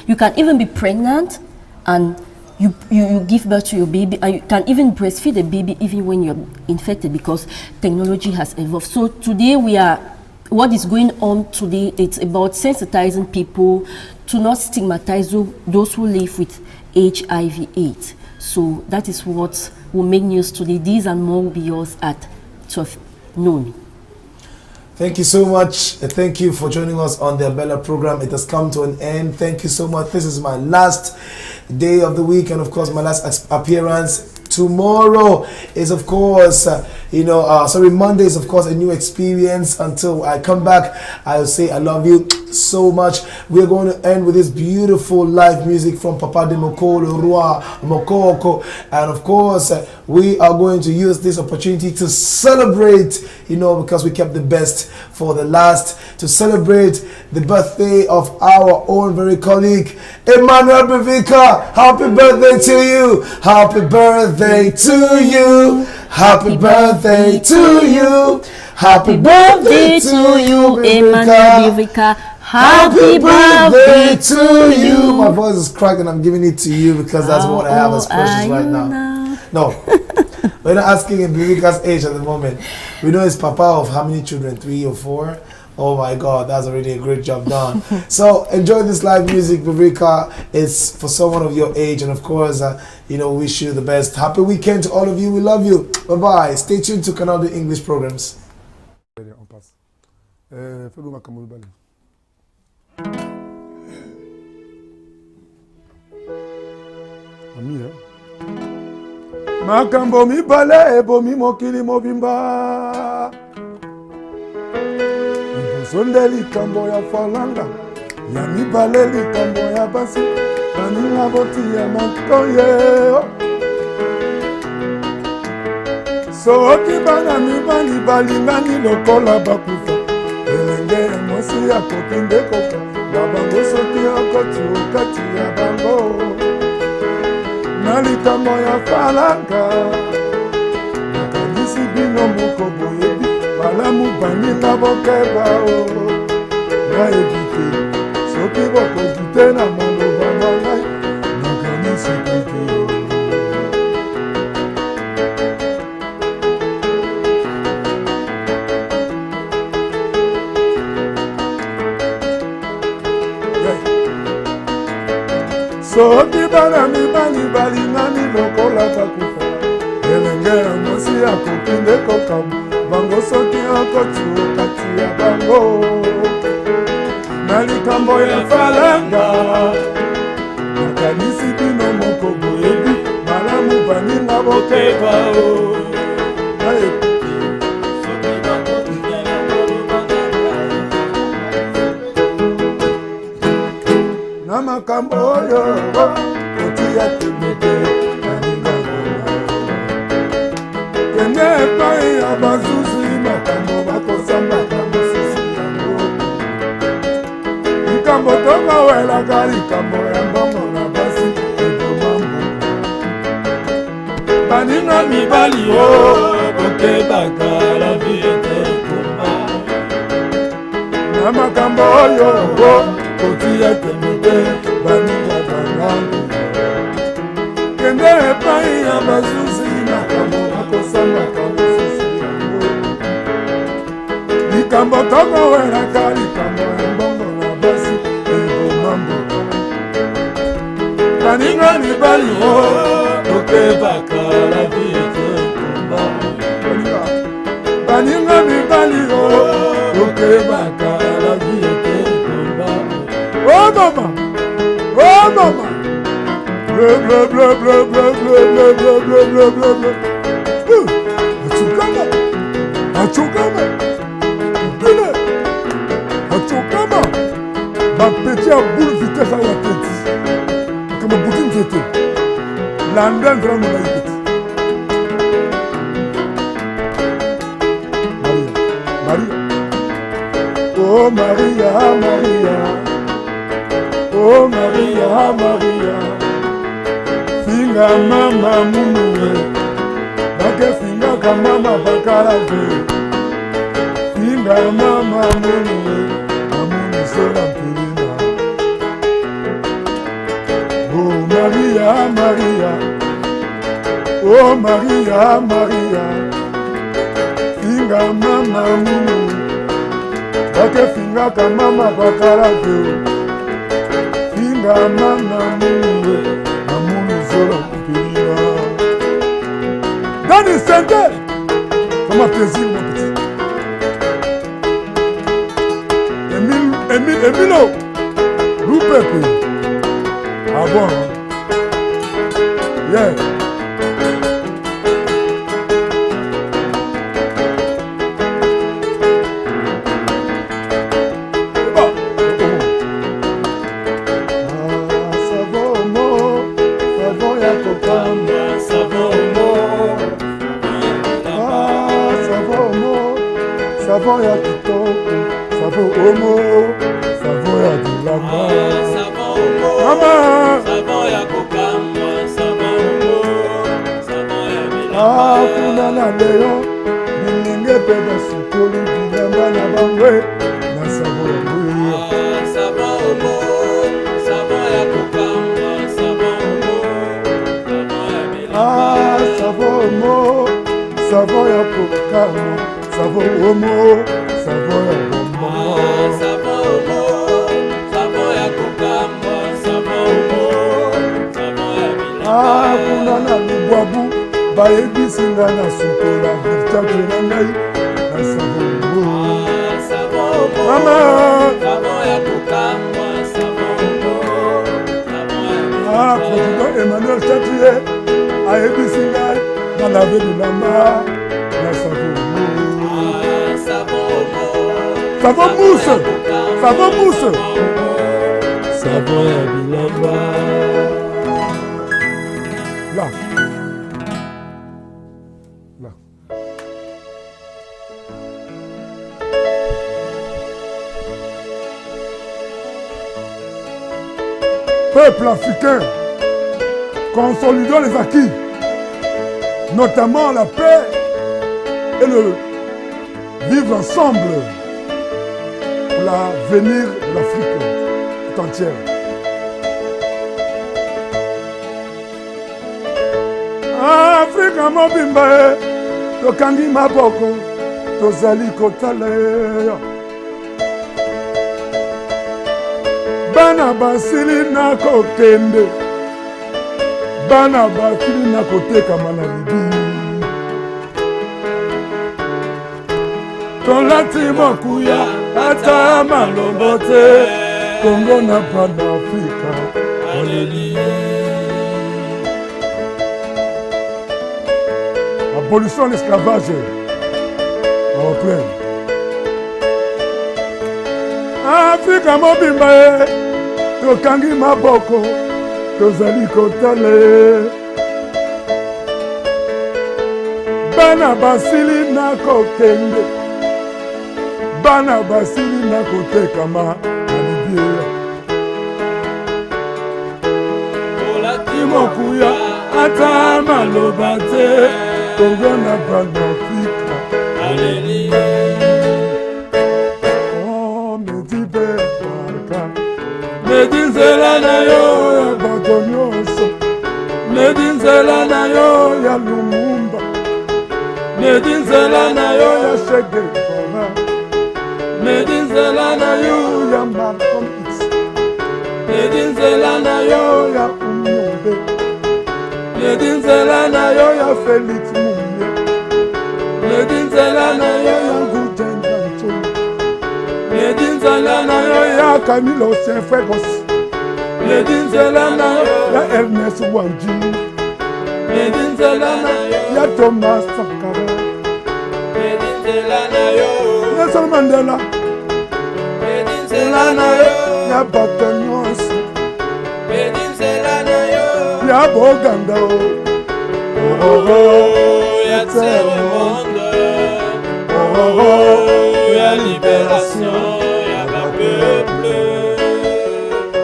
You can even be pregnant and you give birth to your baby, and you can even breastfeed a baby even when you're infected, because technology has evolved. So today what is going on today, it's about sensitizing people to not stigmatize those who live with HIV/AIDS. So that is what will make news today. These and more will be yours at 12 noon. Thank you so much. Thank you for joining us on the Abela program. It has come to an end. Thank you so much. This is my last day of the week, and of course my last appearance. Tomorrow is, of course, Monday is, of course, a new experience. Until I come back, I'll say I love you so much. We're going to end with this beautiful live music from Papa de Mokolo, Rua Mokoko. And of course, we are going to use this opportunity to celebrate, because we kept the best for the last, to celebrate the birthday of our own very colleague, Emmanuel Bevika. Happy birthday to you. Happy birthday to you. Happy birthday to you. Happy birthday to you, Emmanuel Bevika. Happy birthday to you. My voice is cracking. I'm giving it to you because that's what I have as precious right now. No, we're not asking him Bevika's age at the moment. We know he's papa of how many children? 3 or 4? Oh my God, that's already a great job done. So enjoy this live music, Bevika. It's for someone of your age, and of course, wish you the best. Happy weekend to all of you. We love you. Bye bye. Stay tuned to Canal the English programs. Makambo mibale ebomi mokili mobimba Ibosonde likambo ya falanga Ya mibale likambo ya basi Baninga boti ya makoye Soki bana mibali balingani lokola bakufa Elenge ya mosi ya kopinde koka Babango soki ya koti ukati ya bango Nalikambo ya falanga Nakanisi bino moko boyebi Balamu baninga bokeba o Naebite Soki boko dute na maloba malai Nakanisi bite o Soki bana mibali balingani lokola bakufa Elenge ya mosi ya kopinde kokamu Bango soki akoti okati ya bango Na likambo ya falanga Nakanisi bino moko boyebi Malamu baninga bokeba o Na makambo oyo Kotia temete Naninga mona Kende epai ya bazuzi Makambo bakosamba Kambo sisi yango Likambo tonga welaka Likambo ya mbongo na basi Ego mambo Baninga mibali o Bokebaka la vie ete komba Na makambo oyo Kotia temete Baninga bangangu Kende epai ya bazuzi Makambo bakosamba Kambo sisi yango Likambo tonga welaka Likambo ya mbongo na basi Ego mambo Baninga mibali o Bokebaka la vie ete komba Baninga mibali o Bokebaka la vie ete komba Oh mama! Oh mama! Blah blah blah blah blah blah blah blah blah blah blah blah. Achukama! Achukama! Bine! Achukama! Ma petit à boule vitesse à la tête. Comme un boutin de tête. L'andin vraiment la tête. Maria! Oh Maria, Maria! Oh Maria, Maria, finga mama munue, bake finga kamama bakarave, finga mama munue, amuni sola mpirina. Oh Maria, Maria. Oh Maria, Maria, finga mama munu, bake finga ka mama bakarago, finga mama munu, amunu zolo kupirina. Dans le centre, ça m'a plaisir mon petit. Emilo, Loupepe. Ah bon? Yeah. Savon ya kitoko, savon omo, savon ya dilamba. Mama, savon ya kokamba, savon omo, savon ya bilamba. Kuna na leo, bilinge pe basukoli bilamba na bangwe, na savon ya mwe. Savon omo, savon ya kokamba, savon omo, savon ya bilamba. Savon omo, savon ya kokamba. Savon omo, savon ya bombo. Savon omo, savon ya kokamba, savon omo, savon ya bilamba. Kuna na lubwabu, bayebisi nga na sukola, virtage na ngai, na savon omo. Savon omo, mama, savon ya kokamba, savon omo, savon ya bilamba. Président Emmanuel Chatrier, ayebisi ngai, na lave bilamba, na savon omo. Savon mousse, savon mousse, savon ya bilamba. Là, là. Peuple africain, consolidons les acquis, notamment la paix et le vivre ensemble. L'avenir de l'Afrique tout entière. Afrika mobimba tokangi maboko tozali kotala bana basili na kokende bana basili na kotekama na libi tolati mokuya ata malombo te Kongo na Pan-Afrika. Abolition de l'esclavage européen. Afrika mobimba tokangi maboko tozali kotala bana basili na kokende bana basili na kotekama na libye olati mokuya ata maloba te Kongo na Pan-Afrika. Alléluia. Oh medibe barka medinzela na yo ya bato nyonso medinzela na yo ya Lumumba medinzela na yo ya Che medinzela na yo ya Malcolm X medinzela na yo ya Umyombe medinzela na yo ya Felix Mumye medinzela na yo ya Ngudenda Nchoni medinzela na yo ya Camilo Cienfuegos medinzela na yo ya Ernest Wanji medinzela na yo ya Thomas Sankara medinzela na yo Nelson Mandela medinzela na yo ya bato nyonso medinzela na yo ya Boganda ya terre monde ya libération ya ba peuple.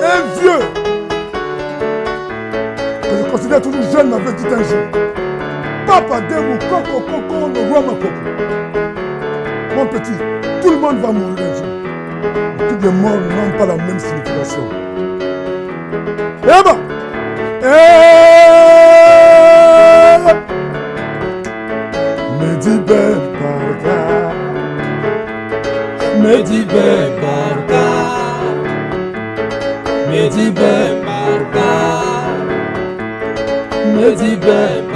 Un vieux que je considère toujours jeune m'avait dit un jour Papa Demou Koko Koko le roi Makoko. Mon petit, tout le monde va mourir un jour. Toutes les morts n'ont pas la même signification. Eh ben, Medi ben barka, Medi ben barka, Medi ben